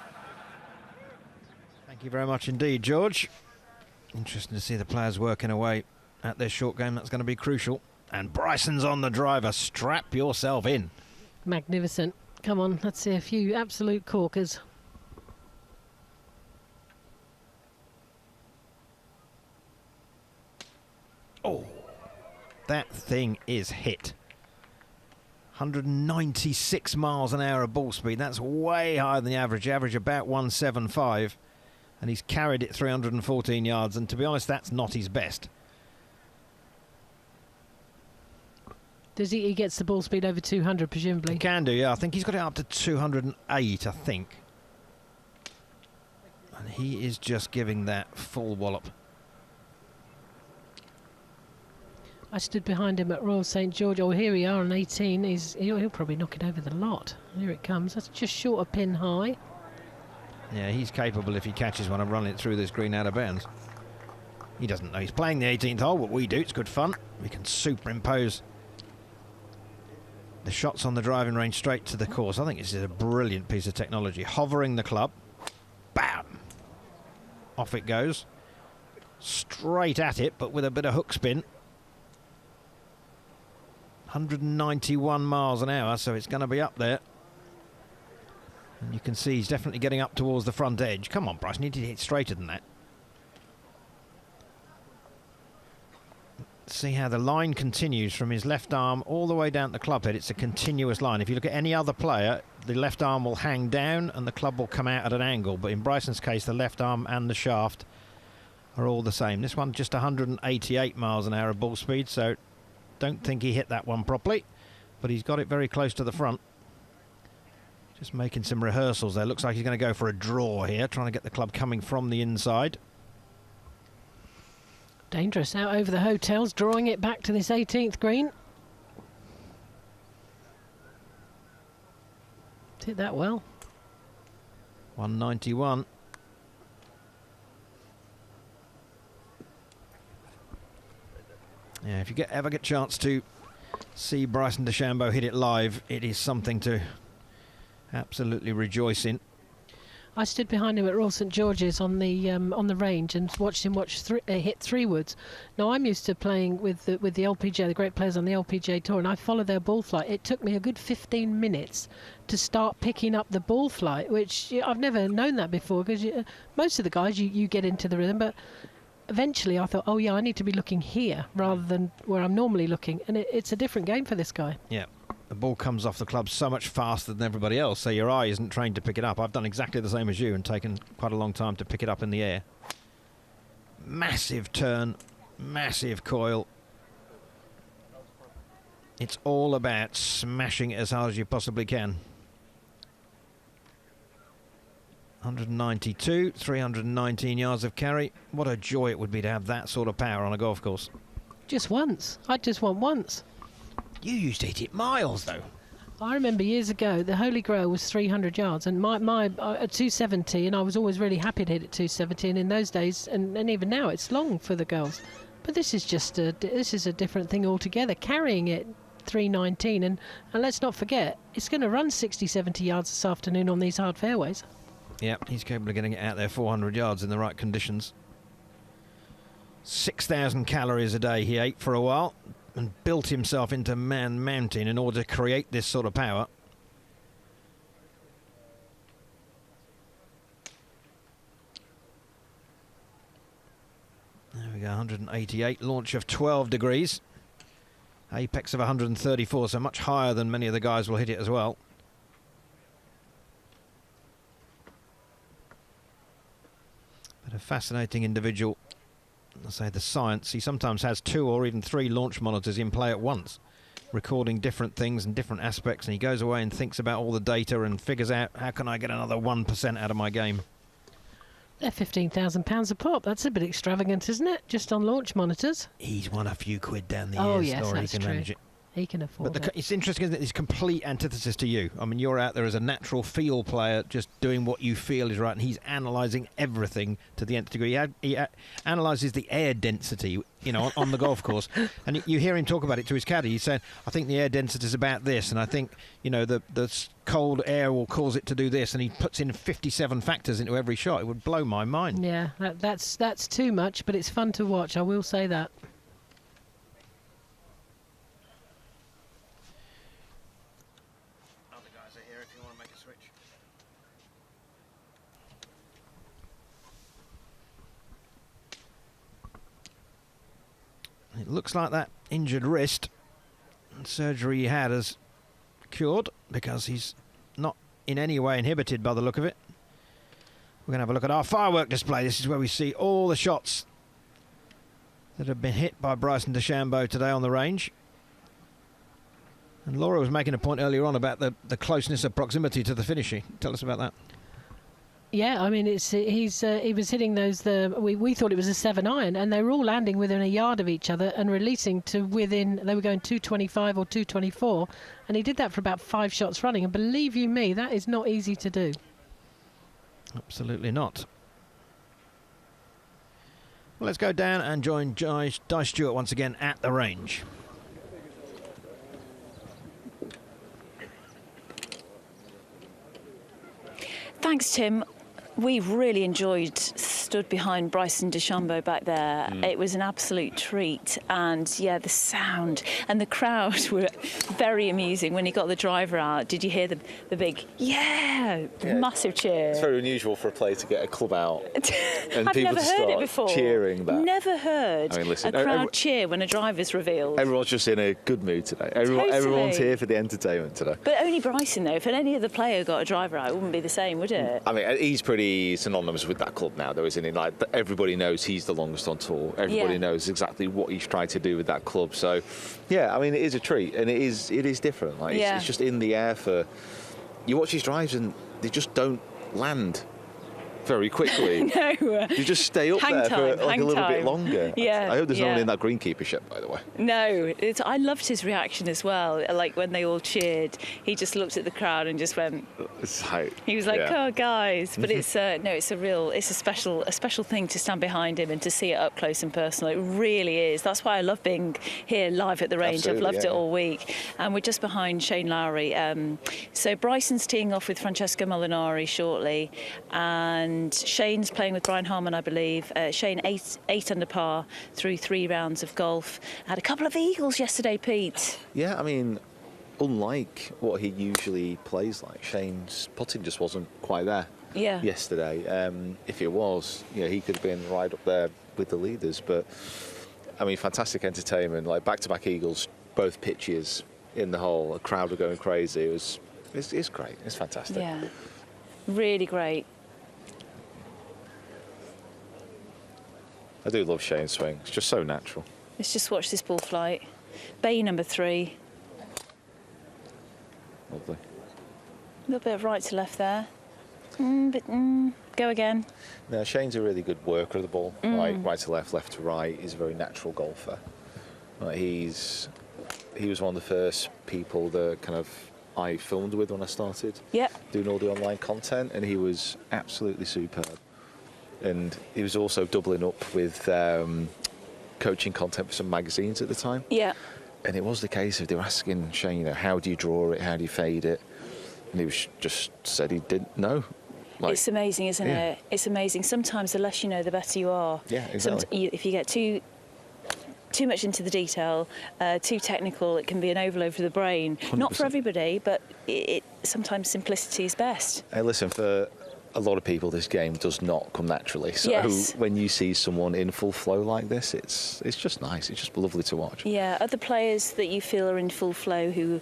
Speaker 11: Thank you very much indeed, George. Interesting to see the players working away at their short game. That's going to be crucial. And Bryson's on the driver. Strap yourself in.
Speaker 12: Magnificent. Come on, let's see a few absolute corkers.
Speaker 11: Oh, that thing is hit. 196 miles an hour of ball speed. That's way higher than the average. Average about 175. And he's carried it 314 yards. And to be honest, that's not his best.
Speaker 12: Does he gets the ball speed over 200, presumably?
Speaker 11: He can do, yeah. I think he's got it up to 208, I think. And he is just giving that full wallop.
Speaker 12: I stood behind him at Royal St George. Oh, here we are on 18. He'll probably knock it over the lot. Here it comes. That's just short of pin high.
Speaker 11: Yeah, he's capable, if he catches one, of running it through this green out of bounds. He doesn't know he's playing the 18th hole, but we do. It's good fun. We can superimpose the shots on the driving range straight to the course. I think this is a brilliant piece of technology. Hovering the club. Bam! Off it goes. Straight at it, but with a bit of hook spin. 191 miles an hour, so it's going to be up there. And you can see he's definitely getting up towards the front edge. Come on, Bryce, you need to hit straighter than that. See how the line continues from his left arm all the way down the club head. It's a continuous line. If you look at any other player, the left arm will hang down and the club will come out at an angle. But in Bryson's case, the left arm and the shaft are all the same. This one just 188 miles an hour of ball speed, so don't think he hit that one properly. But he's got it very close to the front. Just making some rehearsals there. Looks like he's going to go for a draw here, trying to get the club coming from the inside.
Speaker 12: Dangerous out over the hotels, drawing it back to this 18th green. Did that well.
Speaker 11: 191. Yeah, if you ever get a chance to see Bryson DeChambeau hit it live, it is something to absolutely rejoice in.
Speaker 12: I stood behind him at Royal St George's on the range and watched him hit 3 woods. Now I'm used to playing with the LPGA, the great players on the LPGA tour, and I follow their ball flight. It took me a good 15 minutes to start picking up the ball flight, which I've never known that before, because most of the guys you get into the rhythm, but eventually I thought, oh yeah, I need to be looking here rather than where I'm normally looking, and it's a different game for this guy.
Speaker 11: Yeah. The ball comes off the club so much faster than everybody else, so your eye isn't trained to pick it up. I've done exactly the same as you and taken quite a long time to pick it up in the air. Massive turn, massive coil. It's all about smashing it as hard as you possibly can. 192, 319 yards of carry. What a joy it would be to have that sort of power on a golf course.
Speaker 12: Just once. I just want once.
Speaker 11: You used to hit it miles, though.
Speaker 12: I remember years ago, the Holy Grail was 300 yards, and my 270, and I was always really happy to hit at 270. And in those days, and even now, it's long for the girls. But this is just a different thing altogether. Carrying it 319, and let's not forget, it's going to run 60, 70 yards this afternoon on these hard fairways.
Speaker 11: Yep, he's capable of getting it out there 400 yards in the right conditions. 6,000 calories a day he ate for a while, and built himself into Man Mountain in order to create this sort of power. There we go, 188, launch of 12 degrees. Apex of 134, so much higher than many of the guys will hit it as well. But a fascinating individual. I say the science, he sometimes has 2 or even 3 launch monitors in play at once, recording different things and different aspects, and he goes away and thinks about all the data and figures out, how can I get another 1% out of my game?
Speaker 12: They're £15,000 a pop. That's a bit extravagant, isn't it? Just on launch monitors.
Speaker 11: He's won a few quid down the
Speaker 12: Oh,
Speaker 11: years.
Speaker 12: yes,
Speaker 11: Lowry
Speaker 12: that's
Speaker 11: can
Speaker 12: true.
Speaker 11: manage it.
Speaker 12: He can afford
Speaker 11: But
Speaker 12: it.
Speaker 11: it's interesting, isn't it? It's complete antithesis to you. I mean, you're out there as a natural feel player, just doing what you feel is right, and he's analysing everything to the nth degree. He analyses the air density, you know, on the golf course, and you hear him talk about it to his caddy. He's saying, "I think the air density is about this, and I think, you know, the cold air will cause it to do this," and he puts in 57 factors into every shot. It would blow my mind.
Speaker 12: Yeah, that's too much, but it's fun to watch. I will say that.
Speaker 11: It looks like that injured wrist surgery he had has cured, because he's not in any way inhibited by the look of it. We're going to have a look at our firework display. This is where we see all the shots that have been hit by Bryson DeChambeau today on the range. And Laura was making a point earlier on about the closeness of proximity to the finishing. Tell us about that.
Speaker 12: Yeah, I mean, he was hitting those. We thought it was a 7-iron, and they were all landing within a yard of each other and releasing to within. They were going 225 or 224, and he did that for about 5 shots running. And believe you me, that is not easy to do.
Speaker 11: Absolutely not. Well, let's go down and join Di Stewart once again at the range.
Speaker 7: Thanks, Tim. We've really enjoyed stood behind Bryson DeChambeau back there. It was an absolute treat, and yeah, the sound and the crowd were very amusing when he got the driver out. Did you hear the big massive cheer?
Speaker 19: It's very unusual for a player to get a club out and
Speaker 7: I've
Speaker 19: people
Speaker 7: never
Speaker 19: to
Speaker 7: heard it
Speaker 19: start
Speaker 7: before.
Speaker 19: cheering that.
Speaker 7: Never heard
Speaker 19: I mean, listen,
Speaker 7: a crowd cheer when a driver's revealed.
Speaker 19: Everyone's just in a good mood today. Everyone's here for the entertainment today.
Speaker 7: But only Bryson, though. If any other player got a driver out, it wouldn't be the same, would it?
Speaker 19: I mean, he's pretty synonymous with that club now, though, isn't he? Like, everybody knows he's the longest on tour. Everybody knows exactly what he's tried to do with that club. So, yeah, I mean, it is a treat, and it is different. Like, it's just in the air for. You watch his drives, and they just don't land very quickly.
Speaker 7: No.
Speaker 19: You just stay up there for a little bit longer.
Speaker 7: Yeah.
Speaker 19: I hope there's no one in that greenkeepership, by the way.
Speaker 7: No, I loved his reaction as well. Like when they all cheered, he just looked at the crowd and just went. He was like, "Oh, guys!" But it's it's a special thing to stand behind him and to see it up close and personal. It really is. That's why I love being here live at the range.
Speaker 19: Absolutely,
Speaker 7: I've loved it all week, and we're just behind Shane Lowry. So Bryson's teeing off with Francesco Molinari shortly, and Shane's playing with Brian Harman, I believe. Shane eight under par through 3 rounds of golf. Had a couple of eagles yesterday, Pete.
Speaker 19: Yeah, I mean, unlike what he usually plays like, Shane's putting just wasn't quite there yesterday. If it was, he could have been right up there with the leaders. But, I mean, fantastic entertainment. Like, back-to-back eagles, both pitches in the hole. The crowd were going crazy. It's great. It's fantastic.
Speaker 7: Yeah, really great.
Speaker 19: I do love Shane's swing. It's just so natural.
Speaker 7: Let's just watch this ball flight. Bay number 3.
Speaker 19: Lovely.
Speaker 7: A little bit of right to left there. Go again.
Speaker 19: No, Shane's a really good worker of the ball. Like right to left to right. He's a very natural golfer. Like he was one of the first people that kind of I filmed with when I started doing all the online content, and he was absolutely superb. And he was also doubling up with coaching content for some magazines at the time.
Speaker 7: Yeah.
Speaker 19: And it was the case of they were asking Shane, how do you draw it? How do you fade it? And he was just said he didn't know. Like,
Speaker 7: it's amazing, isn't it? It's amazing. Sometimes the less you know, the better you are.
Speaker 19: Yeah, exactly.
Speaker 7: If you get too much into the detail, too technical, it can be an overload for the brain.
Speaker 19: 100%.
Speaker 7: Not for everybody, but sometimes simplicity is best.
Speaker 19: Hey, listen, for a lot of people, this game does not come naturally. So when you see someone in full flow like this, it's just nice. It's just lovely to watch.
Speaker 7: Yeah, other players that you feel are in full flow who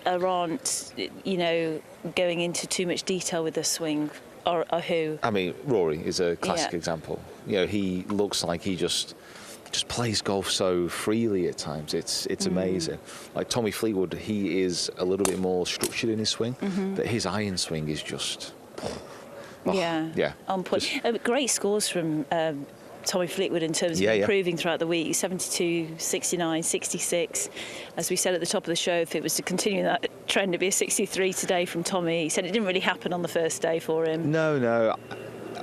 Speaker 7: aren't, going into too much detail with their swing are who?
Speaker 19: I mean, Rory is a classic example. He looks like he just plays golf so freely at times. It's amazing. Like Tommy Fleetwood, he is a little bit more structured in his swing, but his iron swing is just
Speaker 7: Yeah. On point. Great scores from Tommy Fleetwood in terms of improving throughout the week. 72, 69, 66. As we said at the top of the show, if it was to continue that trend, it'd be a 63 today from Tommy. He said it didn't really happen on the first day for him.
Speaker 13: No.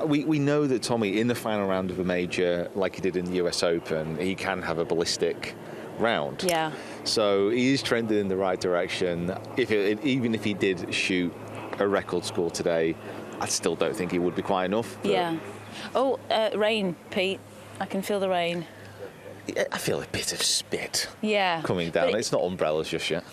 Speaker 13: We know that Tommy, in the final round of a major, like he did in the US Open, he can have a ballistic round.
Speaker 7: Yeah.
Speaker 13: So he is trending in the right direction. Even if he did shoot a record score today, I still don't think it would be quite enough.
Speaker 7: Yeah. Oh, rain, Pete. I can feel the rain.
Speaker 13: I feel a bit of spit coming down. It's not umbrellas just yet.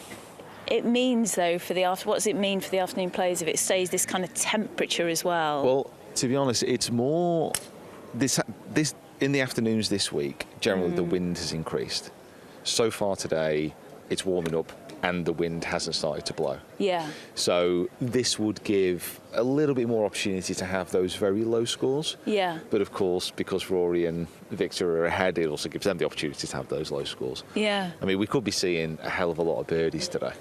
Speaker 7: It means, though, what does it mean for the afternoon players if it stays this kind of temperature as well?
Speaker 13: Well, to be honest, it's more this in the afternoons this week. Generally, the wind has increased. So far today, it's warming up, and the wind hasn't started to blow.
Speaker 7: Yeah.
Speaker 13: So this would give a little bit more opportunity to have those very low scores.
Speaker 7: Yeah.
Speaker 13: But of course, because Rory and Victor are ahead, it also gives them the opportunity to have those low scores.
Speaker 7: Yeah.
Speaker 13: I mean, we could be seeing a hell of a lot of birdies today.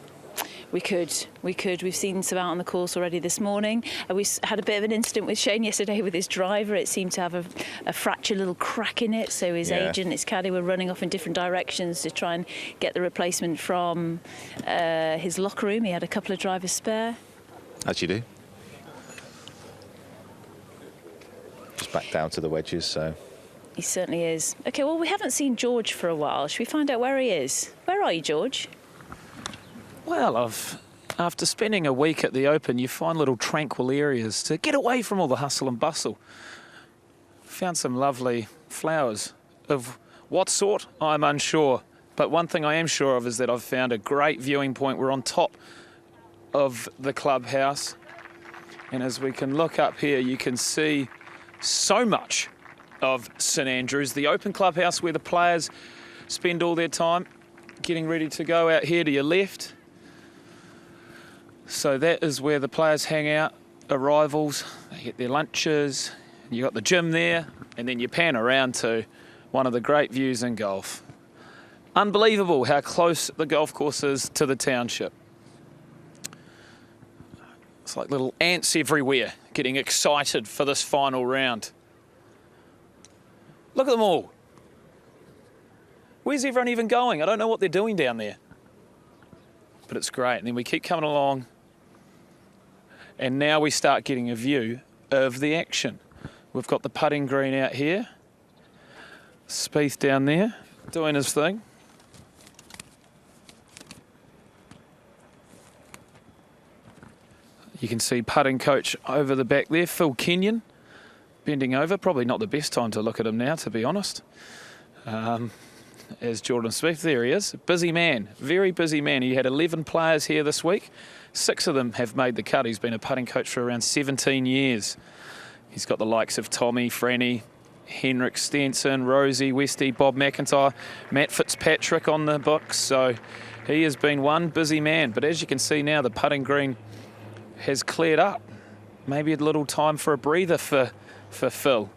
Speaker 7: We could. We've seen some out on the course already this morning. We had a bit of an incident with Shane yesterday with his driver. It seemed to have a fractured little crack in it. So his agent, his caddy, were running off in different directions to try and get the replacement from his locker room. He had a couple of drivers spare.
Speaker 13: As you do. Just back down to the wedges, so.
Speaker 7: He certainly is. OK, well, we haven't seen George for a while. Should we find out where he is? Where are you, George?
Speaker 1: Well, after spending a week at the Open, you find little tranquil areas to get away from all the hustle and bustle. Found some lovely flowers. Of what sort, I'm unsure. But one thing I am sure of is that I've found a great viewing point. We're on top of the clubhouse. And as we can look up here, you can see so much of St Andrews, the Open clubhouse where the players spend all their time getting ready to go out here to your left. So that is where the players hang out, arrivals, they get their lunches, you got the gym there, and then you pan around to one of the great views in golf. Unbelievable how close the golf course is to the township. It's like little ants everywhere getting excited for this final round. Look at them all. Where's everyone even going? I don't know what they're doing down there. But it's great. And then we keep coming along. And now we start getting a view of the action. We've got the putting green out here. Spieth down there, doing his thing. You can see putting coach over the back there, Phil Kenyon, bending over. Probably not the best time to look at him now, to be honest. As Jordan Spieth, there he is. Busy man, very busy man. He had 11 players here this week. 6 of them have made the cut. He's been a putting coach for around 17 years. He's got the likes of Tommy, Franny, Henrik Stenson, Rosie, Westy, Bob McIntyre, Matt Fitzpatrick on the books. So he has been one busy man. But as you can see now, the putting green has cleared up. Maybe a little time for a breather for Phil.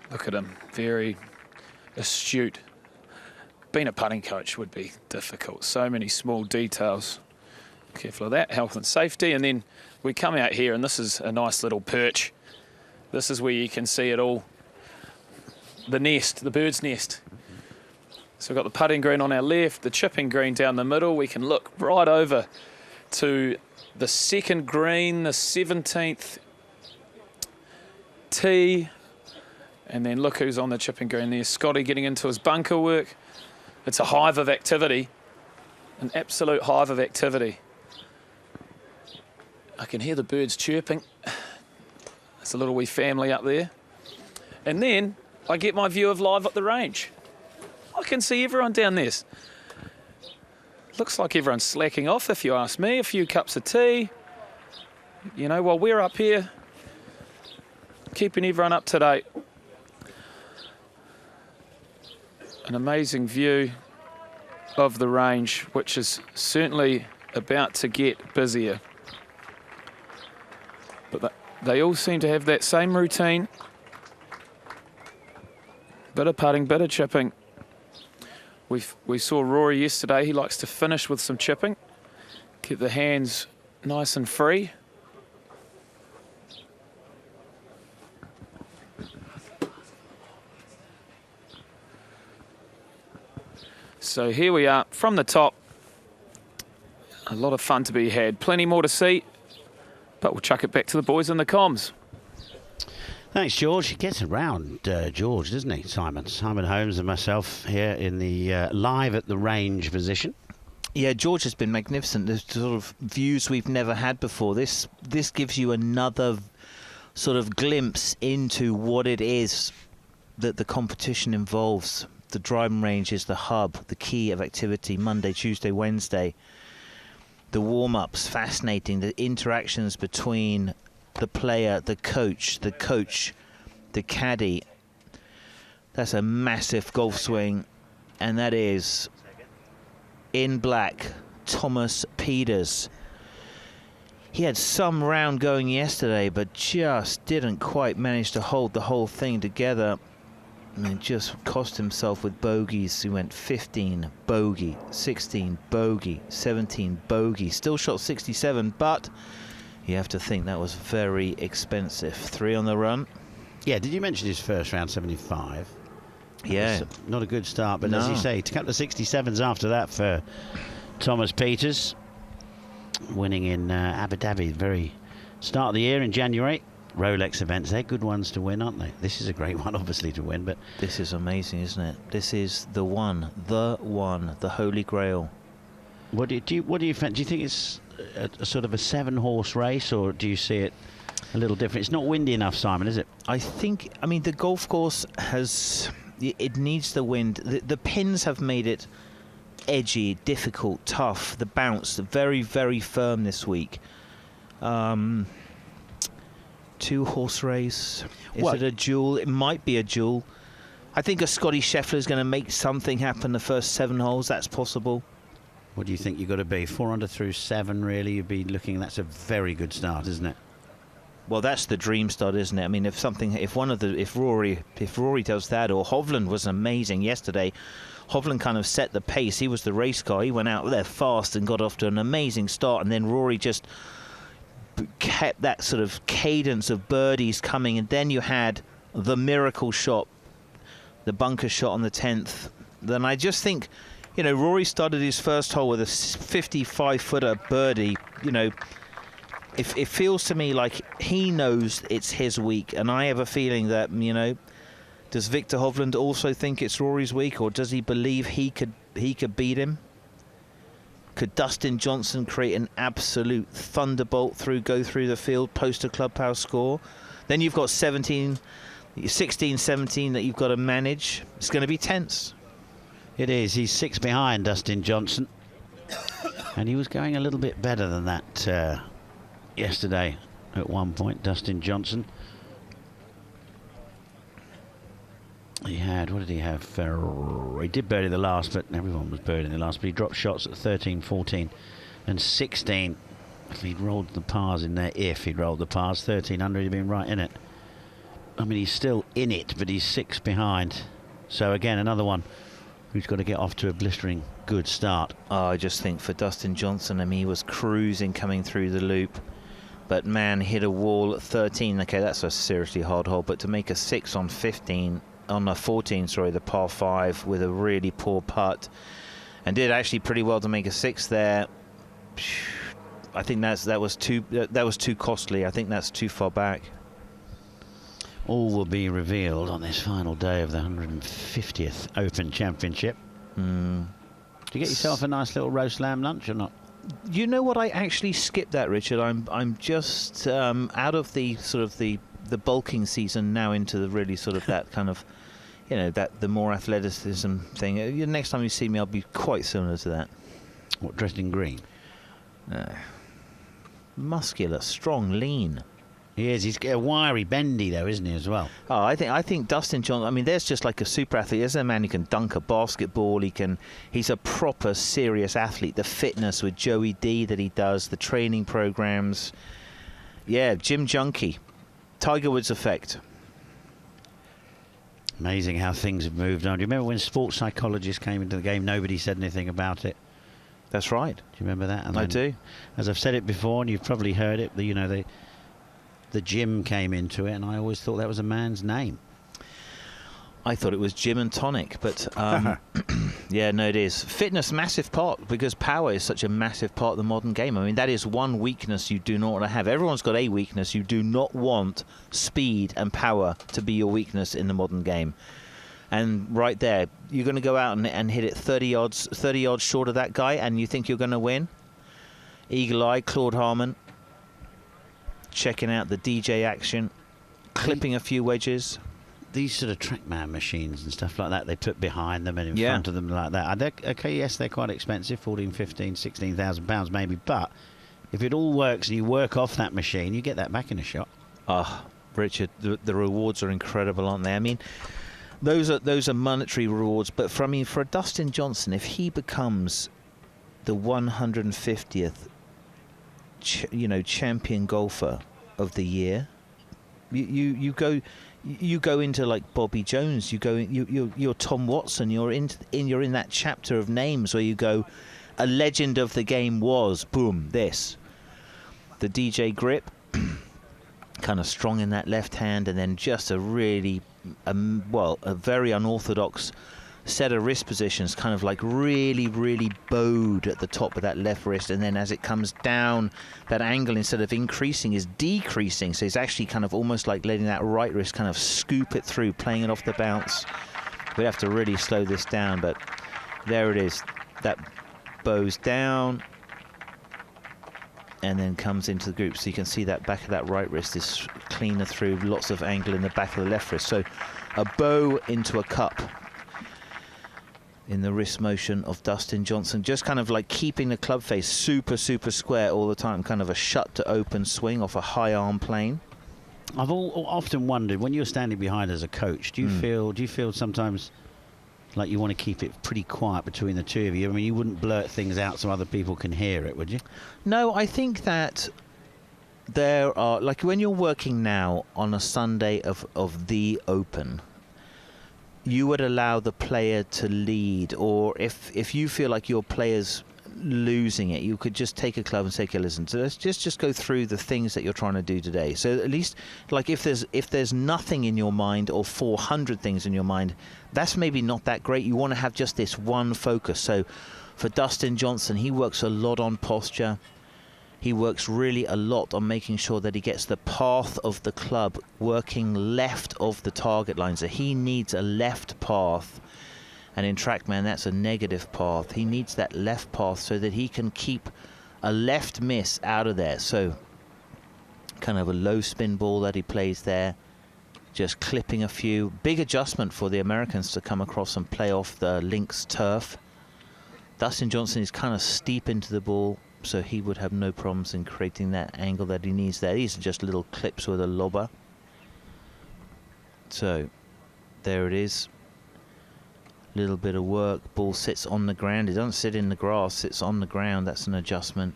Speaker 1: Look at him, very astute. Being a putting coach would be difficult. So many small details. Careful of that, health and safety. And then we come out here, and this is a nice little perch. This is where you can see it all. The nest, the bird's nest. So we've got the putting green on our left, the chipping green down the middle. We can look right over to the second green, the 17th tee. And then look who's on the chipping green there. Scotty getting into his bunker work. It's a hive of activity, an absolute hive of activity. I can hear the birds chirping. There's a little wee family up there. And then I get my view of live at the range. I can see everyone down there. Looks like everyone's slacking off, if you ask me. A few cups of tea. You know, while we're up here, keeping everyone up to date. An amazing view of the range, which is certainly about to get busier. But they all seem to have that same routine. Bit of putting, bit of chipping. We saw Rory yesterday. He likes to finish with some chipping. Keep the hands nice and free. So here we are from the top. A lot of fun to be had. Plenty more to see, but we'll chuck it back to the boys in the comms.
Speaker 20: Thanks, George. He gets around, George, doesn't he, Simon? Simon Holmes and myself here in the live at the range position.
Speaker 5: Yeah, George has been magnificent. The sort of views we've never had before. This gives you another sort of glimpse into what it is that the competition involves. The driving range is the hub, the key of activity, Monday, Tuesday, Wednesday. The warm-ups, fascinating. The interactions between the player, the coach, the caddy. That's a massive golf swing. And that is, in black, Thomas Pieters. He had some round going yesterday, but just didn't quite manage to hold the whole thing together. And just cost himself with bogeys. He went 15 bogey, 16 bogey, 17 bogey. Still shot 67, but you have to think that was very expensive. 3 on the run.
Speaker 20: Yeah, did you mention his first round 75?
Speaker 5: Yeah.
Speaker 20: Not a good start, but as you say, a couple of 67s after that for Thomas Pieters. Winning in Abu Dhabi, very start of the year in January. Rolex events, they're good ones to win, aren't they? This is a great one, obviously, to win, but
Speaker 5: this is amazing, isn't it? This is the one, the Holy Grail.
Speaker 20: What do you think? Do you think it's a sort of a 7-horse race, or do you see it a little different? It's not windy enough, Simon, is it?
Speaker 5: I mean, the golf course it needs the wind. The pins have made it edgy, difficult, tough. The bounce, very, very firm this week. 2-horse race. Is it a duel? It might be a duel. I think a Scotty Scheffler is going to make something happen the first 7 holes. That's possible.
Speaker 20: What do you think you've got to be? 4 under through 7, really? You'd be looking. That's a very good start, isn't it?
Speaker 5: Well, that's the dream start, isn't it? I mean, if Rory does that, or Hovland was amazing yesterday. Hovland kind of set the pace. He was the race car. He went out there fast and got off to an amazing start, and then Rory just kept that sort of cadence of birdies coming, and then you had the miracle shot, the bunker shot on the 10th. Then I just think, Rory started his first hole with a 55-footer birdie. It feels to me like he knows it's his week, and I have a feeling that, does Victor Hovland also think it's Rory's week, or does he believe he could beat him? Could Dustin Johnson create an absolute thunderbolt go through the field, post a clubhouse score? Then you've got 16, 17 that you've got to manage. It's going to be tense.
Speaker 20: It is. He's 6 behind Dustin Johnson. And he was going a little bit better than that yesterday at one point, Dustin Johnson. He had, what did he have? He did birdie the last, but everyone was birdieing the last. But he dropped shots at 13, 14 and 16. If he'd rolled the pars in there, if he'd rolled the pars, 13 under, he'd been right in it. I mean, he's still in it, but he's 6 behind. So again, another one who's got to get off to a blistering good start.
Speaker 5: Oh, I just think for Dustin Johnson, I mean, he was cruising coming through the loop. But man, hit a wall at 13. Okay, that's a seriously hard hole. But to make a 6 on 15... on the 14, the par 5 with a really poor putt, and did actually pretty well to make a 6 there. I think that was too costly. I think that's too far back.
Speaker 20: All will be revealed on this final day of the 150th Open Championship. Do you get yourself a nice little roast lamb lunch or not?
Speaker 5: You know what? I actually skipped that, Richard. I'm just out of the sort of the bulking season now into the really sort of that kind of, that the more athleticism thing. Next time you see me, I'll be quite similar to that.
Speaker 20: What, dressed in green?
Speaker 5: Muscular, strong, lean.
Speaker 20: He is. He's wiry, bendy though, isn't he, as well?
Speaker 5: Oh, I think Dustin Johnson. I mean, there's just like a super athlete. There's a man who can dunk a basketball. He's a proper serious athlete. The fitness with Joey D that he does, the training programs. Yeah, gym junkie. Tiger Woods effect.
Speaker 20: Amazing how things have moved on. Do you remember when sports psychologists came into the game? Nobody said anything about it.
Speaker 5: That's right.
Speaker 20: Do you remember that? And
Speaker 5: I do.
Speaker 20: As I've said it before, and you've probably heard it, the gym came into it, and I always thought that was a man's name.
Speaker 5: I thought it was gym and tonic, but yeah, no, it is. Fitness, massive part, because power is such a massive part of the modern game. I mean, that is one weakness you do not want to have. Everyone's got a weakness. You do not want speed and power to be your weakness in the modern game. And right there, you're going to go out and hit it 30 yards short of that guy, and you think you're going to win? Eagle eye, Claude Harman, checking out the DJ action, clipping a few wedges.
Speaker 20: These sort of TrackMan machines and stuff like that, they put behind them and in front of them like that. Okay, yes, they're quite expensive, 14, 15, 16,000 pounds maybe, but if it all works and you work off that machine, you get that back in a shot.
Speaker 5: Oh, Richard, the rewards are incredible, aren't they? I mean, those are monetary rewards, but for a Dustin Johnson, if he becomes the 150th champion golfer of the year, you go into like Bobby Jones, you're Tom Watson, you're in that chapter of names where you go, a legend of the game was boom, this, the DJ grip, kind of strong in that left hand, and then just a really a very unorthodox set of wrist positions, kind of like really bowed at the top of that left wrist, and then as it comes down, that angle, instead of increasing, is decreasing, so it's actually kind of almost like letting that right wrist kind of scoop it through, playing it off the bounce. We have to really slow this down, but there it is. That bows down and then comes into the group, so you can see that back of that right wrist is cleaner through, lots of angle in the back of the left wrist. So a bow into a cup in the wrist motion of Dustin Johnson, just kind of like keeping the club face super square all the time, kind of a shut to open swing off a high arm plane.
Speaker 20: I've often wondered, when you're standing behind as a coach, do you feel sometimes like you want to keep it pretty quiet between the two of you? I mean, you wouldn't blurt things out so other people can hear it, would you?
Speaker 5: No, I think that there are, like when you're working now on a Sunday of the Open, you would allow the player to lead, or if you feel like your player's losing it, you could just take a club and say, okay, listen, so let's just go through the things that you're trying to do today. So at least, like, if there's nothing in your mind or 400 things in your mind, that's maybe not that great. You want to have just this one focus. So for Dustin Johnson, he works a lot on posture. He works really a lot on making sure that he gets the path of the club working left of the target line. So he needs a left path, and in TrackMan that's a negative path. He needs that left path so that he can keep a left miss out of there. So kind of a low spin ball that he plays there, just clipping a few. Big adjustment for the Americans to come across and play off the links turf. Dustin Johnson is kind of steep into the ball, so he would have no problems in creating that angle that he needs there. These are just little clips with a lobber. So there it is. Little bit of work. Ball sits on the ground. It doesn't sit in the grass, sits on the ground. That's an adjustment.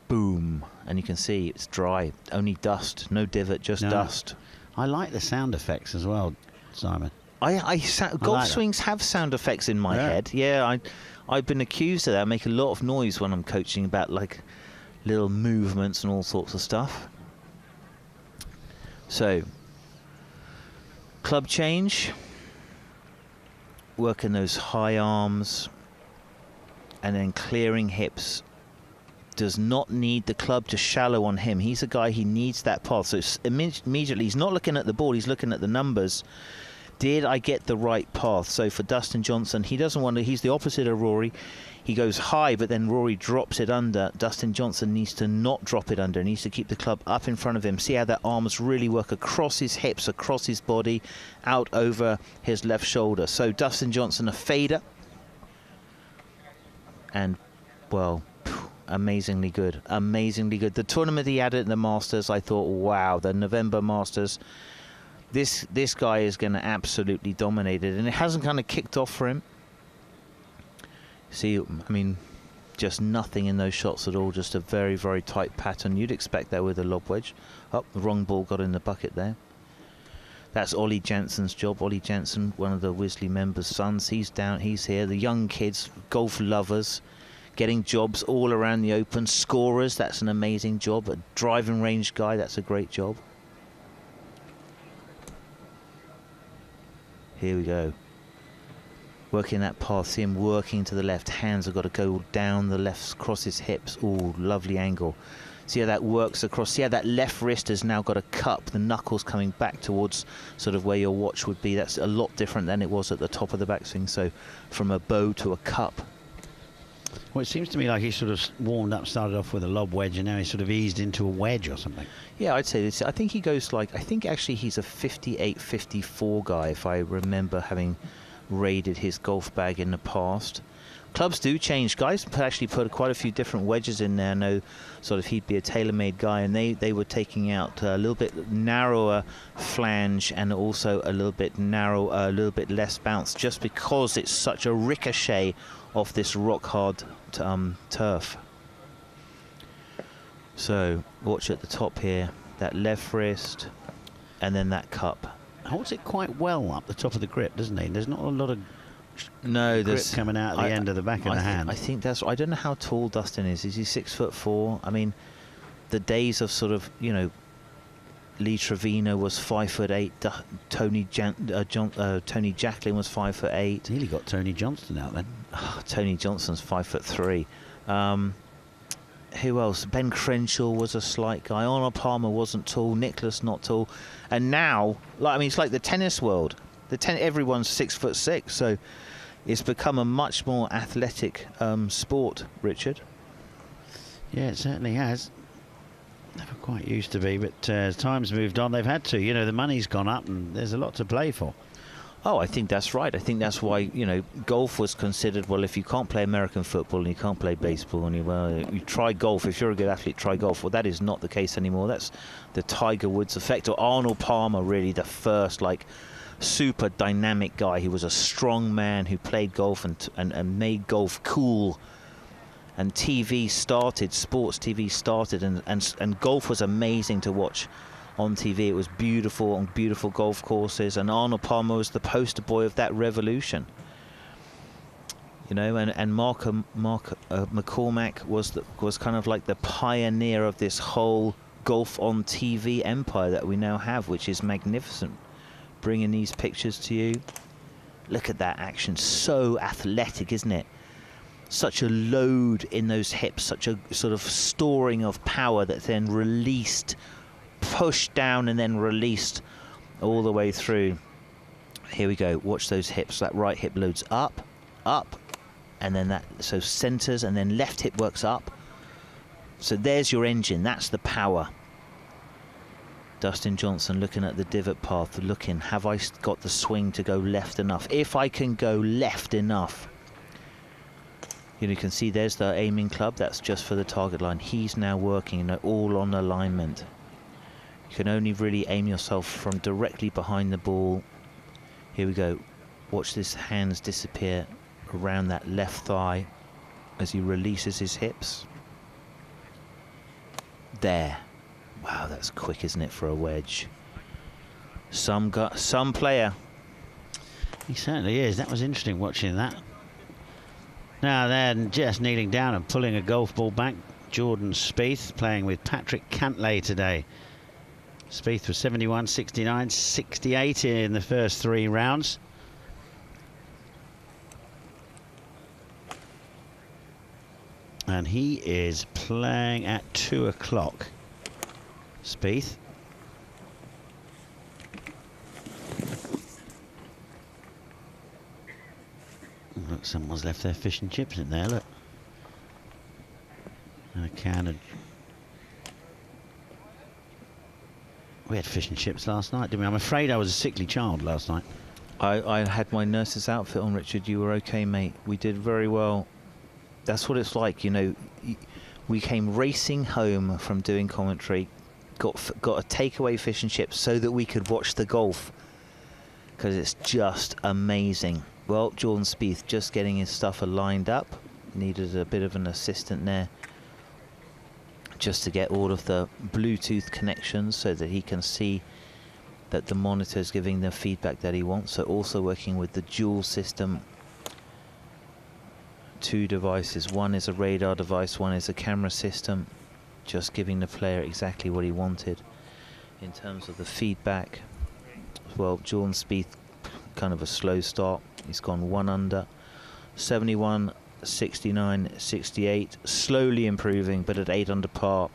Speaker 5: Boom. And you can see it's dry. Only dust. No divot, just dust.
Speaker 20: I like the sound effects as well, Simon.
Speaker 5: Golf swings have sound effects in my head. Yeah, I've been accused of that. I make a lot of noise when I'm coaching about like little movements and all sorts of stuff. So, club change. Working those high arms and then clearing hips. Does not need the club to shallow on him. He's a guy, he needs that path. So immediately he's not looking at the ball, he's looking at the numbers. Did I get the right path? So for Dustin Johnson, he doesn't want to, he's the opposite of Rory. He goes high, but then Rory drops it under. Dustin Johnson needs to not drop it under. He needs to keep the club up in front of him. See how that arms really work across his hips, across his body, out over his left shoulder. So Dustin Johnson, a fader. And, well, amazingly good. Amazingly good. The tournament he had at the Masters, I thought, wow, the November Masters. This guy is going to absolutely dominate it. And it hasn't kind of kicked off for him. See, I mean, just nothing in those shots at all. Just a very, very tight pattern. You'd expect that with a lob wedge. Oh, the wrong ball got in the bucket there. That's Ollie Jansen's job. Ollie Jansen, one of the Wisley members' sons. He's down, he's here. The young kids, golf lovers, getting jobs all around the Open. Scorers, that's an amazing job. A driving range guy, that's a great job. Here we go. Working that path, see him working to the left. Hands have got to go down the left, across his hips. Oh, lovely angle. See how that works across. See how that left wrist has now got a cup. The knuckles coming back towards sort of where your watch would be. That's a lot different than it was at the top of the backswing. So from a bow to a cup.
Speaker 20: Well, it seems to me like he sort of warmed up, started off with a lob wedge, and now he's sort of eased into a wedge or something.
Speaker 5: Yeah, I'd say this. I think he goes like, I think actually he's a 58, 54 guy, if I remember having raided his golf bag in the past. Clubs do change. Guys actually put quite a few different wedges in there. I know sort of he'd be a tailor-made guy, and they were taking out a little bit narrower flange and also a little bit narrow, a little bit less bounce, just because it's such a ricochet off this rock-hard turf. So watch at the top here, that left wrist, and then that cup.
Speaker 20: Holds it quite well up the top of the grip, doesn't he? There's not a lot of
Speaker 5: grip
Speaker 20: coming out at the end of the back of the hand.
Speaker 5: I think that's. I don't know how tall Dustin is. Is he 6'4"? I mean, the days of sort of, you know, Lee Trevino was 5'8". Tony Jacklin was 5'8".
Speaker 20: Nearly got Tony Johnson out then.
Speaker 5: Oh, Tony Johnson's 5'3". Who else? Ben Crenshaw was a slight guy. Arnold Palmer wasn't tall. Nicklaus not tall. And now, like, I mean, it's like the tennis world. Everyone's 6'6", so it's become a much more athletic sport, Richard.
Speaker 20: Yeah, it certainly has. Never quite used to be, but as time's moved on, they've had to. You know, the money's gone up, and there's a lot to play for.
Speaker 5: Oh, I think that's right. I think that's why, you know, golf was considered, well, if you can't play American football and you can't play baseball and you try golf. If you're a good athlete, try golf. Well, that is not the case anymore. That's the Tiger Woods effect, or Arnold Palmer, really the first, like, super dynamic guy. He was a strong man who played golf and made golf cool. And TV started, sports TV started, and golf was amazing to watch on TV. It was beautiful on beautiful golf courses, and Arnold Palmer was the poster boy of that revolution. You know, and Mark McCormack was kind of like the pioneer of this whole golf on TV empire that we now have, which is magnificent. Bringing these pictures to you. Look at that action, so athletic, isn't it? Such a load in those hips, such a sort of storing of power that's then released, pushed down and then released all the way through. Here we go, watch those hips. That right hip loads up, and then that, so centers, and then left hip works up. So there's your engine, that's the power. Dustin Johnson looking at the divot path, looking, have I got the swing to go left enough? If I can go left enough. You know, you can see there's the aiming club, that's just for the target line. He's now working, you know, all on alignment. You can only really aim yourself from directly behind the ball. Here we go. Watch his hands disappear around that left thigh as he releases his hips. There. Wow, that's quick, isn't it, for a wedge? Some player.
Speaker 20: He certainly is. That was interesting watching that. Now then, just kneeling down and pulling a golf ball back. Jordan Spieth playing with Patrick Cantlay today. Spieth was 71, 69, 68 in the first 3 rounds. And he is playing at 2 o'clock. Spieth. Look, someone's left their fish and chips in there, look. And a can of... We had fish and chips last night, didn't we? I'm afraid I was a sickly child last night.
Speaker 5: I had my nurse's outfit on, Richard. You were okay, mate. We did very well. That's what it's like, you know. We came racing home from doing commentary, got a takeaway fish and chips so that we could watch the golf, because it's just amazing. Well, Jordan Spieth just getting his stuff lined up. Needed a bit of an assistant there just to get all of the Bluetooth connections so that he can see that the monitor is giving the feedback that he wants. So also working with the dual system two devices. One is a radar device, one is a camera system, just giving the player exactly what he wanted. In terms of the feedback, well, Jordan Spieth, kind of a slow start. He's gone 1 under, 71, 69, 68, slowly improving, but at 8 under par.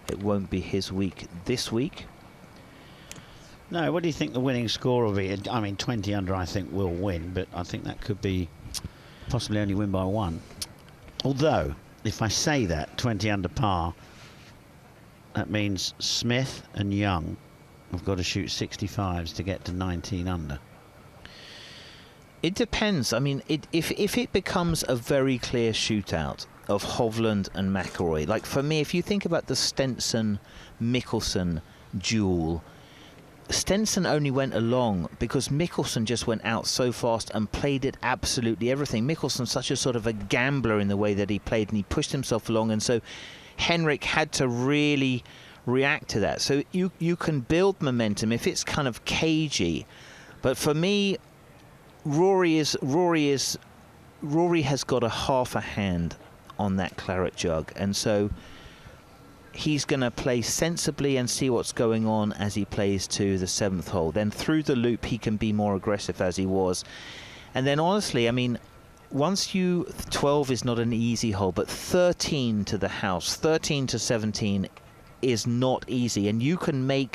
Speaker 5: It won't be his week this week.
Speaker 20: No, what do you think the winning score will be? I mean, 20 under I think will win, but I think that could be possibly only win by 1. Although, if I say that, 20 under par, that means Smith and Young have got to shoot 65s to get to 19 under.
Speaker 5: It depends. I mean, if it becomes a very clear shootout of Hovland and McIlroy, like for me, if you think about the Stenson-Mickelson duel, Stenson only went along because Mickelson just went out so fast and played it absolutely everything. Mickelson's such a sort of a gambler in the way that he played, and he pushed himself along, and so Henrik had to really react to that. So you can build momentum if it's kind of cagey. But for me, Rory has got a half a hand on that Claret Jug, and so he's going to play sensibly and see what's going on as he plays to the 7th hole. Then through the loop he can be more aggressive as he was. And then honestly, I mean, 12 is not an easy hole, but 13 to the house, 13 to 17 is not easy, and you could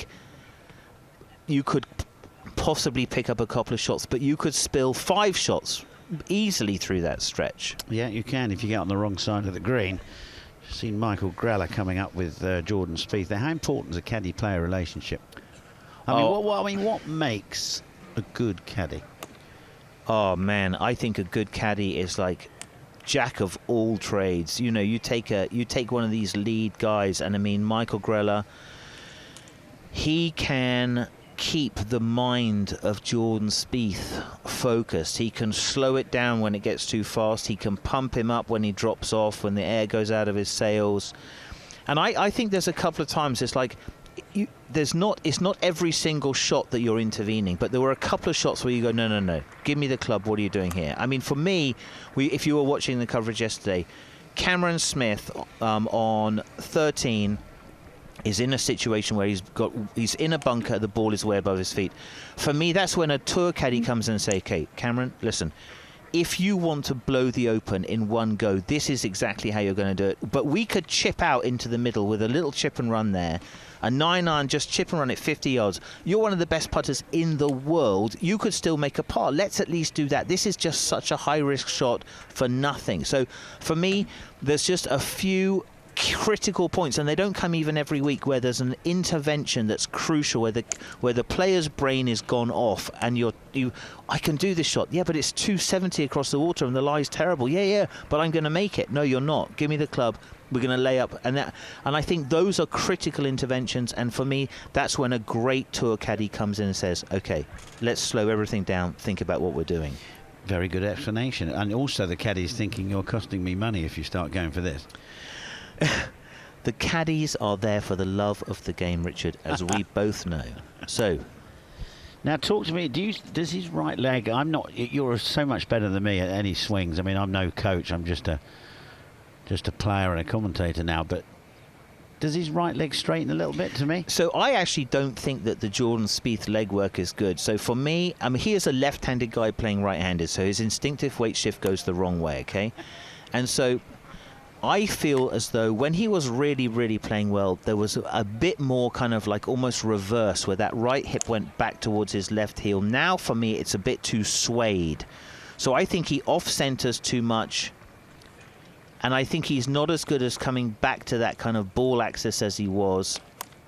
Speaker 5: possibly pick up a couple of shots, but you could spill 5 shots easily through that stretch.
Speaker 20: Yeah, you can if you get on the wrong side of the green. Seen Michael Greller coming up with Jordan Spieth. How important is a caddy-player relationship? I mean, what makes a good caddy?
Speaker 5: Oh man, I think a good caddy is like jack of all trades. You know, you take one of these lead guys, and I mean Michael Greller, he can keep the mind of Jordan Spieth focused. He can slow it down when it gets too fast. He can pump him up when he drops off, when the air goes out of his sails. And I think there's a couple of times it's like it's not every single shot that you're intervening, but there were a couple of shots where you go, no, give me the club, what are you doing here? I mean, for me, if you were watching the coverage yesterday, Cameron Smith on 13 is in a situation where he's in a bunker, the ball is way above his feet. For me, that's when a tour caddy comes in and say, okay, Cameron, listen, if you want to blow the Open in one go, this is exactly how you're going to do it. But we could chip out into the middle with a little chip and run there. A 9-iron, just chip and run it 50 yards. You're one of the best putters in the world. You could still make a par. Let's at least do that. This is just such a high-risk shot for nothing. So for me, there's just a few critical points, and they don't come even every week, where there's an intervention that's crucial, where the player's brain is gone off, and I can do this shot, yeah, but it's 270 across the water and the lie's terrible, yeah, but I'm going to make it. No, you're not. Give me the club. We're going to lay up, and I think those are critical interventions. And for me, that's when a great tour caddy comes in and says, okay, let's slow everything down, think about what we're doing.
Speaker 20: Very good explanation. And also the caddy's thinking, you're costing me money if you start going for this.
Speaker 5: The caddies are there for the love of the game, Richard, as we both know. So
Speaker 20: now talk to me. Does his right leg, you're so much better than me at any swings. I mean, I'm no coach, I'm just a player and a commentator now, but does his right leg straighten a little bit to me?
Speaker 5: So I actually don't think that the Jordan Spieth leg work is good. So for me, I mean, he is a left-handed guy playing right-handed, so his instinctive weight shift goes the wrong way, okay? And so I feel as though when he was really, really playing well, there was a bit more kind of like almost reverse, where that right hip went back towards his left heel. Now, for me, it's a bit too swayed. So I think he off-centers too much, and I think he's not as good as coming back to that kind of ball axis as he was.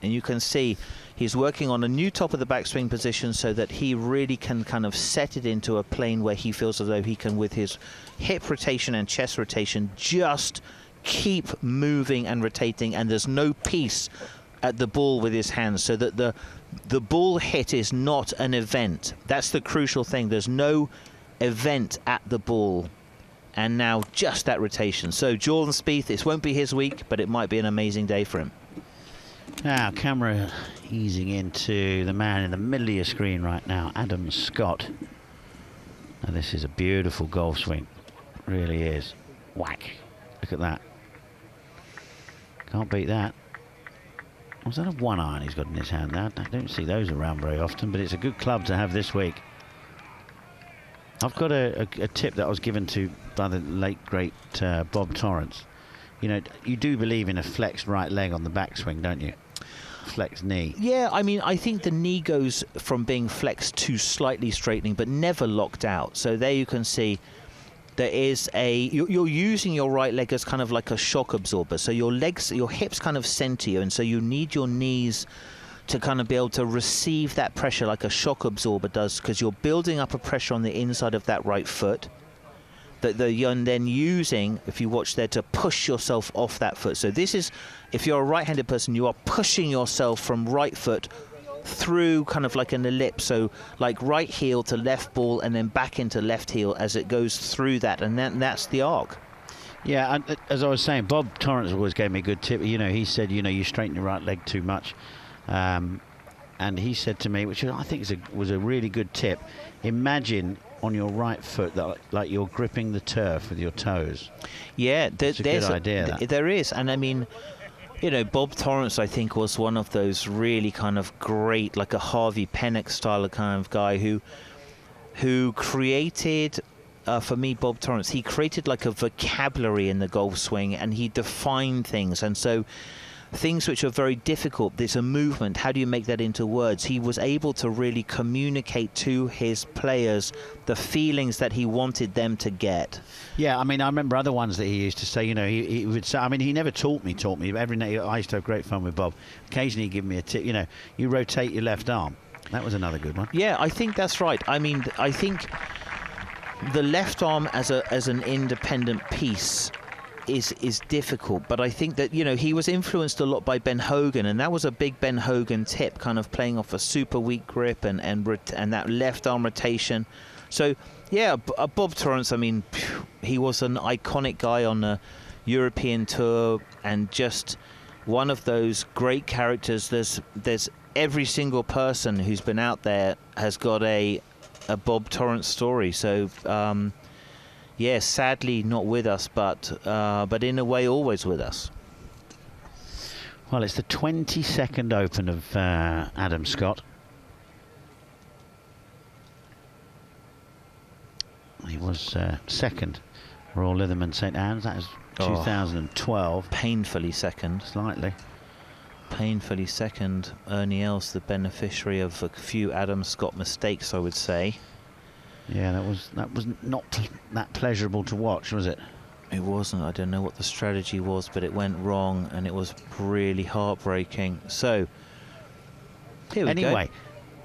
Speaker 5: And you can see he's working on a new top of the backswing position so that he really can kind of set it into a plane where he feels as though he can, with his hip rotation and chest rotation, just keep moving and rotating, and there's no peace at the ball with his hands, so that the ball hit is not an event. That's the crucial thing. There's no event at the ball. And now just that rotation. So Jordan Spieth, this won't be his week, but it might be an amazing day for him.
Speaker 20: Now, camera easing into the man in the middle of your screen right now, Adam Scott. Now, this is a beautiful golf swing. Really is. Whack. Look at that. Can't beat that. Was that a 1-iron he's got in his hand now? I don't see those around very often, but it's a good club to have this week. I've got a tip that I was given to by the late, great Bob Torrance. You know, you do believe in a flexed right leg on the backswing, don't you? Flexed knee.
Speaker 5: Yeah, I mean, I think the knee goes from being flexed to slightly straightening, but never locked out. So there you can see there is you're using your right leg as kind of like a shock absorber. So your hips kind of center you, and so you need your knees to kind of be able to receive that pressure like a shock absorber does, because you're building up a pressure on the inside of that right foot that you're then using, if you watch there, to push yourself off that foot. So this is, if you're a right-handed person, you are pushing yourself from right foot through kind of like an ellipse, so like right heel to left ball and then back into left heel as it goes through that, and that's the arc.
Speaker 20: Yeah, and as I was saying, Bob Torrance always gave me a good tip. You know, he said, you know, you straighten your right leg too much. And he said to me, which I think was a really good tip, imagine on your right foot that like you're gripping the turf with your toes.
Speaker 5: Yeah,
Speaker 20: there's a good idea.
Speaker 5: There is, and I mean, you know, Bob Torrance, I think, was one of those really kind of great, like a Harvey Pennock style kind of guy who created, for me, Bob Torrance, he created like a vocabulary in the golf swing, and he defined things, and so things which are very difficult, there's a movement, how do you make that into words? He was able to really communicate to his players the feelings that he wanted them to get.
Speaker 20: Yeah, I mean, I remember other ones that he used to say, you know, he would say, I mean, he never taught me, but every night I used to have great fun with Bob. Occasionally he'd give me a tip, you know, you rotate your left arm. That was another good one.
Speaker 5: Yeah, I think that's right. I mean, I think the left arm as an independent piece is difficult, but I think that, you know, he was influenced a lot by Ben Hogan, and that was a big Ben Hogan tip, kind of playing off a super weak grip and that left arm rotation. So yeah, Bob Torrance, I mean, he was an iconic guy on the European tour, and just one of those great characters. There's every single person who's been out there has got a Bob Torrance story. So yeah, sadly not with us, but in a way always with us.
Speaker 20: Well, it's the 22nd Open of Adam Scott. He was second, Royal Litherman St Anne's. That was 2012.
Speaker 5: Painfully second.
Speaker 20: Slightly.
Speaker 5: Painfully second. Ernie Els, the beneficiary of a few Adam Scott mistakes, I would say.
Speaker 20: Yeah, that was not that pleasurable to watch, was it?
Speaker 5: It wasn't. I don't know what the strategy was, but it went wrong, and it was really heartbreaking. So, here we go.
Speaker 20: Anyway,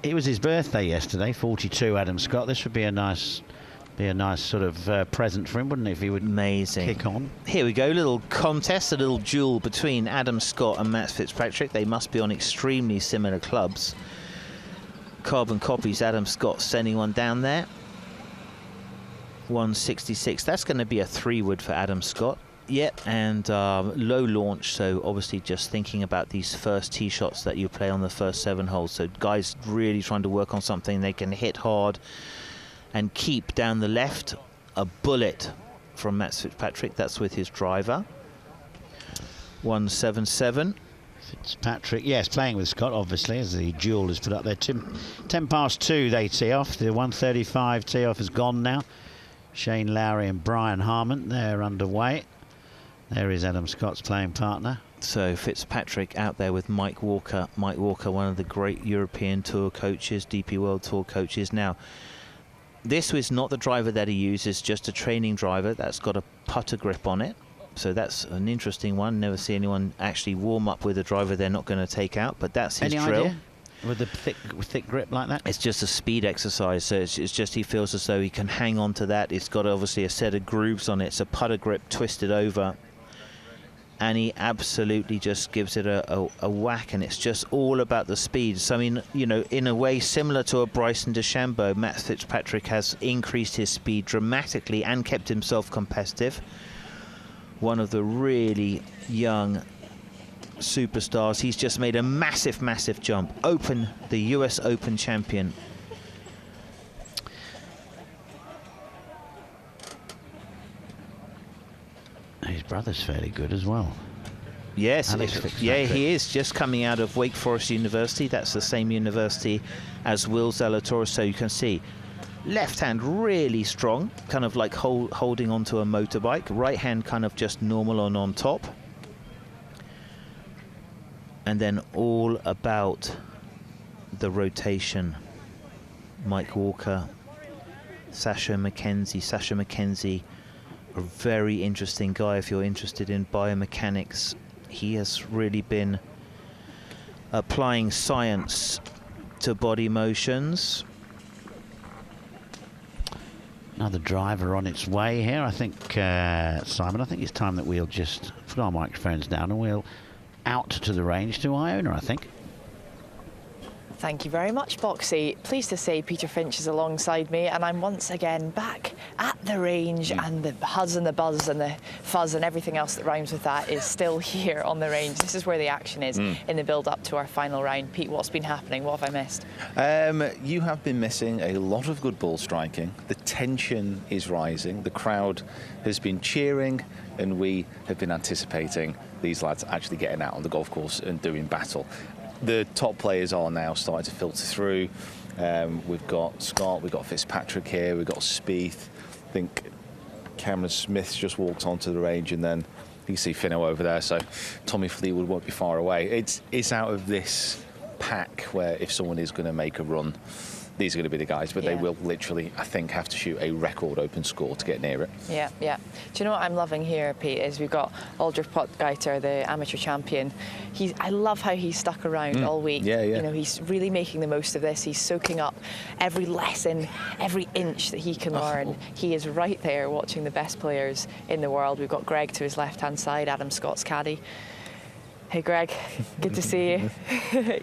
Speaker 20: it was his birthday yesterday, 42, Adam Scott. This would be a nice sort of present for him, wouldn't it, if he would kick on?
Speaker 5: Here we go, little contest, a little duel between Adam Scott and Matt Fitzpatrick. They must be on extremely similar clubs. Carbon copies, Adam Scott sending one down there. 166. That's going to be a 3-wood for Adam Scott. Yep, and low launch, so obviously just thinking about these first tee shots that you play on the first 7 holes. So guys really trying to work on something they can hit hard and keep down the left. A bullet from Matt Fitzpatrick. That's with his driver. 177.
Speaker 20: Fitzpatrick, yes, playing with Scott, obviously, as the duel is put up there. 10 past 2 they tee off. The 135 tee off is gone now. Shane Lowry and Brian Harman, they're underway. There is Adam Scott's playing partner.
Speaker 5: So Fitzpatrick out there with Mike Walker. Mike Walker, one of the great European Tour coaches, DP World Tour coaches. Now, this was not the driver that he uses, just a training driver that's got a putter grip on it. So that's an interesting one. Never see anyone actually warm up with a driver they're not going to take out, but that's his drill.
Speaker 20: Idea? With a thick grip like that?
Speaker 5: It's just a speed exercise, so it's just he feels as though he can hang on to that. It's got obviously a set of grooves on it. It's a putter grip twisted over, and he absolutely just gives it a whack, and it's just all about the speed. So I mean, you know, in a way similar to a Bryson DeChambeau, Matt Fitzpatrick has increased his speed dramatically and kept himself competitive. One of the really young superstars. He's just made a massive jump. The US Open champion.
Speaker 20: his brother's fairly good as well.
Speaker 5: Yes,
Speaker 20: yeah,
Speaker 5: he is just coming out of Wake Forest University. That's the same university as Will Zalatoris. So you can see left hand really strong, kind of like holding onto a motorbike. Right hand kind of just normal and on top. And then all about the rotation. Mike Walker, Sasha McKenzie, a very interesting guy if you're interested in biomechanics. He has really been applying science to body motions.
Speaker 20: Another driver on its way here, I think, Simon. I think it's time that we'll just put our microphones down and we'll out to the range to Iona, I think.
Speaker 21: Thank you very much, Boxy. Pleased to say Peter Finch is alongside me, and I'm once again back at the range, and the buzz and the buzz and the fuzz and everything else that rhymes with that is still here on the range. This is where the action is in the build-up to our final round. Pete, what's been happening? What have I missed?
Speaker 13: You have been missing a lot of good ball striking. The tension is rising. The crowd has been cheering, and we have been anticipating these lads actually getting out on the golf course and doing battle. The top players are now starting to filter through. We've got Scott, we've got Fitzpatrick here, we've got Spieth. I think Cameron Smith's just walked onto the range, and then you can see Finno over there, so Tommy Fleetwood won't be far away. It's out of this pack where if someone is going to make a run, these are going to be the guys, but they will literally, I think, have to shoot a record open score to get near it.
Speaker 21: Yeah. Do you know what I'm loving here, Pete, is we've got Aldrich Potgieter, the amateur champion. I love how he's stuck around all week.
Speaker 13: Yeah.
Speaker 21: You know, he's really making the most of this. He's soaking up every lesson, every inch that he can learn. He is right there watching the best players in the world. We've got Greg to his left-hand side, Adam Scott's caddy. Hey, Greg, good to see you.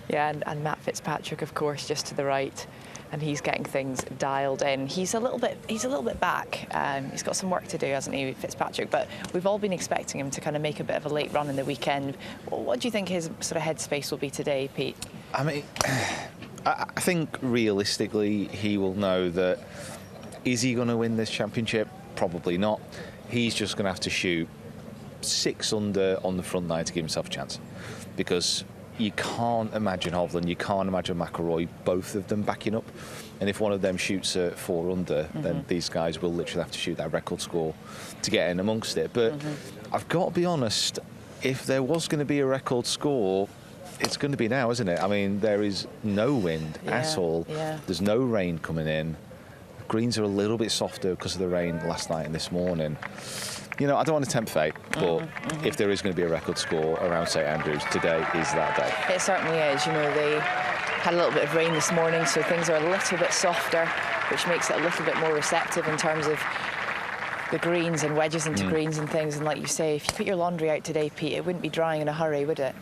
Speaker 21: Yeah, and Matt Fitzpatrick, of course, just to the right, and he's getting things dialed in. He's a little bit back. He's got some work to do, hasn't he, Fitzpatrick? But we've all been expecting him to kind of make a bit of a late run in the weekend. What do you think his sort of headspace will be today, Pete?
Speaker 13: I mean, I think realistically he will know that, is he going to win this championship? Probably not. He's just going to have to shoot 6 under on the front nine to give himself a chance, because you can't imagine Hovland, you can't imagine McIlroy, both of them backing up. And if one of them shoots 4 under, then these guys will literally have to shoot that record score to get in amongst it. But I've got to be honest, if there was going to be a record score, it's going to be now, isn't it? I mean, there is no wind at all. There's no rain coming in. Greens are a little bit softer because of the rain last night and this morning. You know, I don't want to tempt fate, but if there is going to be a record score around St Andrews, today is that day.
Speaker 21: It certainly is. You know, they had a little bit of rain this morning, so things are a little bit softer, which makes it a little bit more receptive in terms of the greens and wedges into greens and things. And like you say, if you put your laundry out today, Pete, it wouldn't be drying in a hurry, would it?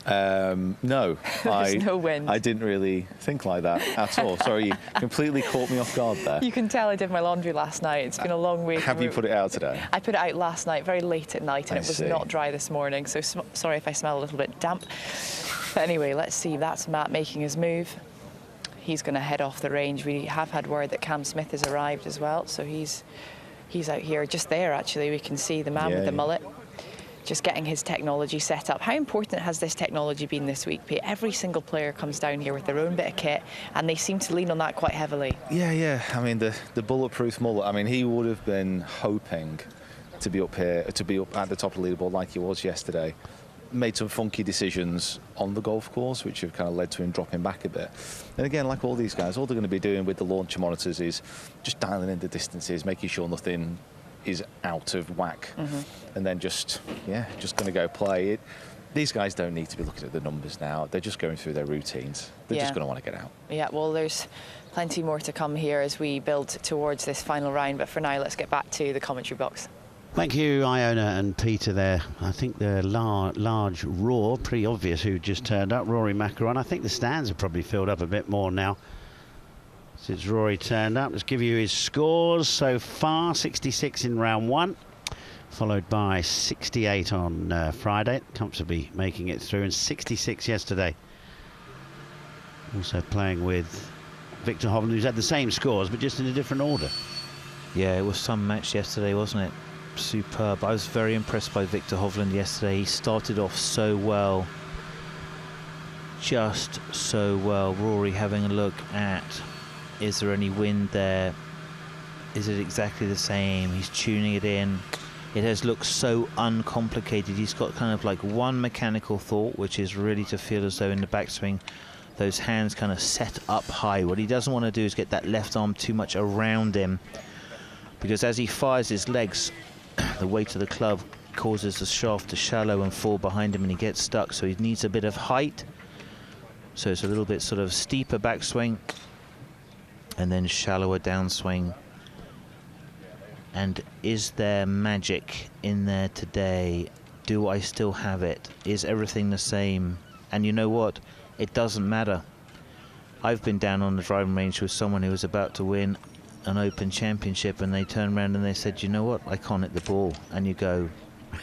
Speaker 13: No.
Speaker 21: There's no wind.
Speaker 13: I didn't really think like that at all. Sorry, you completely caught me off guard there.
Speaker 21: You can tell I did my laundry last night. It's been a long week.
Speaker 13: Have you put it out today?
Speaker 21: I put it out last night, very late at night, and it was not dry this morning, so sorry if I smell a little bit damp. But anyway, let's see. That's Matt making his move. He's going to head off the range. We have had word that Cam Smith has arrived as well, so he's out here, just there actually. We can see the man with the mullet, just getting his technology set up. How important has this technology been this week, Pete? Every single player comes down here with their own bit of kit, and they seem to lean on that quite heavily.
Speaker 13: Yeah. I mean, the bulletproof mullet. I mean, he would have been hoping to be up here, to be up at the top of the leaderboard like he was yesterday. Made some funky decisions on the golf course, which have kind of led to him dropping back a bit. And again, like all these guys, all they're going to be doing with the launcher monitors is just dialing in the distances, making sure nothing is out of whack, and then just going to go play it. These guys don't need to be looking at the numbers now. They're just going through their routines. They're just going to want to get out.
Speaker 21: Yeah, well, there's plenty more to come here as we build towards this final round, but for now, let's get back to the commentary box.
Speaker 20: Thank you, Iona and Peter there. I think the large roar, pretty obvious who just turned up, Rory McIlroy. I think the stands have probably filled up a bit more now since Rory turned up. Let's give you his scores so far. 66 in round 1, followed by 68 on Friday, comfortably making it through, and 66 yesterday. Also playing with Victor Hovland, who's had the same scores, but just in a different order.
Speaker 5: Yeah, it was some match yesterday, wasn't it? superb. I was very impressed by Viktor Hovland yesterday. He started off so well, just so well. Rory having a look at, is there any wind there? Is it exactly the same? He's tuning it in. It has looked so uncomplicated. He's got kind of like one mechanical thought, which is really to feel as though in the backswing those hands kind of set up high. What he doesn't want to do is get that left arm too much around him, because as he fires his legs, the weight of the club causes the shaft to shallow and fall behind him, and he gets stuck. So he needs a bit of height. So it's a little bit sort of steeper backswing and then shallower downswing. And is there magic in there today? Do I still have it? Is everything the same? And you know what? It doesn't matter. I've been down on the driving range with someone who was about to win an Open Championship, and they turned around and they said, you know what? I can't hit the ball. And you go,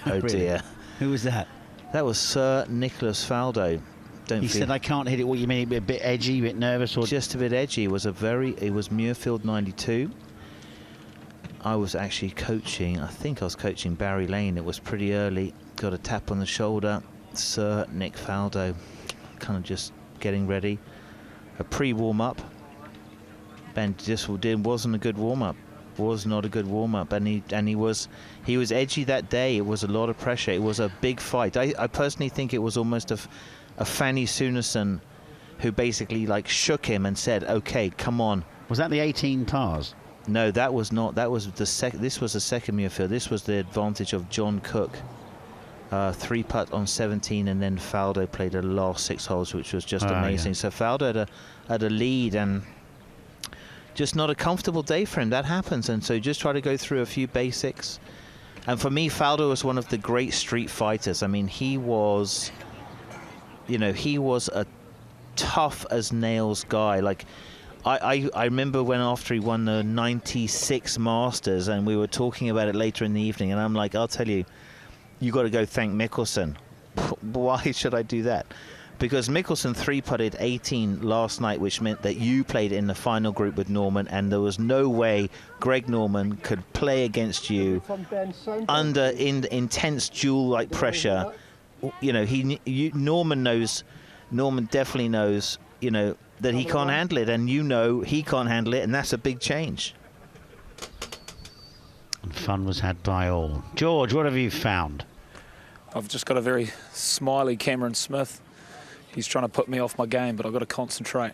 Speaker 5: oh
Speaker 20: Really?
Speaker 5: dear.
Speaker 20: Who was that?
Speaker 5: That was Sir Nicholas Faldo.
Speaker 20: He said, I can't hit it. What you mean? A bit edgy, a bit nervous? Or
Speaker 5: just a bit edgy. It was Muirfield 92. I was actually coaching, I think I was coaching Barry Lane. It was pretty early. Got a tap on the shoulder. Sir Nick Faldo, kind of just getting ready. A pre-warm-up. And just wasn't a good warm-up. Was not a good warm-up. And he was edgy that day. It was a lot of pressure. It was a big fight. I personally think it was almost a Fanny Sunesson who basically like shook him and said, okay, come on.
Speaker 20: Was that the 18 pars?
Speaker 5: No, that was not. That was the second. This was the second Muirfield. This was the advantage of John Cook. 3-putt on 17, and then Faldo played the last 6 holes, which was just amazing. Yeah. So Faldo had a lead, and just not a comfortable day for him. That happens, and so just try to go through a few basics. And for me, Faldo was one of the great street fighters. I mean, he was, he was a tough as nails guy. Like, I remember when after he won the 96 Masters, and we were talking about it later in the evening, and I'm like, I'll tell you, you got to go thank Mickelson. Why should I do that? Because Mickelson 3-putted 18 last night, which meant that you played in the final group with Norman, and there was no way Greg Norman could play against you under intense duel-like pressure. Norman definitely knows, that he can't handle it, and he can't handle it, and that's a big change.
Speaker 20: And fun was had by all. George, what have you found?
Speaker 2: I've just got a very smiley Cameron Smith. He's trying to put me off my game, but I've got to concentrate,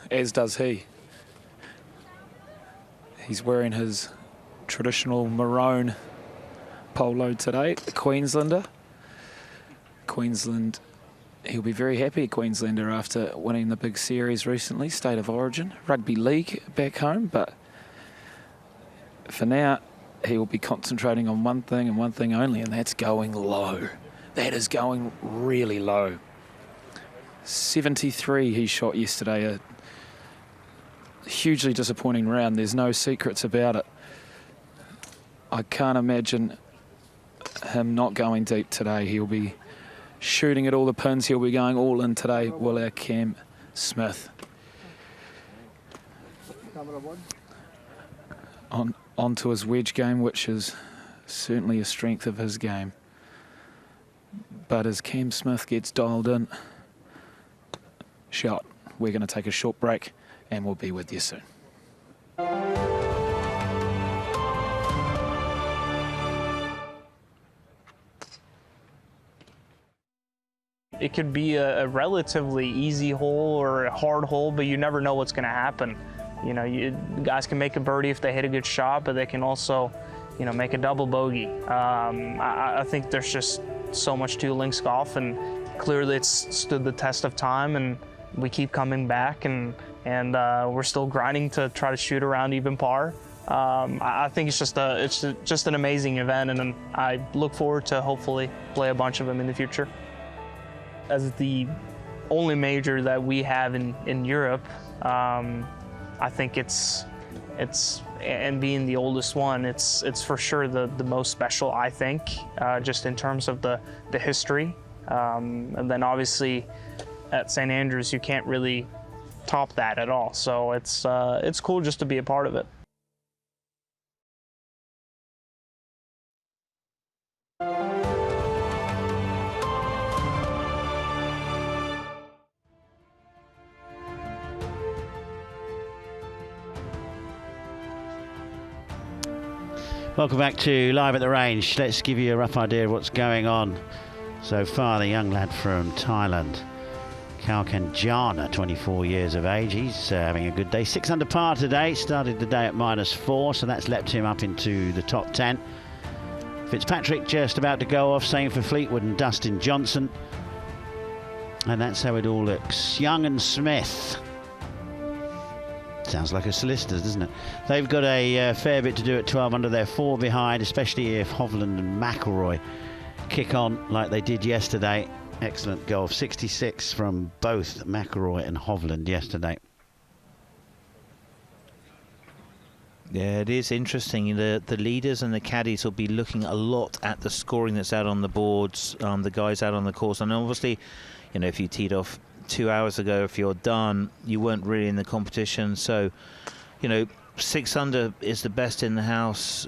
Speaker 2: as does he. He's wearing his traditional maroon polo today, the Queenslander. Queensland, he'll be very happy, Queenslander, after winning the big series recently, State of Origin, Rugby League back home, but for now, he will be concentrating on one thing and one thing only, and that's going low. That is going really low. 73 he shot yesterday, a hugely disappointing round. There's no secrets about it. I can't imagine him not going deep today. He'll be shooting at all the pins. He'll be going all in today, will our Cam Smith. On to his wedge game, which is certainly a strength of his game. But as Cam Smith gets dialed in, shot. We're going to take a short break, and we'll be with you soon.
Speaker 22: It could be a relatively easy hole or a hard hole, but you never know what's going to happen. Guys can make a birdie if they hit a good shot, but they can also, make a double bogey. I think there's just so much to links golf, and clearly it's stood the test of time, and we keep coming back, and we're still grinding to try to shoot around even par. I think it's just an amazing event, and I look forward to hopefully play a bunch of them in the future. As the only major that we have in Europe, I think it's and being the oldest one, it's for sure the most special, I think, just in terms of the history. And then obviously at St. Andrews, you can't really top that at all. So it's cool just to be a part of it.
Speaker 20: Welcome back to Live at the Range. Let's give you a rough idea of what's going on so far. The young lad from Thailand, Kalkanjana, 24 years of age. He's having a good day. 6 under par today. Started the day at -4, so that's leapt him up into the top 10. Fitzpatrick just about to go off. Same for Fleetwood and Dustin Johnson. And that's how it all looks. Young and Smith. Sounds like a solicitor's, doesn't it? They've got a fair bit to do at 12 under. They're 4 behind, especially if Hovland and McIlroy kick on like they did yesterday. Excellent golf. 66 from both McIlroy and Hovland yesterday.
Speaker 5: Yeah, it is interesting. The leaders and the caddies will be looking a lot at the scoring that's out on the boards, the guys out on the course. And obviously, you know, if you teed off 2 hours ago, if you're done, you weren't really in the competition. So, you know, 6 under is the best in the house.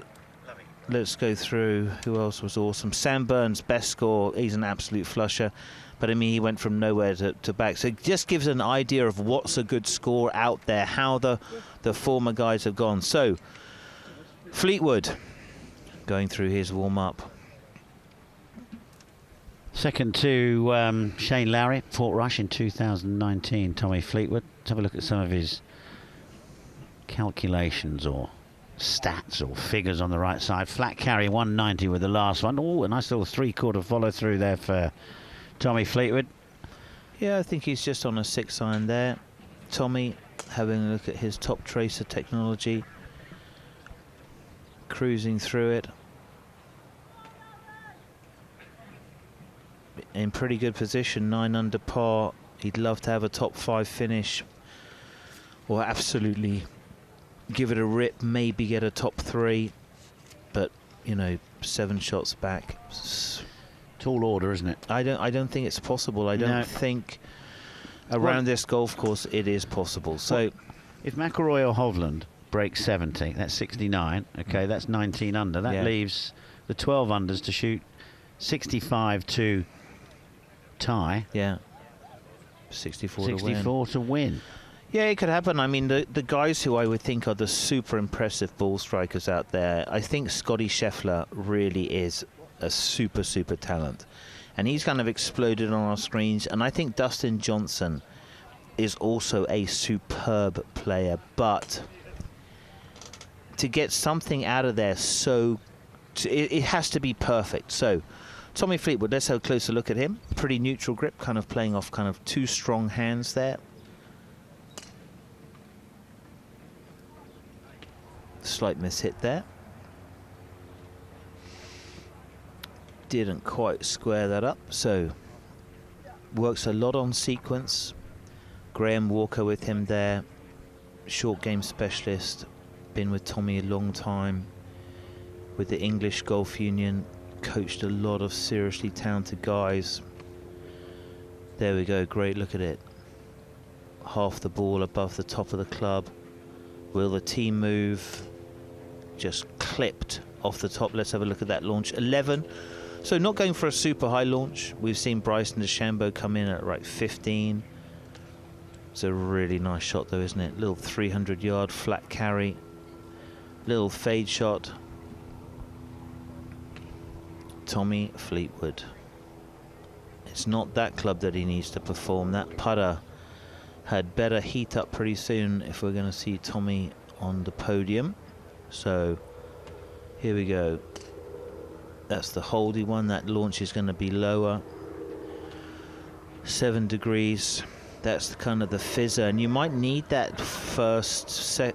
Speaker 5: Let's go through who else was awesome. Sam Burns, best score. He's an absolute flusher. But I mean, he went from nowhere to back. So it just gives an idea of what's a good score out there, how the former guys have gone. So Fleetwood going through his warm-up.
Speaker 20: Second to Shane Lowry, Portrush in 2019. Tommy Fleetwood. Let's have a look at some of his calculations or stats or figures on the right side. Flat carry 190 with the last one. Oh, a nice little 3/4 follow through there for Tommy Fleetwood.
Speaker 5: Yeah, I think he's just on a 6-iron there. Tommy having a look at his TopTracer technology, cruising through it. In pretty good position, 9 under par. He'd love to have a top 5 finish, or absolutely give it a rip, maybe get a top 3, but you know, 7 shots back.
Speaker 20: Tall order, isn't it?
Speaker 5: I don't think it's possible. I don't think around this golf course it is possible. So
Speaker 20: if McIlroy or Hovland break 70, that's 69. Okay, that's 19 under. That leaves the 12 unders to shoot 65 to tie.
Speaker 5: Yeah. 64
Speaker 20: to win.
Speaker 5: Yeah, it could happen. I mean, the guys who I would think are the super impressive ball strikers out there, I think Scotty Scheffler really is a super talent. And he's kind of exploded on our screens. And I think Dustin Johnson is also a superb player. But to get something out of there, it has to be perfect. So Tommy Fleetwood, let's have a closer look at him. Pretty neutral grip, kind of playing off kind of 2 strong hands there. Slight mishit there. Didn't quite square that up, so works a lot on sequence. Graham Walker with him there, short game specialist, been with Tommy a long time, with the English Golf Union, coached a lot of seriously talented guys. There we go, great, look at it. Half the ball above the top of the club. Will the team move? Just clipped off the top. Let's have a look at that launch. 11. So not going for a super high launch. We've seen Bryson DeChambeau come in at right 15. It's a really nice shot though, isn't it? Little 300-yard flat carry. Little fade shot. Tommy Fleetwood. It's not that club that he needs to perform. That putter had better heat up pretty soon if we're going to see Tommy on the podium. So here we go. That's the holdy one. That launch is going to be lower. 7 degrees. That's kind of the fizzer, and you might need that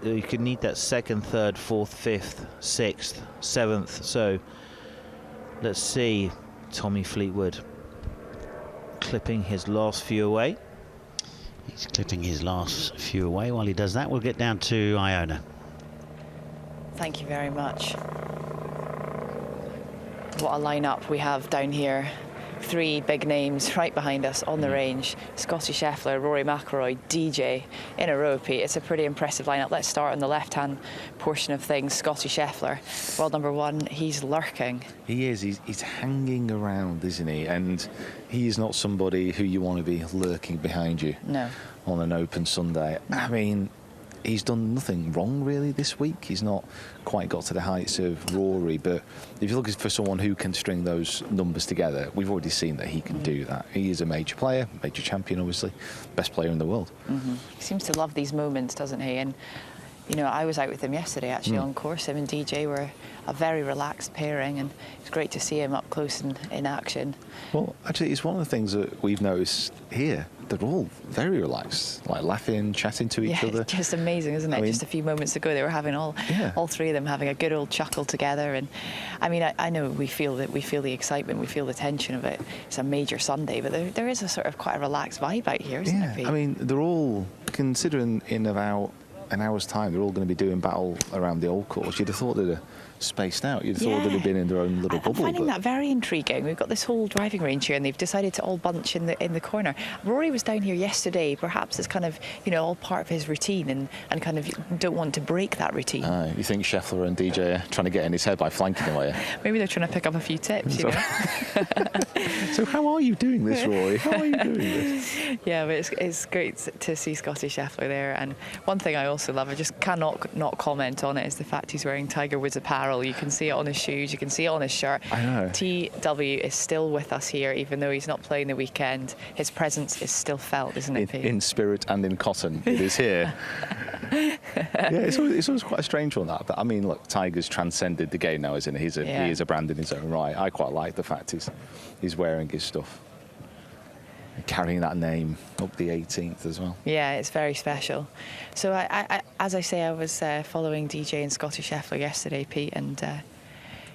Speaker 5: you could need that 2nd, 3rd, 4th, 5th, 6th, 7th. So let's see Tommy Fleetwood clipping his last few away.
Speaker 20: He's clipping his last few away. While he does that, we'll get down to Iona.
Speaker 21: Thank you very much. What a lineup we have down here three big names right behind us on the range. Scottie Scheffler, Rory McIlroy, DJ in a row, Pete. It's a pretty impressive lineup. Let's start on the left-hand portion of things. Scottie Scheffler, world number one, he's lurking.
Speaker 13: He is. He's hanging around, isn't he? And he's not somebody who you want to be lurking behind you on an open Sunday. I mean, he's done nothing wrong really this week. He's not quite got to the heights of Rory, but if you're looking for someone who can string those numbers together, we've already seen that he can do that. He is a major player, major champion, obviously, best player in the world.
Speaker 21: He seems to love these moments, doesn't he? And you know, I was out with him yesterday actually on course. Him and DJ were a very relaxed pairing, and it's great to see him up close and in action.
Speaker 13: Well, actually, it's one of the things that we've noticed here. They're all very relaxed, like laughing, chatting to each other.
Speaker 21: It's just amazing, isn't it? I mean, just a few moments ago, they were having all three of them having a good old chuckle together. And I mean, I know we feel the excitement, we feel the tension of it. It's a major Sunday, but there is a sort of quite a relaxed vibe out here, isn't there, Pete?
Speaker 13: I mean, they're all, considering in about an hour's time, they're all going to be doing battle around the old course. You'd have thought they'd have spaced out. You'd have thought they'd have been in their own little bubble.
Speaker 21: I'm finding that very intriguing. We've got this whole driving range here, and they've decided to all bunch in the corner. Rory was down here yesterday. Perhaps it's kind of, you know, all part of his routine, and kind of don't want to break that routine.
Speaker 13: You think Scheffler and DJ are trying to get in his head by flanking him, are you?
Speaker 21: Maybe they're trying to pick up a few tips, you know.
Speaker 13: So how are you doing this, Rory? How are you doing this?
Speaker 21: Yeah, but it's great to see Scottie Scheffler there. And one thing I also love, I just cannot not comment on it, is the fact he's wearing Tiger Woods apparel. You can see it on his shoes, you can see it on his shirt.
Speaker 13: I know.
Speaker 21: TW is still with us here, even though he's not playing the weekend. His presence is still felt, isn't it, Pete?
Speaker 13: In spirit and in cotton, it is here. It's always quite a strange one, that. But I mean, look, Tiger's transcended the game now, isn't he? He is a brand in his own right. I quite like the fact he's wearing his stuff, carrying that name up the 18th as well.
Speaker 21: Yeah, it's very special. So I as I say, I was following DJ and Scottie Scheffler yesterday, Pete, and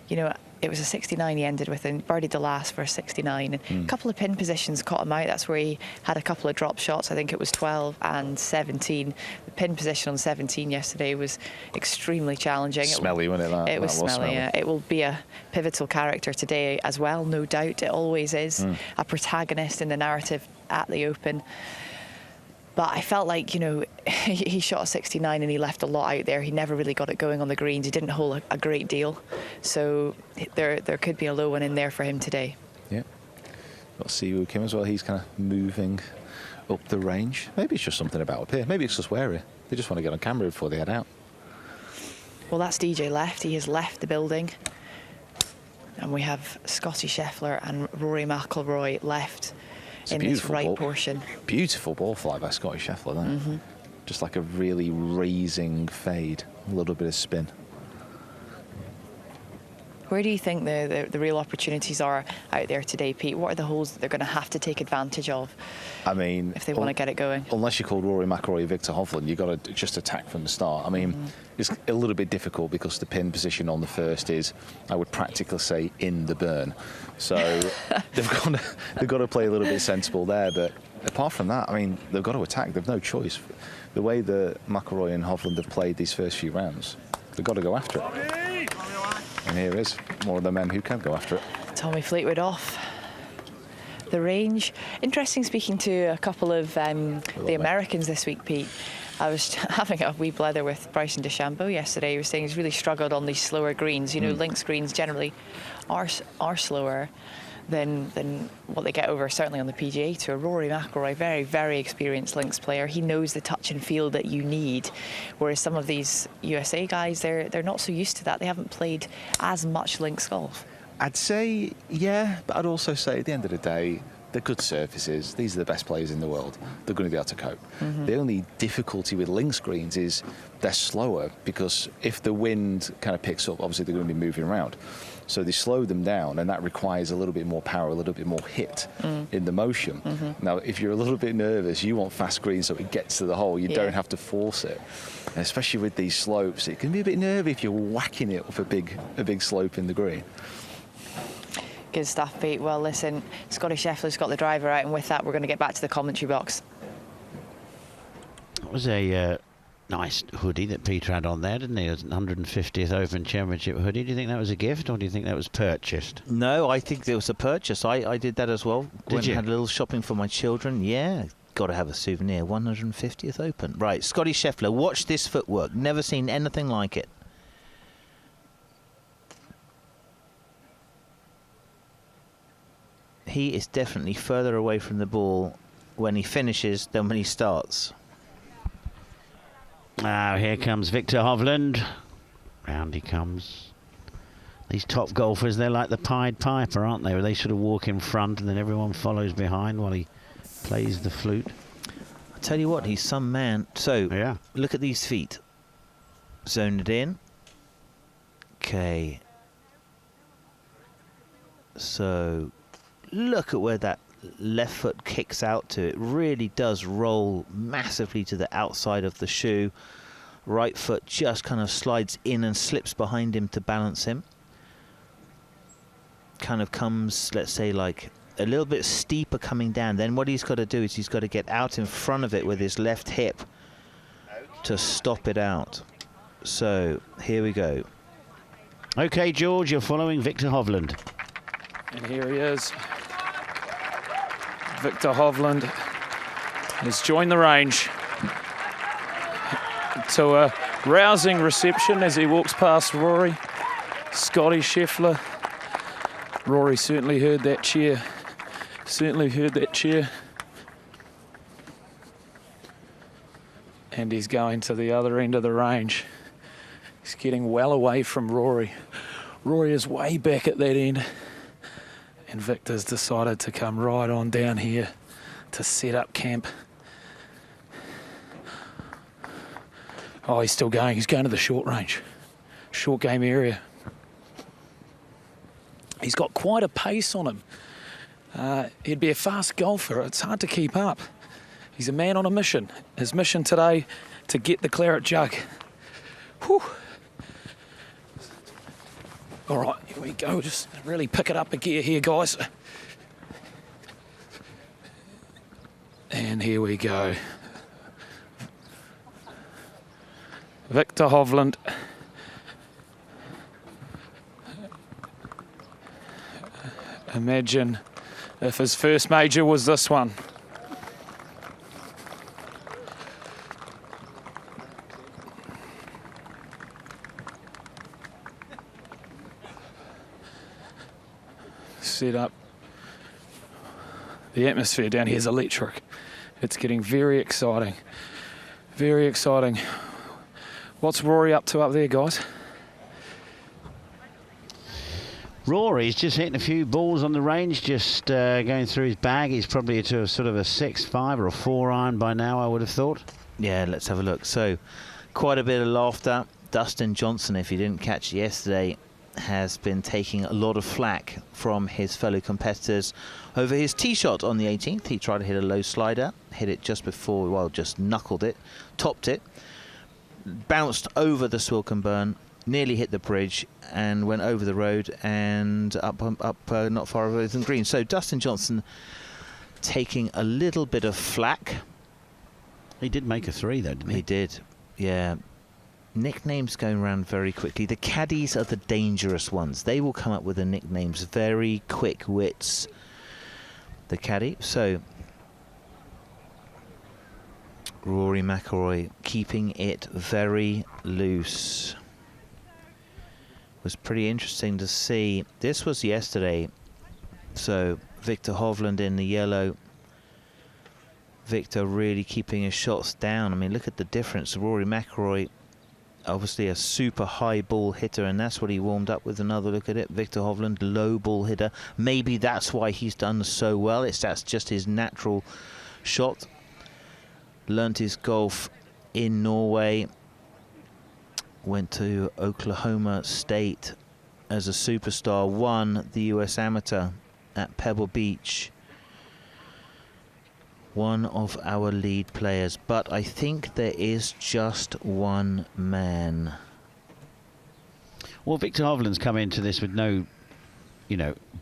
Speaker 21: you know, it was a 69 he ended with, and birdied the last for a 69. And a couple of pin positions caught him out. That's where he had a couple of drop shots. I think it was 12 and 17. The pin position on 17 yesterday was extremely challenging.
Speaker 13: Smelly, wasn't it?
Speaker 21: It was smelly, yeah. It will be a pivotal character today as well, no doubt. It always is. A protagonist in the narrative at the Open. But I felt like, you know, he shot a 69 and he left a lot out there. He never really got it going on the greens. He didn't hole a great deal. So there could be a low one in there for him today.
Speaker 13: Yeah. Got Siwoo Kim as well. He's kind of moving up the range. Maybe it's just something about up here. Maybe it's just wary. They just want to get on camera before they head out.
Speaker 21: Well, that's DJ left. He has left the building. And we have Scottie Scheffler and Rory McIlroy left in this right portion.
Speaker 13: Beautiful ball flight by Scottie Scheffler there. Just like a really raising fade, a little bit of spin.
Speaker 21: Where do you think the real opportunities are out there today, Pete? What are the holes that they're going to have to take advantage of?
Speaker 13: I mean,
Speaker 21: if they want to get it going.
Speaker 13: Unless you call Rory McIlroy Victor Hovland, you've got to just attack from the start. I mean, it's a little bit difficult because the pin position on the first is, I would practically say, in the burn. So they've got to play a little bit sensible there. But apart from that, I mean, they've got to attack. They've no choice. The way that McIlroy and Hovland have played these first few rounds, they've got to go after it. And here is one of the men who can go after it.
Speaker 21: Tommy Fleetwood off the range. Interesting speaking to a couple of the Americans this week, Pete. I was having a wee blether with Bryson DeChambeau yesterday. He was saying he's really struggled on these slower greens. You know, links greens generally are slower than what they get over, certainly on the PGA Tour. Rory McIlroy, very, very experienced links player. He knows the touch and feel that you need, whereas some of these USA guys, they're not so used to that. They haven't played as much links golf.
Speaker 13: I'd say, yeah, but I'd also say at the end of the day, they're good surfaces. These are the best players in the world. They're going to be able to cope. The only difficulty with links greens is they're slower, because if the wind kind of picks up, obviously they're going to be moving around. So they slow them down, and that requires a little bit more power, a little bit more hit in the motion. Now, if you're a little bit nervous, you want fast greens so it gets to the hole. You don't have to force it. And especially with these slopes, it can be a bit nervy if you're whacking it off a big slope in the green.
Speaker 21: Good stuff, Pete. Well, listen, Scottie Scheffler's got the driver out, and with that, we're going to get back to the commentary box.
Speaker 20: It was a Nice hoodie that Peter had on there, didn't he? It was 150th Open Championship hoodie. Do you think that was a gift, or do you think that was purchased?
Speaker 5: No, I think it was a purchase. I did that as well.
Speaker 20: Did you?
Speaker 5: Had a little shopping for my children. Yeah, got to have a souvenir. 150th Open. Right, Scotty Scheffler. Watch this footwork. Never seen anything like it. He is definitely further away from the ball when he finishes than when he starts.
Speaker 20: Now here comes Victor Hovland. Round he comes. These top golfers, they're like the Pied Piper, aren't they? Where they sort of walk in front and then everyone follows behind while he plays the flute.
Speaker 5: I tell you what, he's some man. So,
Speaker 20: yeah.
Speaker 5: Look at these feet. Zone it in. Okay. So, look at where that left foot kicks out to. It really does roll massively to the outside of the shoe. Right foot just kind of slides in and slips behind him to balance him. Kind of comes, let's say, like a little bit steeper coming down. Then what he's got to do is he's got to get out in front of it with his left hip to stop it out. So here we go.
Speaker 20: Okay, George, you're following Victor Hovland.
Speaker 2: And here he is. Victor Hovland has joined the range to a rousing reception as he walks past Rory. Scotty Scheffler. Rory certainly heard that cheer. Certainly heard that cheer. And he's going to the other end of the range. He's getting well away from Rory. Rory is way back at that end. And Victor's decided to come right on down here to set up camp. Oh, he's still going. He's going to the short range. Short game area. He's got quite a pace on him. He'd be a fast golfer. It's hard to keep up. He's a man on a mission. His mission today, to get the Claret Jug. Whew. All right, here we go. Just really pick it up a gear here, guys. And here we go. Victor Hovland. Imagine if his first major was this one. Set up. The atmosphere down here is electric. It's getting very exciting. Very exciting. What's Rory up to up there, guys?
Speaker 20: Rory's just hitting a few balls on the range, just going through his bag. He's probably to a sort of a 6-5 or a 4-iron by now, I would have thought.
Speaker 5: Yeah, let's have a look. So, quite a bit of laughter. Dustin Johnson, if you didn't catch yesterday, has been taking a lot of flack from his fellow competitors over his tee shot on the 18th. He tried to hit a low slider, hit it just before, well, just knuckled it, topped it, bounced over the Swilkenburn, nearly hit the bridge and went over the road and up not far over the green. So Dustin Johnson taking a little bit of flack.
Speaker 20: He did make a 3 though, didn't he?
Speaker 5: He did, yeah. Nicknames going around very quickly. The caddies are the dangerous ones. They will come up with the nicknames, very quick wits. The caddy. So Rory McIlroy keeping it very loose. Was pretty interesting to see. This was yesterday. So Victor Hovland in the yellow. Victor really keeping his shots down. I mean, look at the difference. Rory McIlroy, obviously a super high ball hitter, and that's what he warmed up with. Another look at it. Victor Hovland, low ball hitter. Maybe that's why he's done so well. That's just his natural shot. Learned his golf in Norway. Went to Oklahoma State as a superstar. Won the US Amateur at Pebble Beach. One of our lead players, but I think there is just one man.
Speaker 20: Well, Victor Hovland's come into this with no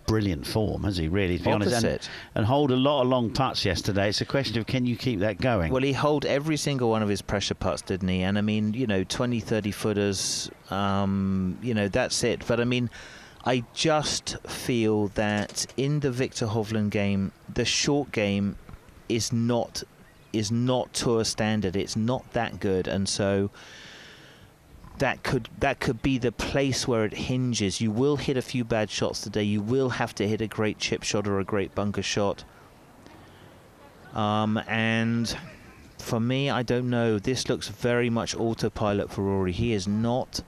Speaker 20: brilliant form, has he, really, to be honest? And hold a lot of long putts yesterday. It's a question of, can you keep that going?
Speaker 5: Well, he holed every single one of his pressure putts, didn't he? And I mean, 20, 30 footers, that's it. But I mean, I just feel that in the Viktor Hovland game, the short game is not tour standard. It's not that good, and so that could be the place where it hinges. You will hit a few bad shots today. You will have to hit a great chip shot or a great bunker shot. And for me, I don't know. This looks very much autopilot for Rory. He has not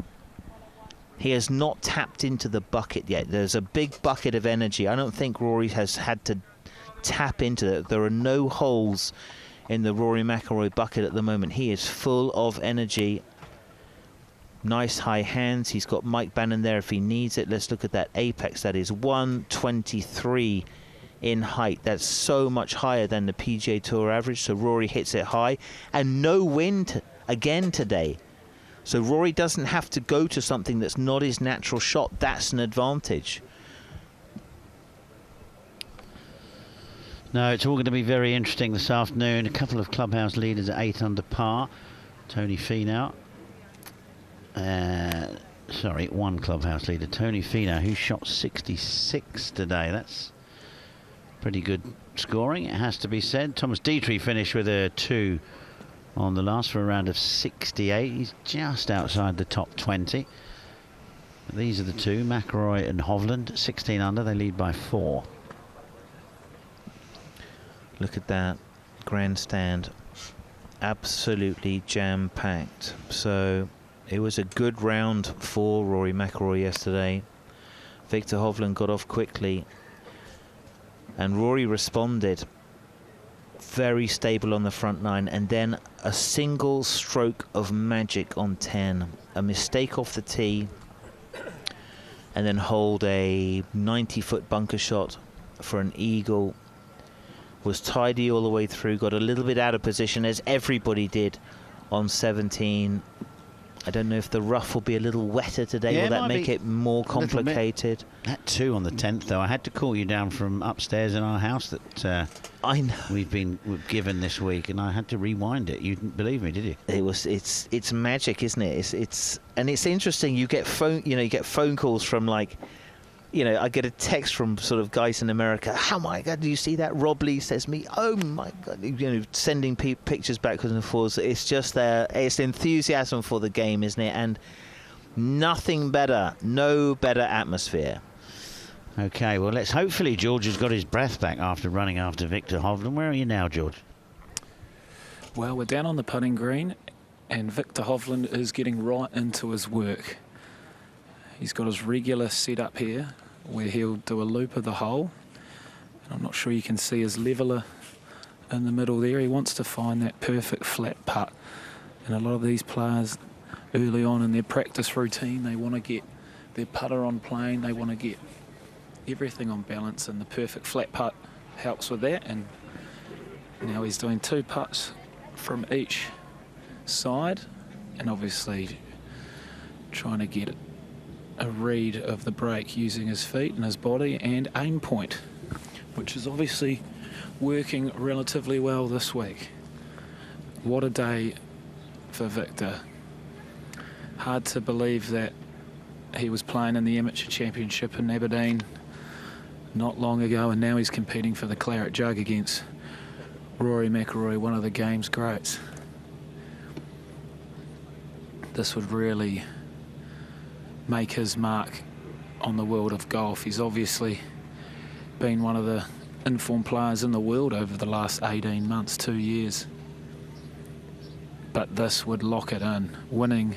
Speaker 5: tapped into the bucket yet. There's a big bucket of energy. I don't think Rory has had to tap into it. There are no holes in the Rory McIlroy bucket at the moment. He is full of energy. Nice high hands. He's got Mike Bannon there if he needs it. Let's look at that apex. That is 123 in height. That's so much higher than the PGA Tour average. So Rory hits it high, and no wind again today. So Rory doesn't have to go to something that's not his natural shot. That's an advantage.
Speaker 20: No, it's all going to be very interesting this afternoon. A couple of clubhouse leaders at 8 under par. Tony Finau. One clubhouse leader, Tony Finau, who shot 66 today. That's pretty good scoring, it has to be said. Thomas Dietrich finished with a 2 on the last for a round of 68. He's just outside the top 20. These are the two, McIlroy and Hovland, 16 under. They lead by 4.
Speaker 5: Look at that grandstand, absolutely jam-packed. So it was a good round for Rory McIlroy yesterday. Viktor Hovland got off quickly, and Rory responded. Very stable on the front 9, and then a single stroke of magic on 10. A mistake off the tee, and then hold a 90-foot bunker shot for an eagle. Was tidy all the way through, got a little bit out of position, as everybody did on 17. I don't know if the rough will be a little wetter today.
Speaker 20: Yeah,
Speaker 5: will that make it more complicated?
Speaker 20: That 2 on the 10th, though, I had to call you down from upstairs in our house that
Speaker 5: I know
Speaker 20: we've been given this week, and I had to rewind it. You didn't believe me, did you?
Speaker 5: It's magic, isn't it? It's interesting. You get phone calls from, like, I get a text from sort of guys in America. Oh my God, do you see that? Rob Lee says to me, oh my God, sending pictures backwards and forwards. It's just it's enthusiasm for the game, isn't it? And nothing better, no better atmosphere.
Speaker 20: Okay, well, hopefully George has got his breath back after running after Viktor Hovland. Where are you now, George?
Speaker 2: Well, we're down on the putting green, and Viktor Hovland is getting right into his work. He's got his regular setup here, where he'll do a loop of the hole. And I'm not sure you can see his leveler in the middle there. He wants to find that perfect flat putt. And a lot of these players, early on in their practice routine, they want to get their putter on plane. They want to get everything on balance, and the perfect flat putt helps with that. And now he's doing 2 putts from each side, and obviously trying to get a read of the break using his feet and his body and aim point, which is obviously working relatively well this week. What a day for Viktor. Hard to believe that he was playing in the Amateur Championship in Aberdeen not long ago, and now he's competing for the Claret Jug against Rory McIlroy, one of the game's greats. This would really make his mark on the world of golf. He's obviously been one of the informed players in the world over the last 18 months, 2 years. But this would lock it in, winning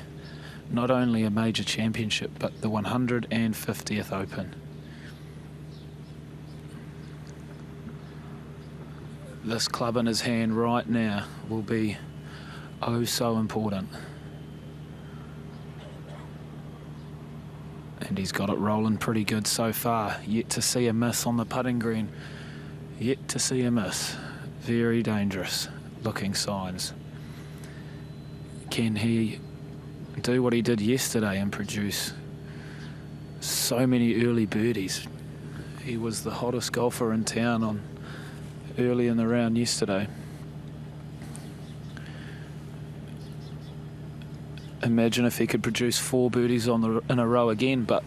Speaker 2: not only a major championship, but the 150th Open. This club in his hand right now will be oh so important. And he's got it rolling pretty good so far. Yet to see a miss on the putting green. Yet to see a miss. Very dangerous looking signs. Can he do what he did yesterday and produce so many early birdies? he was the hottest golfer in town early in the round yesterday. Imagine if he could produce 4 birdies in a row again, but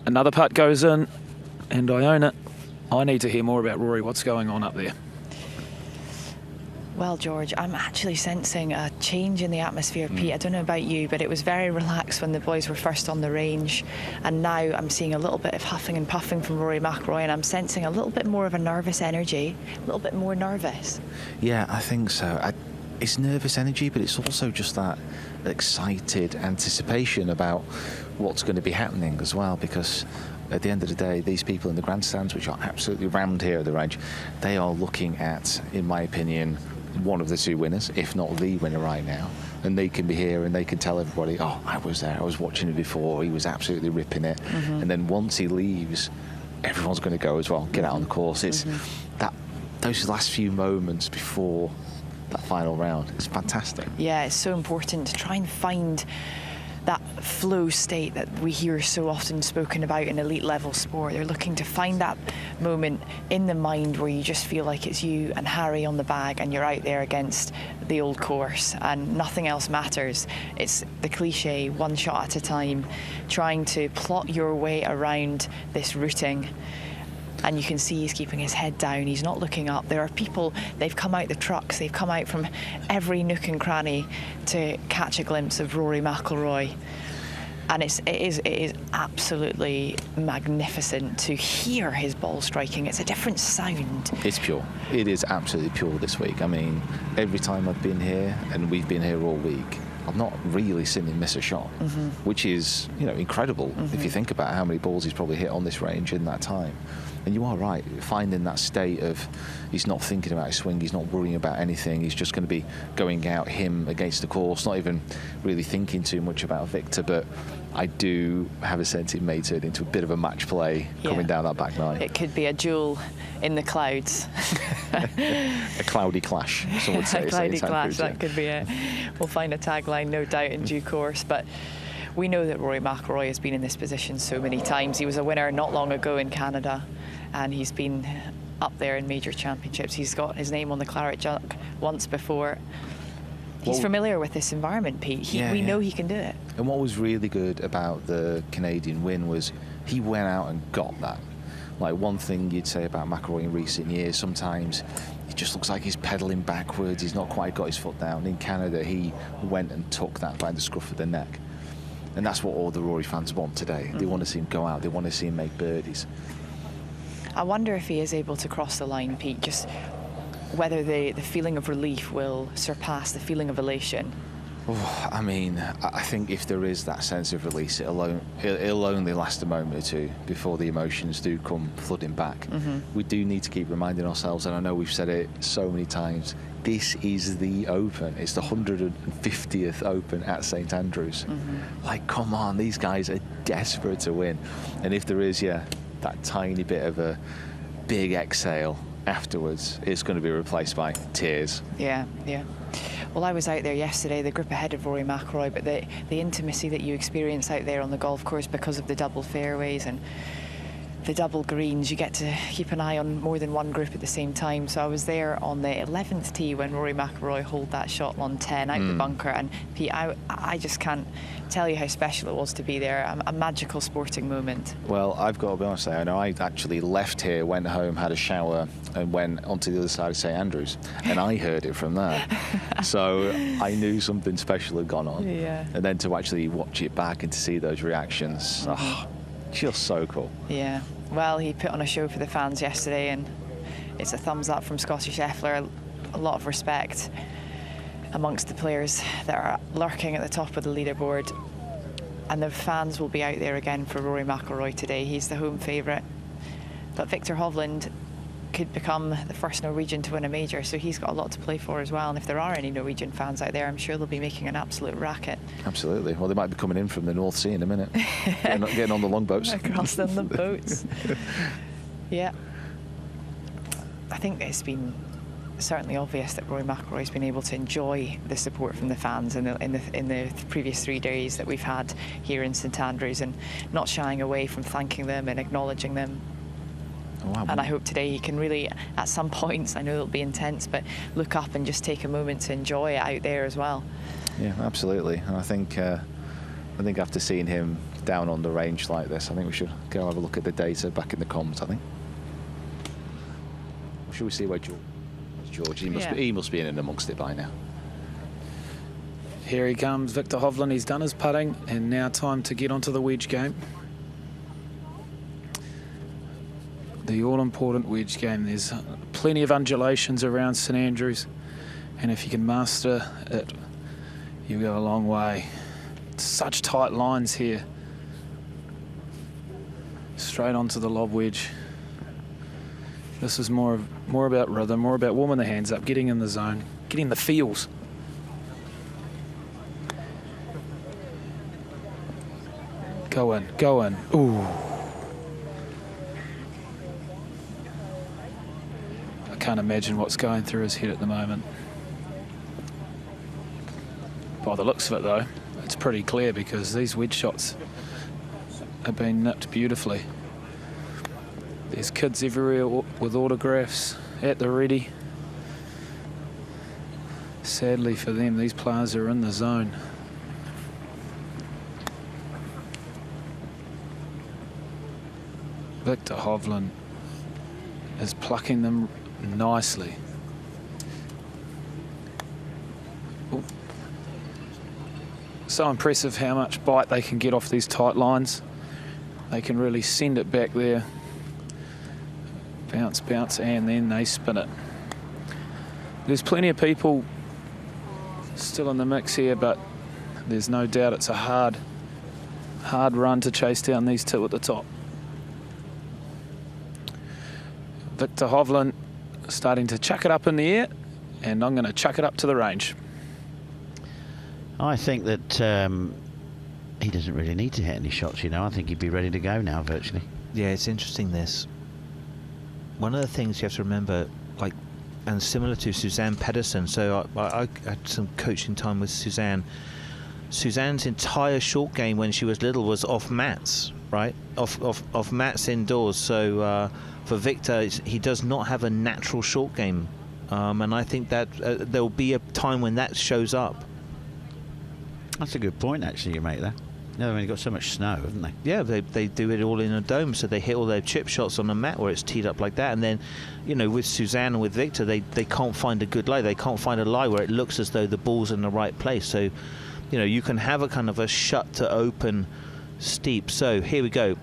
Speaker 2: another putt goes in, and I own it. I need to hear more about Rory. What's going on up there?
Speaker 21: Well, George, I'm actually sensing a change in the atmosphere, Pete. I don't know about you, but it was very relaxed when the boys were first on the range, and now I'm seeing a little bit of huffing and puffing from Rory McIlroy, and I'm sensing a little bit more of a nervous energy, a little bit more nervous.
Speaker 13: Yeah, I think so. It's nervous energy, but it's also just that excited anticipation about what's going to be happening as well, because at the end of the day, these people in the grandstands, which are absolutely rammed here at the range, they are looking at, in my opinion, one of the 2 winners, if not the winner right now, and they can be here and they can tell everybody, oh, I was there, I was watching it before, he was absolutely ripping it. And then once he leaves, everyone's going to go as well, get out on the course. It's those last few moments before that final round, it's fantastic.
Speaker 21: Yeah, it's so important to try and find that flow state that we hear so often spoken about in elite level sport. They're looking to find that moment in the mind where you just feel like it's you and Harry on the bag and you're out there against the old course and nothing else matters. It's the cliche, one shot at a time, trying to plot your way around this routing. And you can see he's keeping his head down, he's not looking up. There are people, they've come out the trucks, they've come out from every nook and cranny to catch a glimpse of Rory McIlroy. And it is absolutely magnificent to hear his ball striking. It's a different sound.
Speaker 13: It's pure. It is absolutely pure this week. I mean, every time I've been here, and we've been here all week, I've not really seen him miss a shot, which is, incredible if you think about how many balls he's probably hit on this range in that time. And you are right, finding that state of he's not thinking about his swing, he's not worrying about anything, he's just going to be going out him against the course, not even really thinking too much about Victor. But I do have a sense it may turn into a bit of a match play coming down that back nine.
Speaker 21: It could be a duel in the clouds.
Speaker 13: A cloudy clash, some would say.
Speaker 21: A cloudy clash, that could be it. We'll find a tagline, no doubt, in due course. But we know that Rory McIlroy has been in this position so many times. He was a winner not long ago in Canada, and he's been up there in major championships. He's got his name on the Claret Jug once before. He's familiar with this environment, Pete. We know he can do it.
Speaker 13: And what was really good about the Canadian win was he went out and got that. Like, one thing you'd say about McIlroy in recent years, sometimes it just looks like he's pedalling backwards, he's not quite got his foot down. In Canada, he went and took that by the scruff of the neck. And that's what all the Rory fans want today. They want to see him go out, they want to see him make birdies.
Speaker 21: I wonder if he is able to cross the line, Pete, just whether the feeling of relief will surpass the feeling of elation.
Speaker 13: Oh, I mean, I think if there is that sense of release, it'll only last a moment or two before the emotions do come flooding back. We do need to keep reminding ourselves, and I know we've said it so many times, this is the Open. It's the 150th Open at St Andrews. Like, come on, these guys are desperate to win. And if there is, that tiny bit of a big exhale afterwards, it's going to be replaced by tears.
Speaker 21: Yeah. Well, I was out there yesterday, the group ahead of Rory McIlroy, but the intimacy that you experience out there on the golf course because of the double fairways and the double greens, you get to keep an eye on more than one group at the same time. So I was there on the 11th tee when Rory McIlroy holed that shot on 10 out the bunker, and Pete, I just can't tell you how special it was to be there. A magical sporting moment.
Speaker 13: Well, I've got to be honest, I know I actually left here, went home, had a shower and went onto the other side of St Andrews, and I heard it from there. So I knew something special had gone on. And then to actually watch it back and to see those reactions, just so cool.
Speaker 21: Yeah. Well, he put on a show for the fans yesterday, and it's a thumbs up from Scottish Scheffler. A lot of respect amongst the players that are lurking at the top of the leaderboard. And the fans will be out there again for Rory McIlroy today. He's the home favourite. But Victor Hovland could become the first Norwegian to win a major, so he's got a lot to play for as well. And if there are any Norwegian fans out there, I'm sure they'll be making an absolute racket.
Speaker 13: Absolutely. Well, they might be coming in from the North Sea in a minute. getting on the longboats.
Speaker 21: Across on the boats. Yeah. I think it's been certainly obvious that Rory McIlroy's been able to enjoy the support from the fans in the previous 3 days that we've had here in St Andrews, and not shying away from thanking them and acknowledging them.
Speaker 13: Wow.
Speaker 21: And I hope today he can really, at some points, I know it'll be intense, but look up and just take a moment to enjoy it out there as well.
Speaker 13: Yeah, absolutely. And I think after seeing him down on the range like this, I think we should go have a look at the data back in the comms, I think. Should we see where George? He must be in and amongst it by now.
Speaker 2: Here he comes, Viktor Hovland. He's done his putting, and now time to get onto the wedge game. The all-important wedge game. There's plenty of undulations around St Andrews, and if you can master it, you go a long way. Such tight lines here. Straight onto the lob wedge. This is more about rhythm, more about warming the hands up, getting in the zone, getting the feels. Go in, go in. Ooh. I can't imagine what's going through his head at the moment. By the looks of it, though, it's pretty clear because these wedge shots have been nipped beautifully. There's kids everywhere with autographs at the ready. Sadly for them, these players are in the zone. Viktor Hovland is plucking them nicely. Ooh. So impressive how much bite they can get off these tight lines. They can really send it back there. Bounce, bounce, and then they spin it. There's plenty of people still in the mix here, but there's no doubt it's a hard run to chase down these two at the top. Viktor Hovland starting to chuck it up in the air, and I'm going to chuck it up to the range.
Speaker 20: I think that he doesn't really need to hit any shots, you know. I think he'd be ready to go now, virtually.
Speaker 5: Yeah, it's interesting, this. One of the things you have to remember, like, and similar to Suzanne Pedersen, so I had some coaching time with Suzanne. Suzanne's entire short game when she was little was off mats, right? Off mats indoors. So for Viktor, he does not have a natural short game. And I think that there'll be a time when that shows up.
Speaker 20: That's a good point, actually, you make there. No, they've got so much snow, haven't they?
Speaker 5: Yeah, they do it all in a dome, so they hit all their chip shots on a mat where it's teed up like that. And then, you know, with Suzanne and with Viktor, they can't find a good lie. They can't find a lie where it looks as though the ball's in the right place. So, you know, you can have a kind of a shut to open steep. So here we go.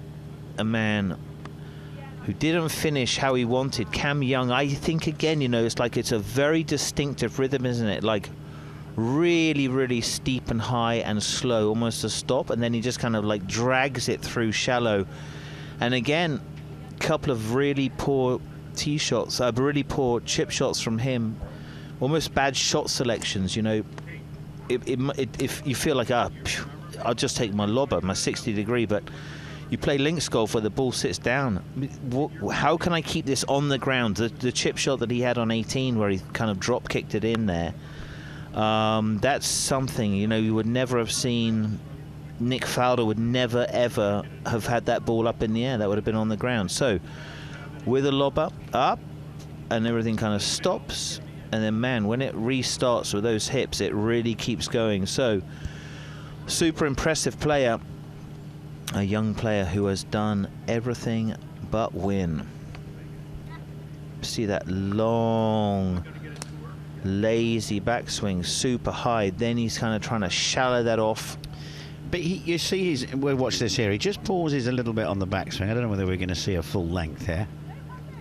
Speaker 5: A man who didn't finish how he wanted. Cam Young, I think, again, you know, it's like it's a very distinctive rhythm, isn't it? Like, really, really steep and high and slow, almost a stop, and then he just kind of like drags it through shallow. And again, a couple of really poor tee shots, really poor chip shots from him, almost bad shot selections, you know. If you feel like, I'll just take my lobber, my 60 degree, but you play links golf where the ball sits down. How can I keep this on the ground? The chip shot that he had on 18 where he kind of drop kicked it in there, that's something, you know, you would never have seen. Nick Faldo would never ever have had that ball up in the air. That would have been on the ground. So with a lob up and everything kind of stops, and then, man, when it restarts with those hips, it really keeps going. So super impressive player, a young player who has done everything but win. See that long, lazy backswing, super high. Then he's kind of trying to shallow that off.
Speaker 20: But you see, we'll watch this here. He just pauses a little bit on the backswing. I don't know whether we're going to see a full length here.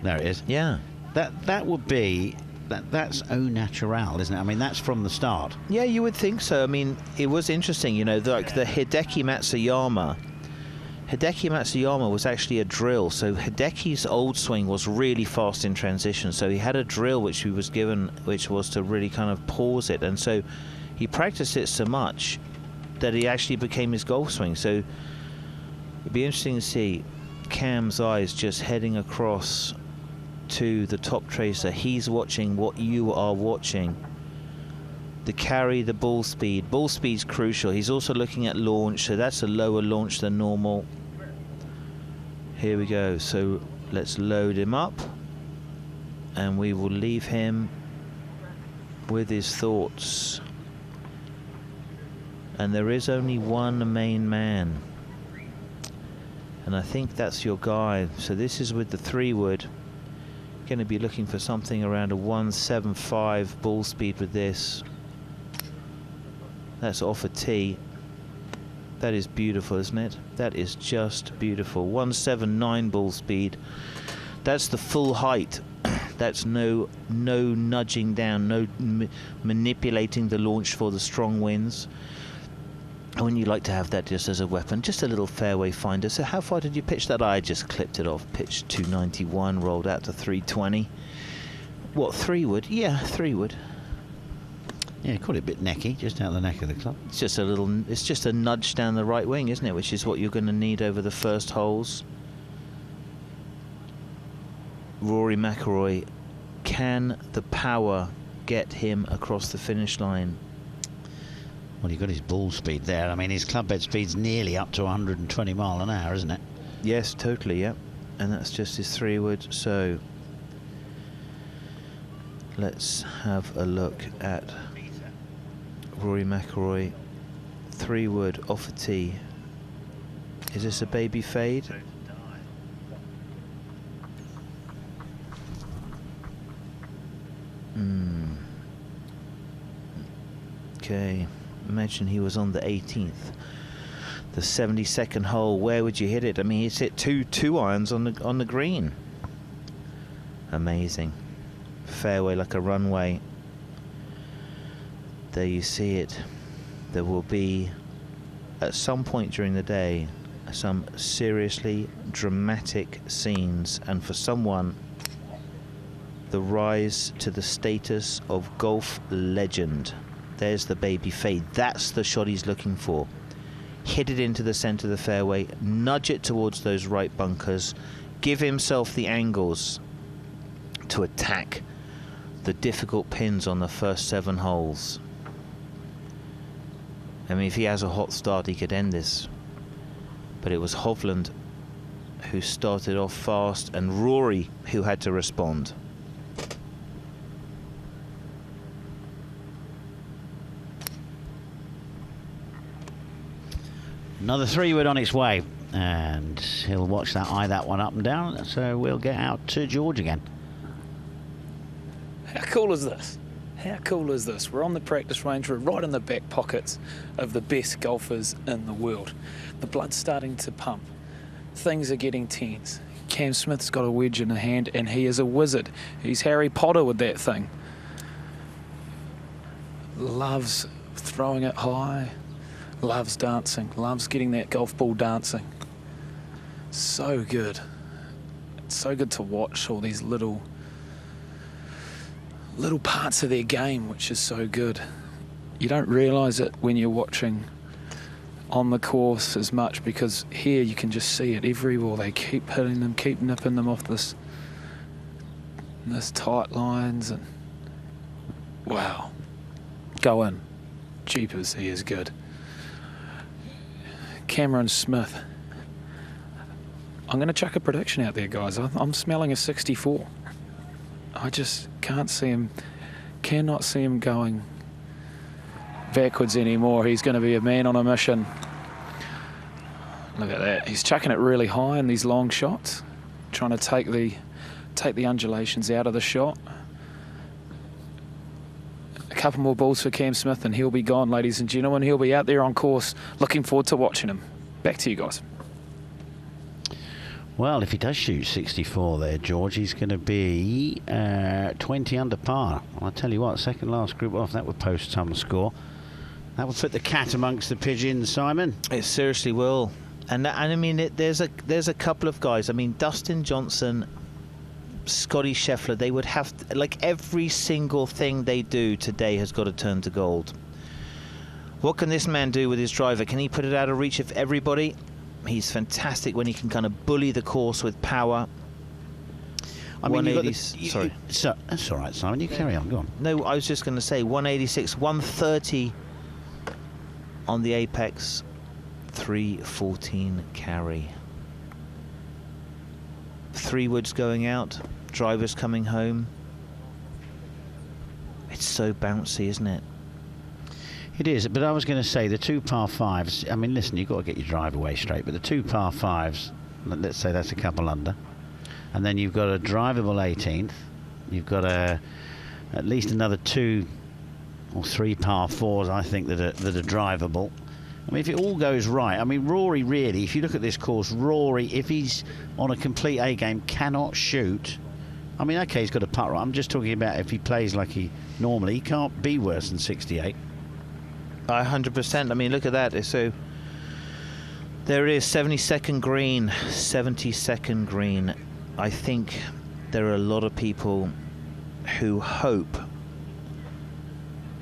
Speaker 20: There it is.
Speaker 5: Yeah.
Speaker 20: That would be, that's au naturel, isn't it? I mean, that's from the start.
Speaker 5: Yeah, you would think so. I mean, it was interesting, you know, like the Hideki Matsuyama. Hideki Matsuyama was actually a drill, so Hideki's old swing was really fast in transition, so he had a drill which he was given, which was to really kind of pause it, and so he practiced it so much that he actually became his golf swing. So it'd be interesting to see Cam's eyes just heading across to the TopTracer. He's watching what you are watching. The carry, the ball speed. Ball speed's crucial. He's also looking at launch, so that's a lower launch than normal. Here we go. So let's load him up, and we will leave him with his thoughts. And there is only one main man, and I think that's your guy. So this is with the 3-wood. Going to be looking for something around a 175 ball speed with this. That's off a tee. That is beautiful, isn't it? That is just beautiful. 179 ball speed. That's the full height. That's no nudging down, no manipulating the launch for the strong winds. And when you like to have that just as a weapon, just a little fairway finder. So how far did you pitch that? I just clipped it off. Pitched 291, rolled out to 320. What, 3-wood? Yeah, 3-wood.
Speaker 20: Yeah, call it a bit necky, just out the neck of the club.
Speaker 5: It's just a little, it's just a nudge down the right wing, isn't it? Which is what you're going to need over the first holes. Rory McIlroy, can the power get him across the finish line?
Speaker 20: Well, you've got his ball speed there. I mean, his club head speed's nearly up to 120 mile an hour, isn't it?
Speaker 5: Yes, totally, yeah. And that's just his 3-wood. So let's have a look at Rory McIlroy. 3-wood off a tee. Is this a baby fade? Okay. Imagine he was on the 18th, the 72nd hole. Where would you hit it? I mean, he's hit two irons on the green. Amazing. Fairway like a runway. There you see it. There will be, at some point during the day, some seriously dramatic scenes, and for someone, the rise to the status of golf legend. There's the baby fade. That's the shot he's looking for. Hit it into the centre of the fairway, nudge it towards those right bunkers, give himself the angles to attack the difficult pins on the first 7 holes. I mean, if he has a hot start, he could end this. But it was Hovland who started off fast, and Rory who had to respond.
Speaker 20: Another 3-wood on its way, and he'll watch that, eye that one up and down. So we'll get out to George again.
Speaker 2: How cool is this? How cool is this? We're on the practice range. We're right in the back pockets of the best golfers in the world. The blood's starting to pump. Things are getting tense. Cam Smith's got a wedge in the hand, and he is a wizard. He's Harry Potter with that thing. Loves throwing it high. Loves dancing, loves getting that golf ball dancing. So good. It's so good to watch all these little parts of their game, which is so good. You don't realise it when you're watching on the course as much, because here you can just see it everywhere. They keep hitting them, keep nipping them off this tight lines, and wow. Go in. Jeepers, he is good. Cameron Smith. I'm going to chuck a prediction out there, guys. I'm smelling a 64. I just can't see him, cannot see him going backwards anymore. He's going to be a man on a mission. Look at that. He's chucking it really high in these long shots, trying to take the undulations out of the shot. A couple more balls for Cam Smith and he'll be gone, ladies and gentlemen. He'll be out there on course. Looking forward to watching him. Back to you guys.
Speaker 20: Well, if he does shoot 64 there, George, he's going to be 20 under par. I'll tell you what, second last group off, that would post some score. That would put the cat amongst the pigeons, Simon.
Speaker 5: It seriously will. And I mean, there's a couple of guys. I mean, Dustin Johnson, Scotty Scheffler, they would have to, like, every single thing they do today has got to turn to gold. What can this man do with his driver? Can he put it out of reach of everybody? He's fantastic when he can kind of bully the course with power.
Speaker 3: I mean, you've got the,
Speaker 20: sorry. That's all right, Simon. You carry on. Go on.
Speaker 3: No, I was just going to say 186, 130 on the apex, 314 carry. 3 woods going out, drivers coming home. It's so bouncy, isn't it?
Speaker 20: It is, but I was going to say the 2 par 5s. I mean, listen, you've got to get your drive away straight, but the 2 par 5s, let's say that's a couple under. And then you've got a drivable 18th. You've got at least another 2 or 3 par 4s, I think, that are drivable. I mean, if it all goes right, I mean, Rory really, if you look at this course, Rory, if he's on a complete A game, cannot shoot. I mean, okay, he's got a putt right. I'm just talking about if he plays like he normally, he can't be worse than 68.
Speaker 3: 100%. I mean, look at that. So there it is, 72nd green, 72nd green. I think there are a lot of people who hope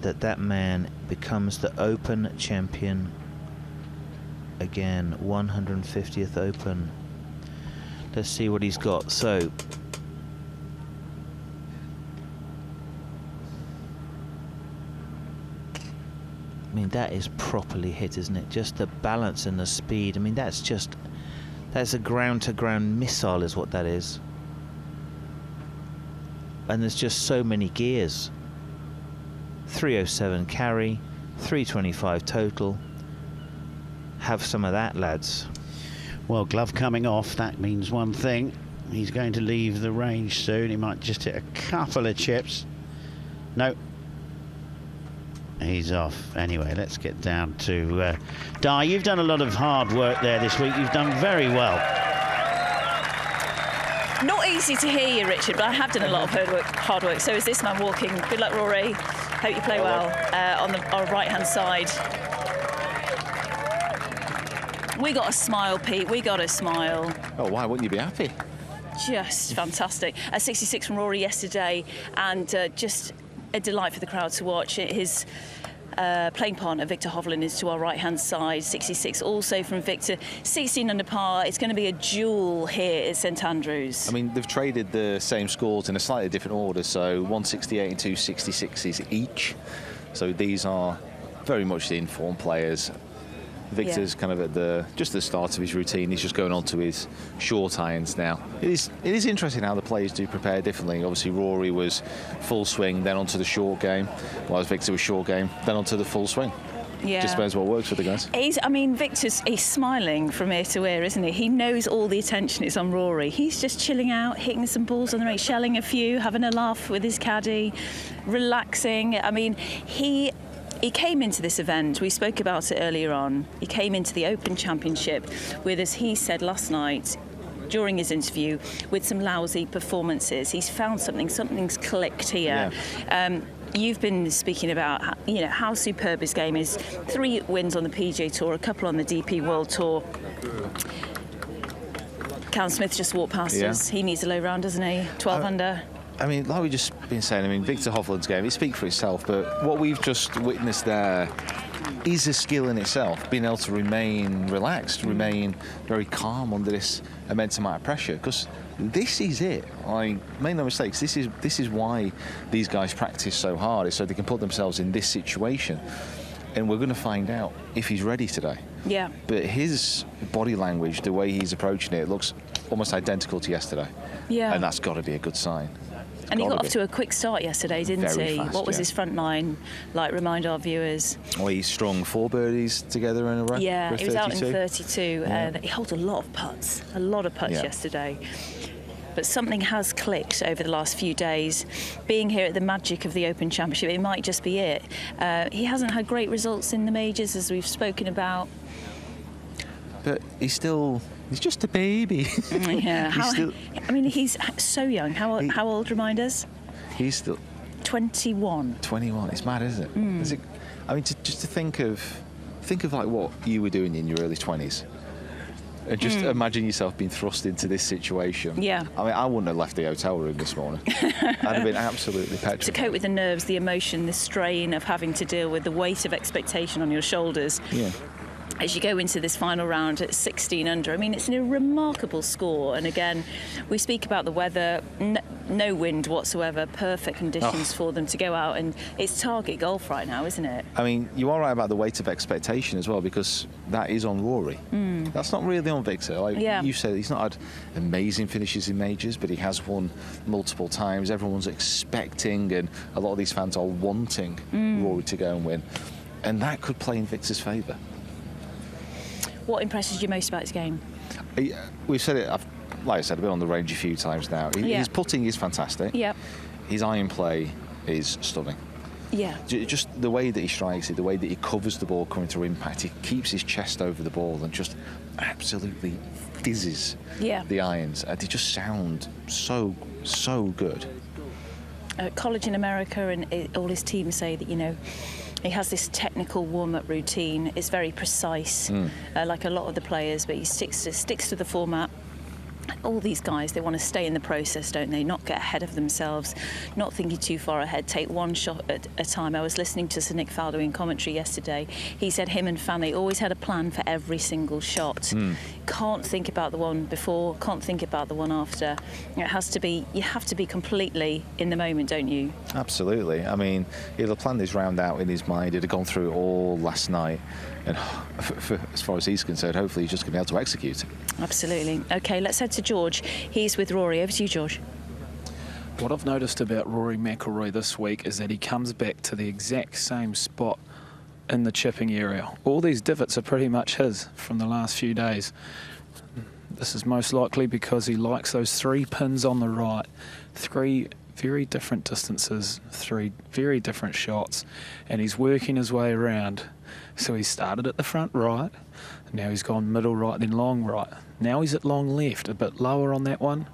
Speaker 3: that man becomes the Open champion again. 150th Open. Let's see what he's got. So I mean, that is properly hit, isn't it? Just the balance and the speed. I mean, that's a ground-to-ground missile is what that is. And there's just so many gears. 307 carry, 325 total. Have some of that, lads.
Speaker 20: Well, glove coming off, that means one thing. He's going to leave the range soon. He might just hit a couple of chips. No. He's off. Anyway, let's get down to Di. You've done a lot of hard work there this week. You've done very well.
Speaker 7: Not easy to hear you, Richard, but I have done a lot of hard work. So is this man walking. Good luck, Rory. Hope you play well on our right-hand side. We got a smile, Pete. We got a smile.
Speaker 19: Oh, why wouldn't you be happy?
Speaker 7: Just fantastic. 66 from Rory yesterday, and just a delight for the crowd to watch. His playing partner, Victor Hovland, is to our right-hand side. 66 also from Victor. 16 under par. It's going to be a duel here at St Andrews.
Speaker 19: I mean, they've traded the same scores in a slightly different order, so 168 and 266s each. So these are very much the informed players. Victor's kind of at just the start of his routine. He's just going on to his short irons now. It is interesting how the players do prepare differently. Obviously, Rory was full swing, then onto the short game, whereas Victor was short game, then onto the full swing.
Speaker 7: Yeah.
Speaker 19: Just depends what works for the guys.
Speaker 7: He's smiling from ear to ear, isn't he? He knows all the attention is on Rory. He's just chilling out, hitting some balls on the range, shelling a few, having a laugh with his caddy, relaxing. I mean, He came into this event, we spoke about it earlier on, he came into the Open Championship with, as he said last night during his interview, with some lousy performances. He's found something's clicked here. Yeah. You've been speaking about how superb his game is. 3 wins on the PGA Tour, a couple on the DP World Tour. Callum Smith just walked past us. He needs a low round, doesn't he? 12 under.
Speaker 19: I mean, like we've just been saying, Victor Hovland's game, it speaks for itself, but what we've just witnessed there is a skill in itself, being able to remain relaxed, remain very calm under this immense amount of pressure, because this is it. Make no mistakes, this is why these guys practice so hard, is so they can put themselves in this situation. And we're going to find out if he's ready today.
Speaker 7: Yeah.
Speaker 19: But his body language, the way he's approaching it, looks almost identical to yesterday.
Speaker 7: Yeah.
Speaker 19: And that's got to be a good sign.
Speaker 7: And he got off to a quick start yesterday, didn't he?
Speaker 19: Fast,
Speaker 7: what was his front line like? Remind our viewers.
Speaker 19: Well, he strung 4 birdies together in a row.
Speaker 7: Yeah, he was out in 32.
Speaker 19: Yeah.
Speaker 7: He holds a lot of putts yesterday. But something has clicked over the last few days. Being here at the magic of the Open Championship, it might just be it. He hasn't had great results in the majors, as we've spoken about.
Speaker 19: But he's just a baby.
Speaker 7: Yeah. He's so young. How old, remind us?
Speaker 19: He's still
Speaker 7: 21.
Speaker 19: 21. It's mad, isn't it? Just to think of like what you were doing in your early 20s. And just imagine yourself being thrust into this situation.
Speaker 7: Yeah.
Speaker 19: I wouldn't have left the hotel room this morning. I'd have been absolutely petrified.
Speaker 7: To cope with the nerves, the emotion, the strain of having to deal with the weight of expectation on your shoulders.
Speaker 19: Yeah.
Speaker 7: as you go into this final round at 16 under. I mean, it's a remarkable score. And again, we speak about the weather, no wind whatsoever, perfect conditions for them to go out, and it's target golf right now, isn't it?
Speaker 13: I mean, you are right about the weight of expectation as well, because that is on Rory. That's not really on Victor. Like you said, he's not had amazing finishes in majors, but he has won multiple times. Everyone's expecting, and a lot of these fans are wanting Rory to go and win. And that could play in Victor's favour.
Speaker 7: What impresses you most about his game?
Speaker 13: We've said it, like I said, I've been on the range a few times now. His putting is fantastic.
Speaker 7: Yep.
Speaker 13: His iron play is stunning.
Speaker 7: Yeah.
Speaker 13: Just the way that he strikes it, the way that he covers the ball coming through impact, he keeps his chest over the ball and just absolutely fizzes the irons. They just sound so good.
Speaker 7: College in America, and all his teams say that, you know, he has this technical warm-up routine. It's very precise, like a lot of the players, but he sticks to the format. All these guys, they want to stay in the process, don't they? Not get ahead of themselves, not thinking too far ahead, take one shot at a time. I was listening to Sir Nick Faldo in commentary yesterday. He said him and Fan, they always had a plan for every single shot. Can't think about the one before, can't think about the one after. It has to be, you have to be completely in the moment, don't you?
Speaker 13: Absolutely. I mean, he'll have planned this round out in his mind. He'd have gone through it all last night. And as far as he's concerned, hopefully he's just going to be able to execute.
Speaker 7: Absolutely. OK, let's head to George. He's with Rory. Over to you, George.
Speaker 2: What I've noticed about Rory McIlroy this week is that he comes back to the exact same spot in the chipping area. All these divots are pretty much his from the last few days. This is most likely because he likes those 3 pins on the right. 3 very different distances, 3 very different shots, and he's working his way around. So he started at the front right, now he's gone middle right, then long right. Now he's at long left, a bit lower on that one.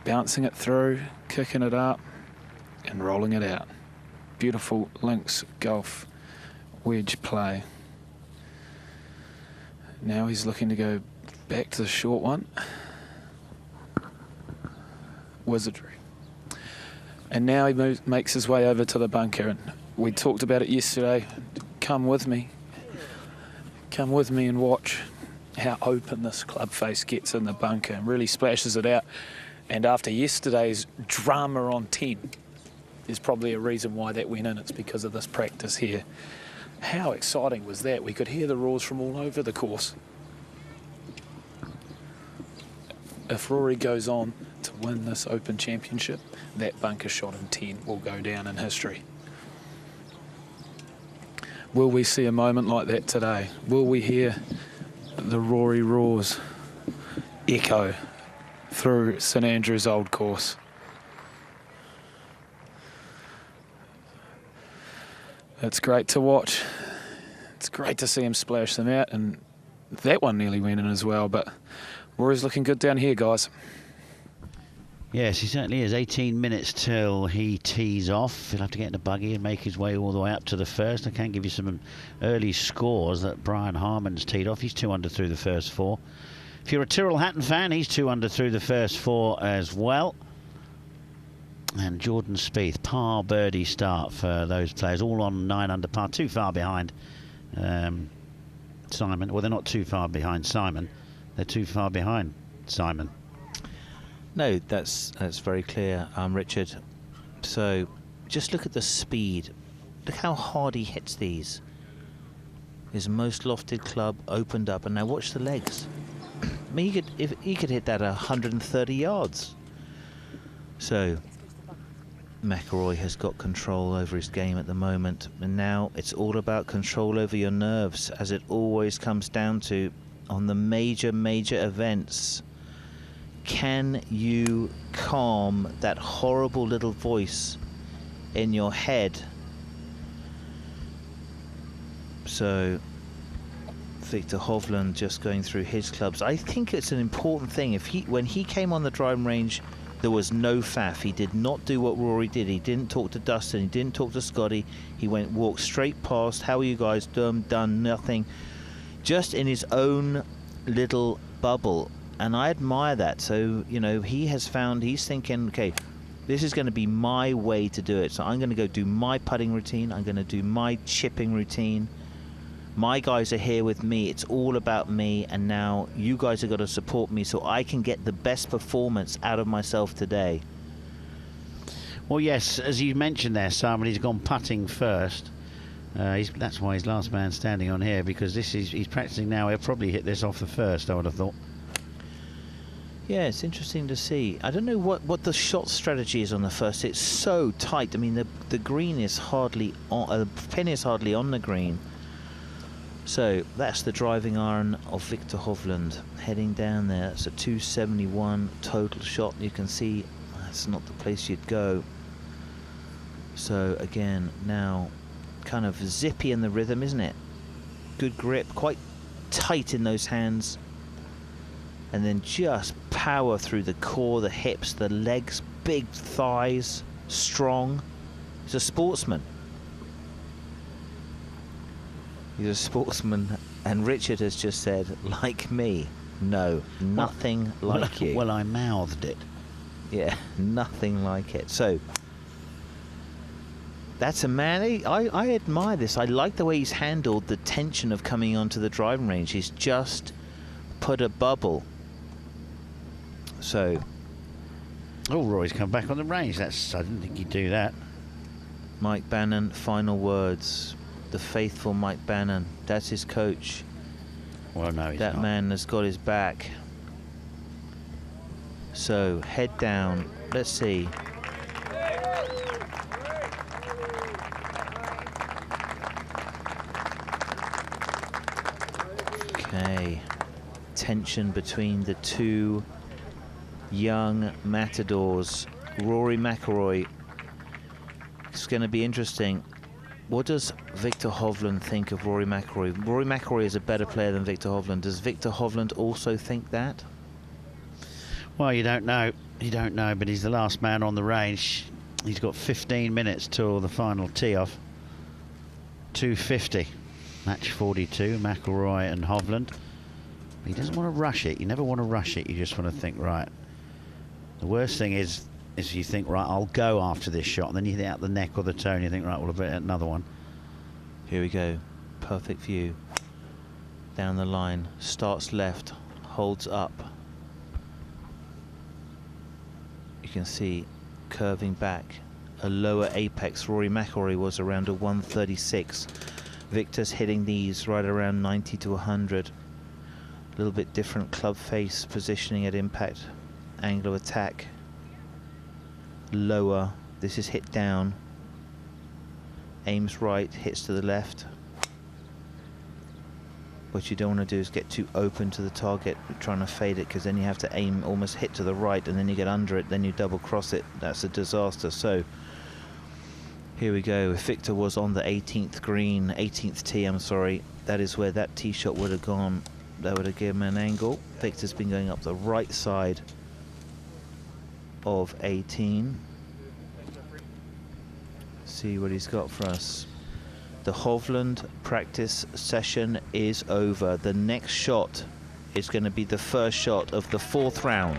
Speaker 2: Bouncing it through, kicking it up, and rolling it out. Beautiful links golf wedge play. Now he's looking to go back to the short one. Wizardry. And now he makes his way over to the bunker, and we talked about it yesterday. Come with me and watch how open this club face gets in the bunker and really splashes it out. And after yesterday's drama on 10, there's probably a reason why that went in. It's because of this practice here. How exciting was that? We could hear the roars from all over the course. If Rory goes on to win this Open Championship, that bunker shot in 10 will go down in history. Will we see a moment like that today? Will we hear the Rory roars echo through St Andrews Old Course? It's great to watch. It's great to see him splash them out, and that one nearly went in as well, but Rory's looking good down here, guys.
Speaker 20: Yes, he certainly is. 18 minutes till he tees off. He'll have to get in the buggy and make his way all the way up to the first. I can give you some early scores that Brian Harman's teed off. He's 2 under through the first 4. If you're a Tyrrell Hatton fan, he's 2 under through the first 4 as well. And Jordan Spieth, par birdie start for those players, all on 9 under par, too far behind Simon. Well, they're not too far behind Simon. They're too far behind Simon.
Speaker 3: No, that's very clear, Richard. So just look at the speed. Look how hard he hits these. His most lofted club opened up, and now watch the legs. I mean, he could hit that 130 yards. So McIlroy has got control over his game at the moment, and now it's all about control over your nerves, as it always comes down to on the major events. Can you calm that horrible little voice in your head? So Victor Hovland just going through his clubs. I think it's an important thing. When he came on the driving range, there was no faff. He did not do what Rory did. He didn't talk to Dustin. He didn't talk to Scotty. He walked straight past. How are you guys doing? Done nothing. Just in his own little bubble. And I admire that. So, you know, he's thinking, okay, this is going to be my way to do it. So I'm going to go do my putting routine. I'm going to do my chipping routine. My guys are here with me. It's all about me, and now you guys have got to support me so I can get the best performance out of myself today.
Speaker 20: Well, yes, as you mentioned there, Simon, he's gone putting first. That's why he's last man standing on here, because he's practicing now. He'll probably hit this off the first, I would have thought.
Speaker 3: Yeah, it's interesting to see. I don't know what the shot strategy is on the first. It's so tight. I mean, the green is hardly on, the pin is hardly on the green. So that's the driving iron of Viktor Hovland heading down there. That's a 271 total shot. You can see that's not the place you'd go. So again, now kind of zippy in the rhythm, isn't it? Good grip, quite tight in those hands. And then just power through the core, the hips, the legs, big thighs, strong. He's a sportsman. He's a sportsman, and Richard has just said, like me. No, nothing like you.
Speaker 20: Well, I mouthed it.
Speaker 3: Yeah, nothing like it. So, that's a man. I admire this. I like the way he's handled the tension of coming onto the driving range. He's just put a bubble. So.
Speaker 20: Oh, Roy's come back on the range. I didn't think he'd do that.
Speaker 3: Mike Bannon, final words. The faithful Mike Bannon. That's his coach.
Speaker 20: Well, no, he's
Speaker 3: that
Speaker 20: not.
Speaker 3: man has got his back. So, head down. Let's see. Okay. Tension between the two young matadors. Rory McIlroy. It's going to be interesting. What does Viktor Hovland think of Rory McIlroy? Rory McIlroy is a better player than Viktor Hovland. Does Viktor Hovland also think that?
Speaker 20: Well, you don't know. You don't know, but he's the last man on the range. He's got 15 minutes till the final tee-off. 250. Match 42, McIlroy and Hovland. He doesn't want to rush it. You never want to rush it. You just want to think, right. The worst thing is you think, right, I'll go after this shot, and then you hit out the neck or the toe, and you think, right, we'll have another one.
Speaker 3: Here we go. Perfect view. Down the line. Starts left. Holds up. You can see curving back. A lower apex. Rory McIlroy was around a 136. Viktor's hitting these right around 90 to 100. A little bit different club face positioning at impact. Angle of attack. Lower. This is hit down. Aims right, hits to the left. What you don't want to do is get too open to the target, trying to fade it, because then you have to aim, almost hit to the right, and then you get under it, then you double cross it. That's a disaster. So here we go. If Viktor was on the 18th green, 18th tee, I'm sorry, that is where that tee shot would have gone. That would have given him an angle. Viktor's been going up the right side of 18. See what he's got for us. The Hovland practice session is over. The next shot is going to be the first shot of the 4th round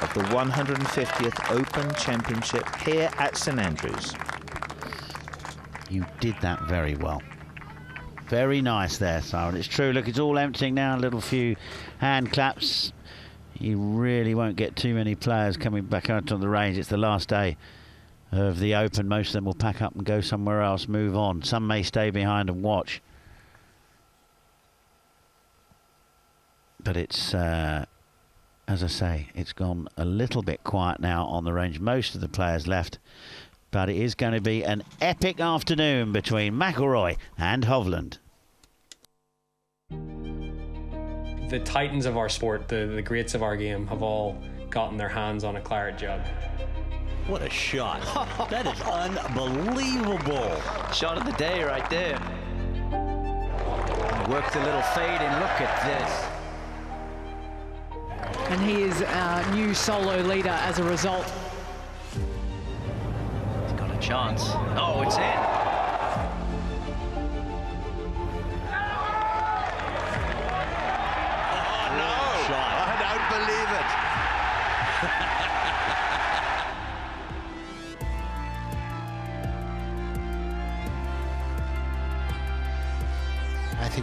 Speaker 3: of the 150th Open Championship here at St Andrews.
Speaker 20: You did that very well. Very nice there, Simon. It's true. Look, it's all emptying now. A little few hand claps. You really won't get too many players coming back out on the range. It's the last day of the Open. Most of them will pack up and go somewhere else, move on. Some may stay behind and watch. But it's, as I say, it's gone a little bit quiet now on the range. Most of the players left. But it is going to be an epic afternoon between McIlroy and Hovland.
Speaker 4: The titans of our sport, the greats of our game, have all gotten their hands on a Claret Jug.
Speaker 9: What a shot. That is unbelievable.
Speaker 23: Shot of the day right there.
Speaker 9: Worked a little fade, and look at this.
Speaker 24: And he is our new solo leader as a result.
Speaker 23: He's got a chance. Oh, it's in.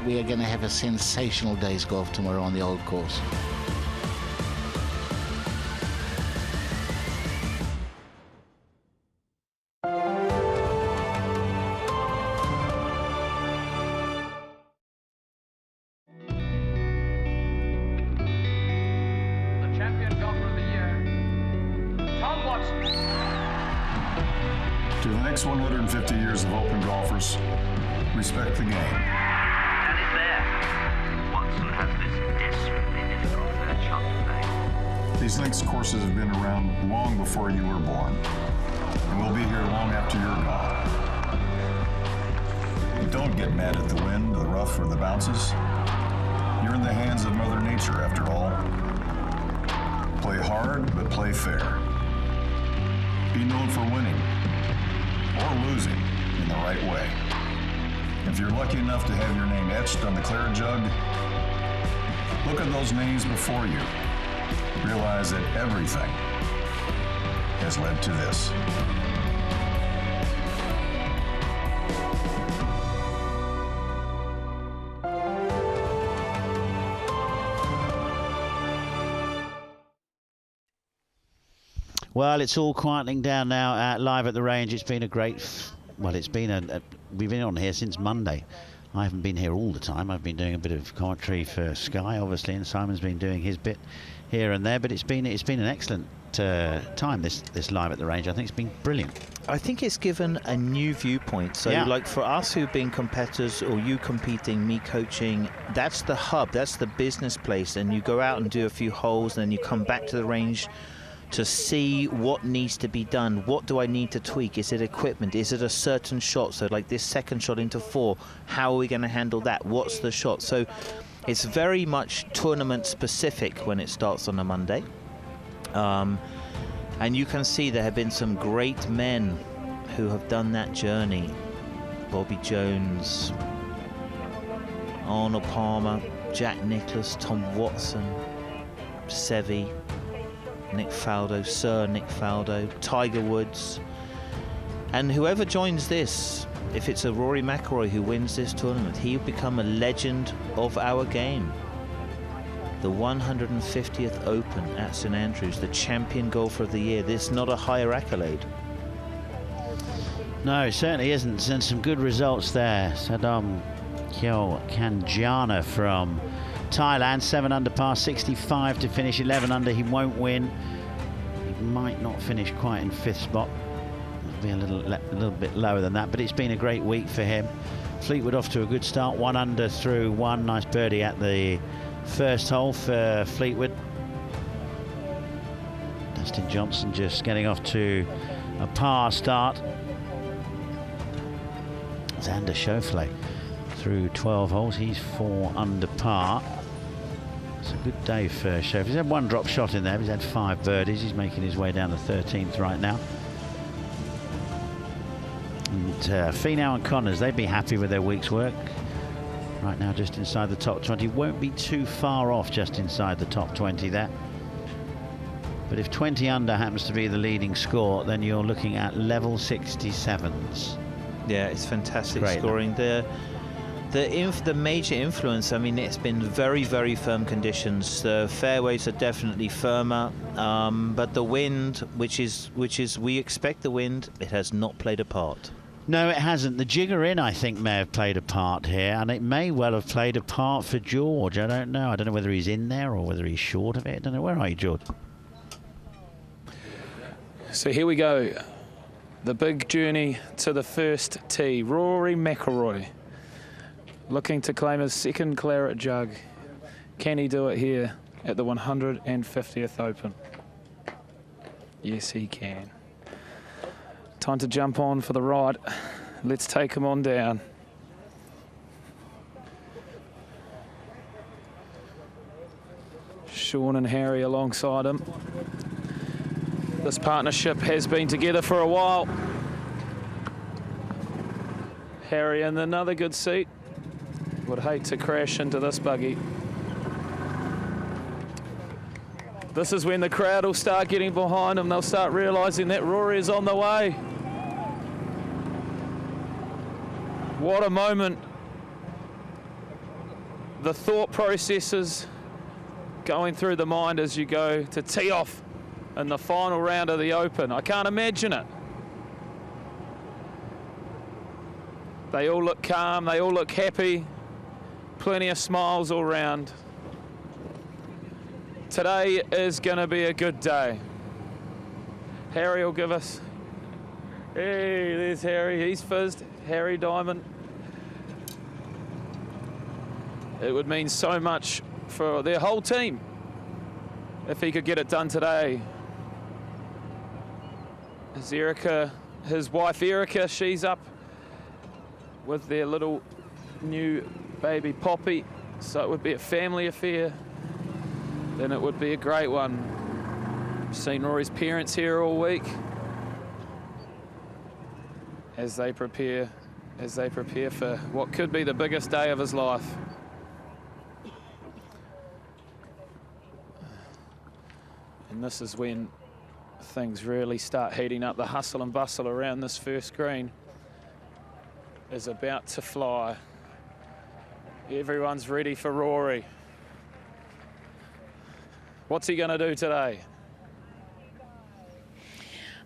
Speaker 6: we are going to have a sensational day's golf tomorrow on the old course.
Speaker 8: To the next 150 years of open golfers, respect the game.
Speaker 10: And it's there. Watson has this desperately difficult third shot to play.
Speaker 8: These links courses have been around long before you were born, and will be here long after you're gone. But don't get mad at the wind, the rough, or the bounces. You're in the hands of Mother Nature, after all. Play hard, but play fair. Be known for winning, or losing in the right way. If you're lucky enough to have your name etched on the Claret Jug, look at those names before you. Realize that everything has led to this.
Speaker 20: Well, it's all quieting down now live at the range. It's been a great, we've been on here since Monday. I haven't been here all the time. I've been doing a bit of commentary for Sky, obviously, and Simon's been doing his bit here and there. But it's been an excellent time, this live at the range. I think it's been brilliant.
Speaker 3: I think it's given a new viewpoint. So, like for us who've been competitors, or you competing, me coaching, that's the hub, that's the business place. And you go out and do a few holes, and then you come back to the range to see what needs to be done. What do I need to tweak? Is it equipment? Is it a certain shot? So like this second shot into 4, how are we going to handle that? What's the shot? So it's very much tournament specific when it starts on a Monday. And you can see there have been some great men who have done that journey. Bobby Jones, Arnold Palmer, Jack Nicklaus, Tom Watson, Seve, Nick Faldo, Sir Nick Faldo, Tiger Woods, and whoever joins this, if it's a Rory McIlroy who wins this tournament, he'll become a legend of our game. The 150th Open at St Andrews, the champion golfer of the year. This is not a higher accolade.
Speaker 20: No, it certainly isn't. And some good results there. Saddam Kyo Kanjana from Thailand, 7 under par, 65 to finish, 11 under. He won't win. He might not finish quite in 5th spot. It'll be a little bit lower than that, but it's been a great week for him. Fleetwood off to a good start, 1 under through 1. Nice birdie at the first hole for Fleetwood. Dustin Johnson just getting off to a par start. Xander Schauffele through 12 holes. He's 4 under par. It's a good day for Schauffele. He's had 1 drop shot in there. He's had 5 birdies. He's making his way down the 13th right now. And Finau and Connors, they'd be happy with their week's work. Right now just inside the top 20. Won't be too far off just inside the top 20 there. But if 20 under happens to be the leading score, then you're looking at level 67s.
Speaker 3: Yeah, it's fantastic scoring. The major influence, I mean, it's been very, very firm conditions. The fairways are definitely firmer, but the wind, which is we expect the wind, it has not played a part.
Speaker 20: No, it hasn't. The jigger in, I think, may have played a part here, and it may well have played a part for George. I don't know. I don't know whether he's in there or whether he's short of it. I don't know. Where are you, George?
Speaker 2: So here we go. The big journey to the first tee. Rory McIlroy looking to claim his 2nd Claret Jug. Can he do it here at the 150th Open? Yes, he can. Time to jump on for the ride. Let's take him on down. Sean and Harry alongside him. This partnership has been together for a while. Harry in another good seat. Would hate to crash into this buggy. This is when the crowd will start getting behind him. They'll start realising that Rory is on the way. What a moment the thought processes going through the mind as you go to tee off in the final round of the Open? I can't imagine it. They all look calm, they all look happy, plenty of smiles all round. Today is going to be a good day. Harry will give us... Hey, there's Harry, he's fizzed. Harry Diamond. It would mean so much for their whole team if he could get it done today. His wife Erica, she's up with their little new baby Poppy, so it would be a family affair. Then it would be a great one. Seen Rory's parents here all week as they prepare for what could be the biggest day of his life. And this is when things really start heating up. The hustle and bustle around this first green is about to fly. Everyone's ready for Rory. What's he going to do today?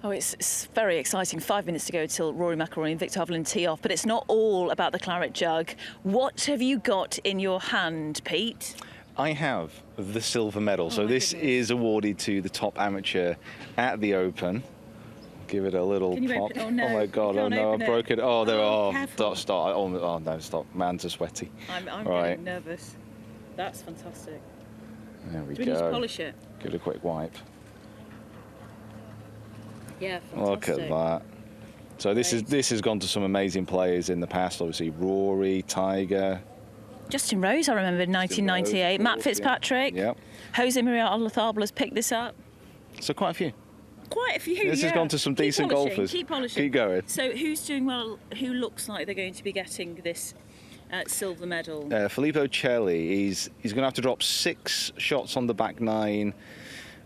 Speaker 7: Oh, it's very exciting. 5 minutes to go till Rory McIlroy and Viktor Hovland tee off, but it's not all about the Claret Jug. What have you got in your hand, Pete?
Speaker 13: I have the silver medal. So this is awarded to the top amateur at the Open. Give it a little pop.
Speaker 7: Oh, no.
Speaker 13: Oh my God! Oh no! I broke it. Oh, there. Oh, stop! Oh no! Stop! Man's a sweaty.
Speaker 7: I'm
Speaker 13: right.
Speaker 7: getting nervous. That's fantastic.
Speaker 13: There we
Speaker 7: Do we
Speaker 13: go.
Speaker 7: need to polish it?
Speaker 13: Give it a quick wipe.
Speaker 7: Yeah, fantastic.
Speaker 13: Look at that. So this has gone to some amazing players in the past. Obviously, Rory, Tiger.
Speaker 7: Justin Rose, I remember in 1998.
Speaker 13: Rose,
Speaker 7: Matt Fitzpatrick.
Speaker 13: Yeah.
Speaker 7: Jose Maria Olazabala's picked this up.
Speaker 13: So quite a few.
Speaker 7: Quite a few.
Speaker 13: This has gone to some decent golfers.
Speaker 7: Keep polishing.
Speaker 13: Keep going.
Speaker 7: So who's doing well? Who looks like they're going to be getting this silver medal?
Speaker 13: Filippo Celli. He's going to have to drop 6 shots on the back 9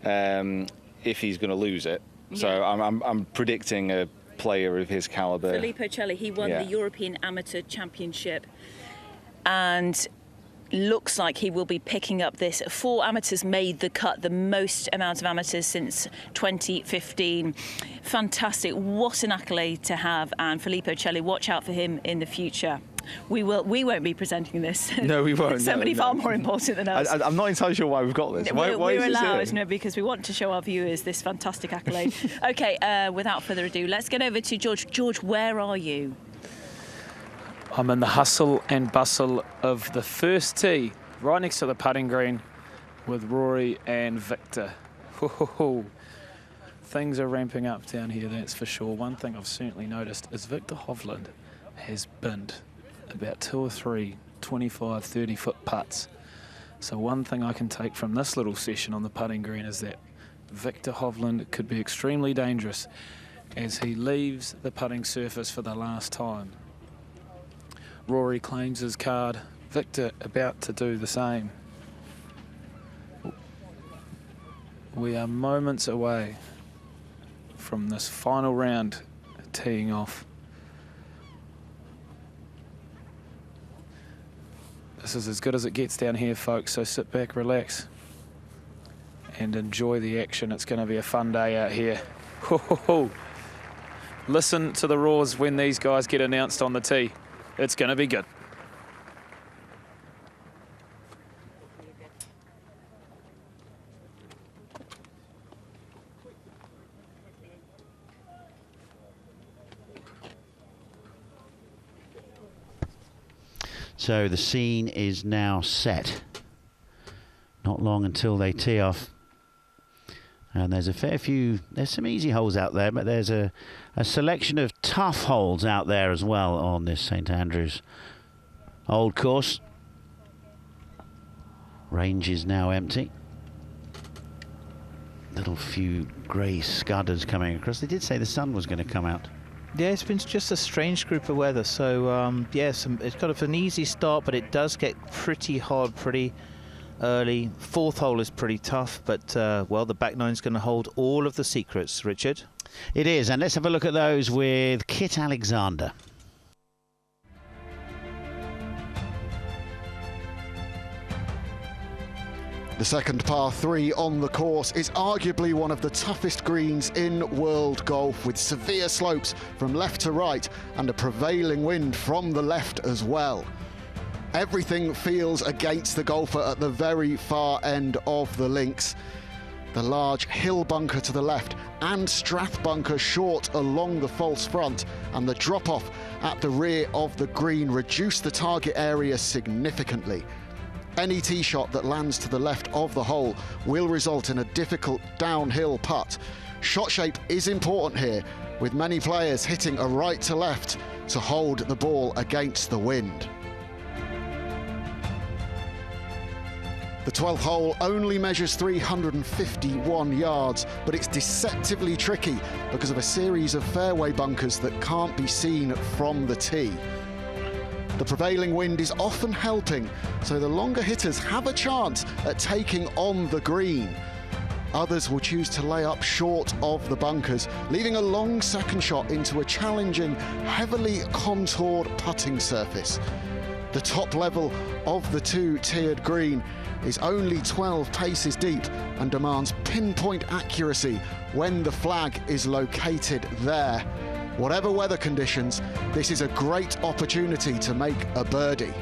Speaker 13: if he's going to lose it. Yeah. So I'm predicting a player of his calibre.
Speaker 7: Filippo Celli. He won the European Amateur Championship, and looks like he will be picking up this. 4 amateurs made the cut, the most amount of amateurs since 2015. Fantastic. What an accolade to have. And Filippo Celli, watch out for him in the future. We won't be presenting this.
Speaker 13: No, we won't.
Speaker 7: Somebody far more important than us.
Speaker 13: I'm not entirely sure why we've got this. Why
Speaker 7: we're
Speaker 13: is this
Speaker 7: allowed,
Speaker 13: here?
Speaker 7: no, because we want to show our viewers this fantastic accolade. Okay, without further ado, let's get over to George. George, where are you?
Speaker 2: I'm in the hustle and bustle of the first tee, right next to the putting green with Rory and Viktor. Things are ramping up down here, that's for sure. One thing I've certainly noticed is Viktor Hovland has binned about 2 or 3 25, 30-foot putts. So one thing I can take from this little session on the putting green is that Viktor Hovland could be extremely dangerous as he leaves the putting surface for the last time. Rory claims his card. Viktor about to do the same. We are moments away from this final round teeing off. This is as good as it gets down here, folks, so sit back, relax, and enjoy the action. It's going to be a fun day out here. Listen to the roars when these guys get announced on the tee. It's going to be good.
Speaker 20: So the scene is now set. Not long until they tee off. And there's a fair few, there's some easy holes out there, but there's a selection of tough holes out there as well on this St Andrews Old Course. Range is now empty. Little few grey scudders coming across. They did say the sun was going to come out.
Speaker 3: Yeah, it's been just a strange group of weather. So, yes, it's kind of an easy start, but it does get pretty hard pretty early. 4th hole is pretty tough, but, well, the back nine's going to hold all of the secrets, Richard.
Speaker 20: It is, and let's have a look at those with Kit Alexander.
Speaker 14: The second par 3 on the course is arguably one of the toughest greens in world golf, with severe slopes from left to right and a prevailing wind from the left as well. Everything feels against the golfer at the very far end of the links. The large hill bunker to the left and strath bunker short along the false front, and the drop-off at the rear of the green reduce the target area significantly. Any tee shot that lands to the left of the hole will result in a difficult downhill putt. Shot shape is important here, with many players hitting a right to left to hold the ball against the wind. The 12th hole only measures 351 yards, but it's deceptively tricky because of a series of fairway bunkers that can't be seen from the tee. The prevailing wind is often helping, so the longer hitters have a chance at taking on the green. Others will choose to lay up short of the bunkers, leaving a long second shot into a challenging, heavily contoured putting surface. The top level of the two-tiered green is only 12 paces deep and demands pinpoint accuracy when the flag is located there. Whatever weather conditions, this is a great opportunity to make a birdie.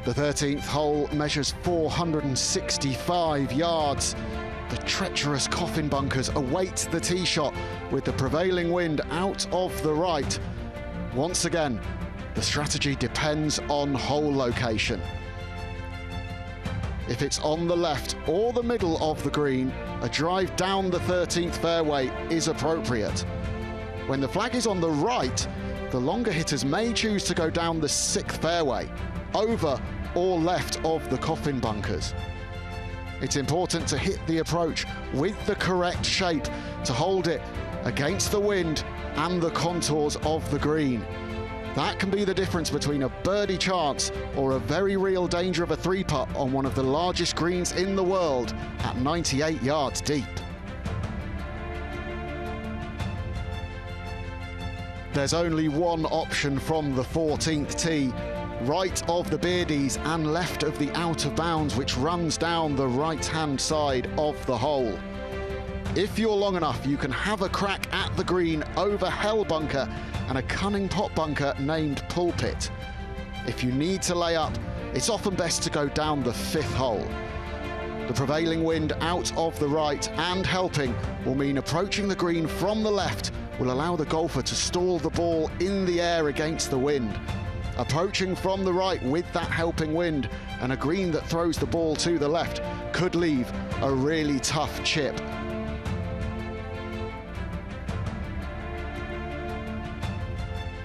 Speaker 14: The 13th hole measures 465 yards. The treacherous coffin bunkers await the tee shot with the prevailing wind out of the right. Once again, the strategy depends on hole location. If it's on the left or the middle of the green, a drive down the 13th fairway is appropriate. When the flag is on the right, the longer hitters may choose to go down the 6th fairway, over or left of the coffin bunkers. It's important to hit the approach with the correct shape to hold it against the wind and the contours of the green. That can be the difference between a birdie chance or a very real danger of a 3-putt on one of the largest greens in the world at 98 yards deep. There's only one option from the 14th tee, right of the birdies and left of the out of bounds, which runs down the right-hand side of the hole. If you're long enough, you can have a crack at the green over hell bunker and a cunning pot bunker named pulpit. If you need to lay up, it's often best to go down the 5th hole. The prevailing wind out of the right and helping will mean approaching the green from the left will allow the golfer to stall the ball in the air against the wind. Approaching from the right with that helping wind and a green that throws the ball to the left could leave a really tough chip.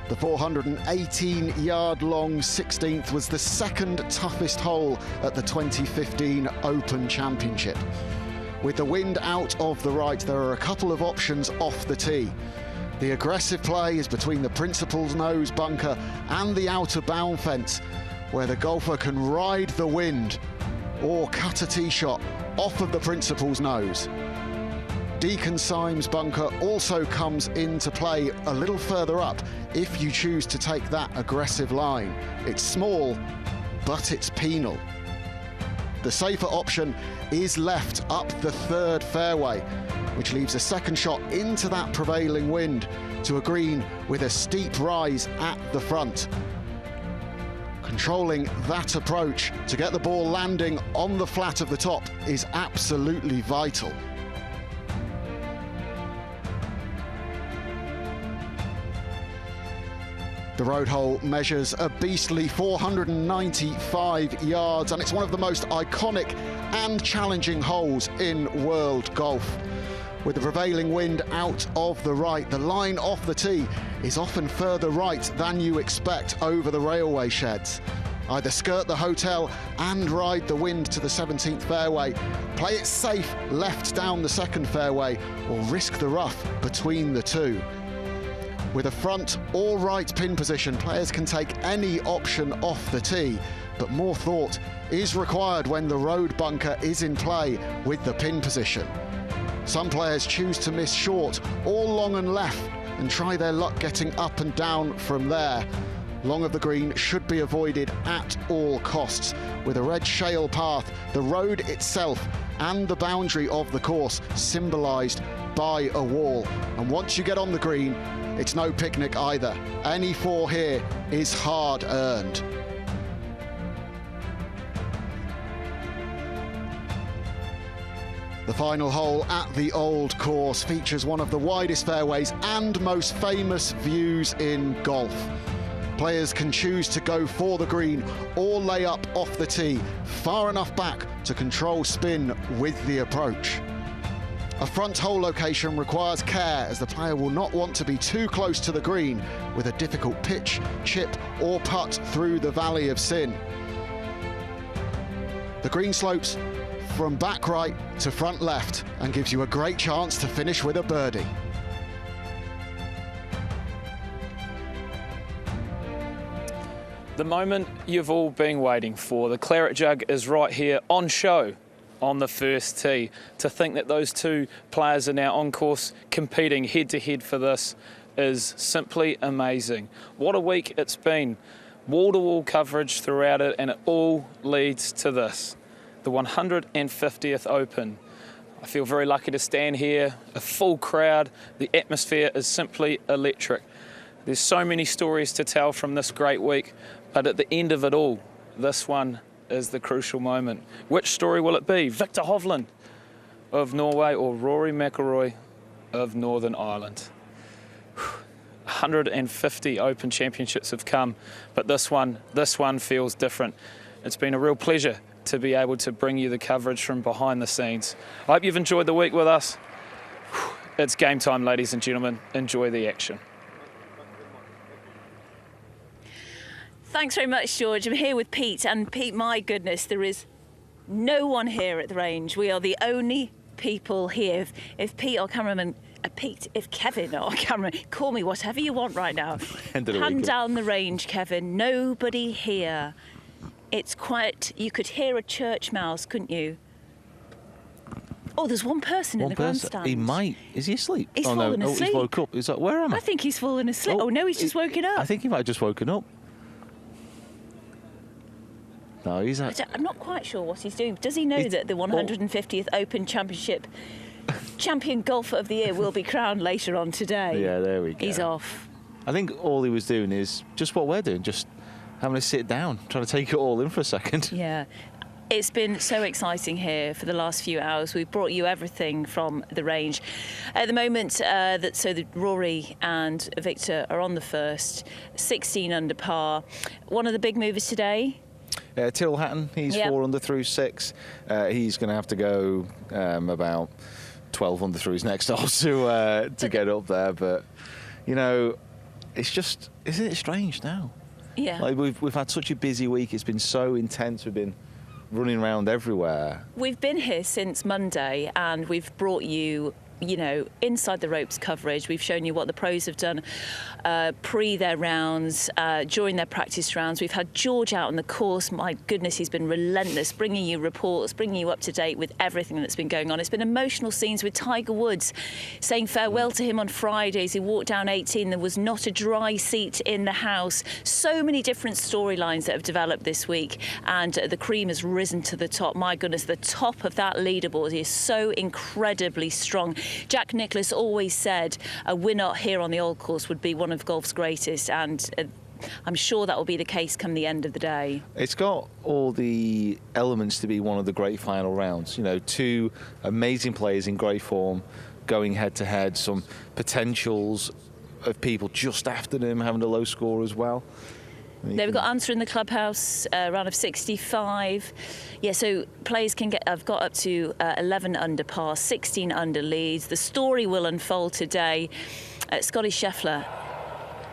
Speaker 14: The 418-yard-long 16th was the second toughest hole at the 2015 Open Championship. With the wind out of the right, there are a couple of options off the tee. The aggressive play is between the principal's nose bunker and the outer bound fence, where the golfer can ride the wind or cut a tee shot off of the principal's nose. Deacon Syme's bunker also comes into play a little further up if you choose to take that aggressive line. It's small, but it's penal. The safer option is left up the 3rd fairway, which leaves a second shot into that prevailing wind to a green with a steep rise at the front. Controlling that approach to get the ball landing on the flat of the top is absolutely vital. The road hole measures a beastly 495 yards, and it's one of the most iconic and challenging holes in world golf. With the prevailing wind out of the right, the line off the tee is often further right than you expect over the railway sheds. Either skirt the hotel and ride the wind to the 17th fairway, play it safe left down the 2nd fairway, or risk the rough between the two. With a front or right pin position, players can take any option off the tee, but more thought is required when the road bunker is in play with the pin position. Some players choose to miss short or long and left and try their luck getting up and down from there. long of the green should be avoided at all costs. With a red shale path, the road itself and the boundary of the course symbolised by a wall. And once you get on the green, it's no picnic either. Any 4 here is hard earned. The final hole at the Old Course features one of the widest fairways and most famous views in golf. Players can choose to go for the green or lay up off the tee, far enough back to control spin with the approach. A front hole location requires care, as the player will not want to be too close to the green with a difficult pitch, chip or putt through the Valley of Sin. The green slopes from back right to front left and gives you a great chance to finish with a birdie.
Speaker 2: The moment you've all been waiting for. The Claret Jug is right here on show on the first tee. To think that those two players are now on course competing head-to-head for this is simply amazing. What a week it's been. Wall-to-wall coverage throughout it, and it all leads to this. The 150th Open. I feel very lucky to stand here, a full crowd. The atmosphere is simply electric. There's so many stories to tell from this great week, but at the end of it all, this one is the crucial moment. Which story will it be? Viktor Hovland of Norway or Rory McIlroy of Northern Ireland? 150 Open Championships have come, but this one feels different. It's been a real pleasure to be able to bring you the coverage from behind the scenes. I hope you've enjoyed the week with us. It's game time, ladies and gentlemen. Enjoy the action.
Speaker 7: Thanks very much, George. I'm here with Pete, and Pete, my goodness, there is no one here at the range. We are the only people here. If Pete or cameraman, if Kevin or cameraman, call me whatever you want right now. Pan down the range, Kevin. Nobody here. It's quiet. You could hear a church mouse, couldn't you? Oh, there's one person in the grandstand.
Speaker 19: He might. Is he asleep?
Speaker 7: He's fallen asleep.
Speaker 19: Oh, he's woke up. Is that, where am I?
Speaker 7: I think he's fallen asleep. Oh, no, he's just woken up.
Speaker 19: I think he might have just woken up. No, he's at...
Speaker 7: I'm not quite sure what he's doing. Does he know that the 150th Open Championship champion golfer of the year will be crowned later on today?
Speaker 19: Yeah, there we go.
Speaker 7: He's off.
Speaker 19: I think all he was doing is just what we're doing, just having to sit down, trying to take it all in for a second.
Speaker 7: Yeah. It's been so exciting here for the last few hours. We've brought you everything from the range. At the moment, Rory and Viktor are on the first, 16 under par. One of the big movers today?
Speaker 19: Tyrrell Hatton, he's 4 under through 6. He's going to have to go about 12 under through his next hole to get up there. But, you know, it's just, isn't it strange now?
Speaker 7: Yeah.
Speaker 19: Like we've had such a busy week. It's been so intense. We've been running around everywhere.
Speaker 7: We've been here since Monday, and we've brought you, you know, inside the ropes coverage. We've shown you what the pros have done pre their rounds, during their practice rounds. We've had George out on the course. My goodness, he's been relentless, bringing you reports, bringing you up to date with everything that's been going on. It's been emotional scenes with Tiger Woods saying farewell to him on Friday as he walked down 18. There was not a dry seat in the house. So many different storylines that have developed this week, and the cream has risen to the top. My goodness, the top of that leaderboard is so incredibly strong. Jack Nicklaus always said a winner here on the Old Course would be one of golf's greatest, and I'm sure that will be the case come the end of the day.
Speaker 19: It's got all the elements to be one of the great final rounds. You know, 2 amazing players in great form going head-to-head, some potentials of people just after them having a low score as well.
Speaker 7: They've got answer in the clubhouse, round of 65. Yeah, so players have got up to 11 under par, 16 under leads. The story will unfold today. Scotty Scheffler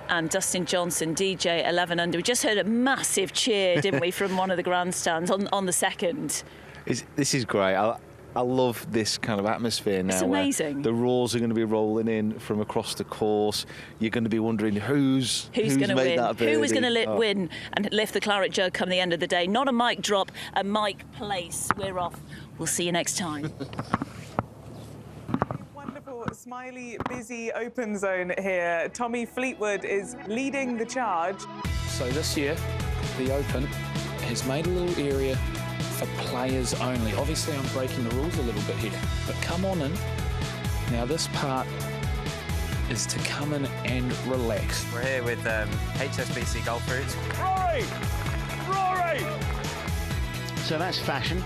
Speaker 7: and Dustin Johnson, DJ 11 under. We just heard a massive cheer, didn't we, from one of the grandstands on the second.
Speaker 19: This is great. I love this kind of atmosphere now.
Speaker 7: It's amazing.
Speaker 19: The roars are going to be rolling in from across the course. You're going to be wondering who's going to
Speaker 7: win.
Speaker 19: That birdie.
Speaker 7: Who is going to win and lift the Claret Jug come the end of the day? Not a mic drop, a mic place. We're off. We'll see you next time.
Speaker 15: Wonderful smiley, busy open zone here. Tommy Fleetwood is leading the charge.
Speaker 2: So this year, the Open has made a little area for players only. Obviously, I'm breaking the rules a little bit here, but come on in. Now, this part is to come in and relax.
Speaker 16: We're here with HSBC golf routes.
Speaker 17: Rory! Rory!
Speaker 20: So that's fashion,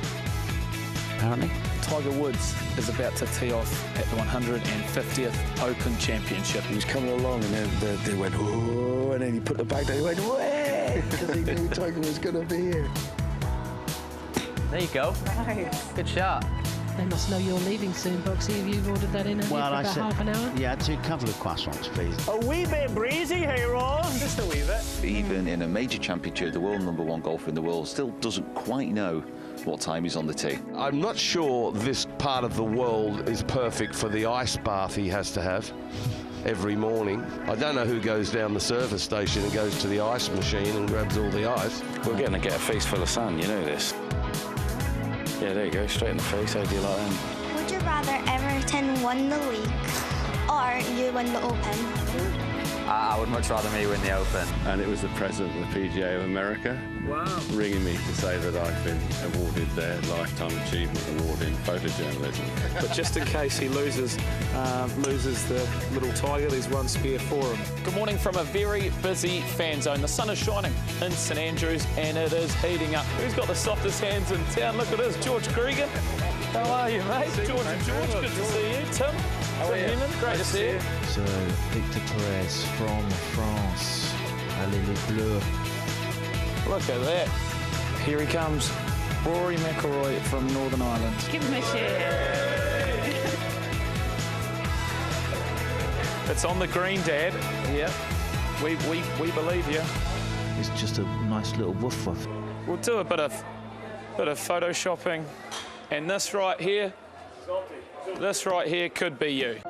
Speaker 20: apparently.
Speaker 2: Tiger Woods is about to tee off at the 150th Open Championship.
Speaker 18: He was coming along and then they went, oh, and then he put the bag down, he went, way, because he knew Tiger was going to be here.
Speaker 23: There you go.
Speaker 15: Nice.
Speaker 23: Good shot.
Speaker 12: They must know you're leaving soon, Boxy. Have you ordered that in for about half an hour?
Speaker 20: Yeah, 2 couple of croissants, please.
Speaker 17: A wee bit breezy here, Ross.
Speaker 15: Just a wee bit.
Speaker 13: Even in a major championship, the world #1 golfer in the world still doesn't quite know what time he's on the tee.
Speaker 18: I'm not sure this part of the world is perfect for the ice bath he has to have every morning. I don't know who goes down the service station and goes to the ice machine and grabs all the ice.
Speaker 25: We're going to get a face full of sand, you know this. Yeah, there you go, straight in the face. How do you like them?
Speaker 26: Would you rather Everton won the league or you win the Open?
Speaker 16: I would much rather me win the Open.
Speaker 27: And it was the president of the PGA of America ringing me to say that I've been awarded their Lifetime Achievement Award in photojournalism.
Speaker 2: But just in case he loses the little Tiger, there's one spare for him. Good morning from a very busy fan zone. The sun is shining in St Andrews and it is heating up. Who's got the softest hands in town? Look at this, George Gregan. How are you, mate? George and George, good to see you. Tim? How are you? Great to see you.
Speaker 3: So, Victor Perez from France. Allez les Bleus.
Speaker 2: Look at that. Here he comes, Rory McIlroy from Northern Ireland.
Speaker 7: Give him a cheer.
Speaker 2: It's on the green, Dad. Yeah, we believe you.
Speaker 3: It's just a nice little woof woof.
Speaker 2: We'll do a bit of photoshopping, and this right here could be you.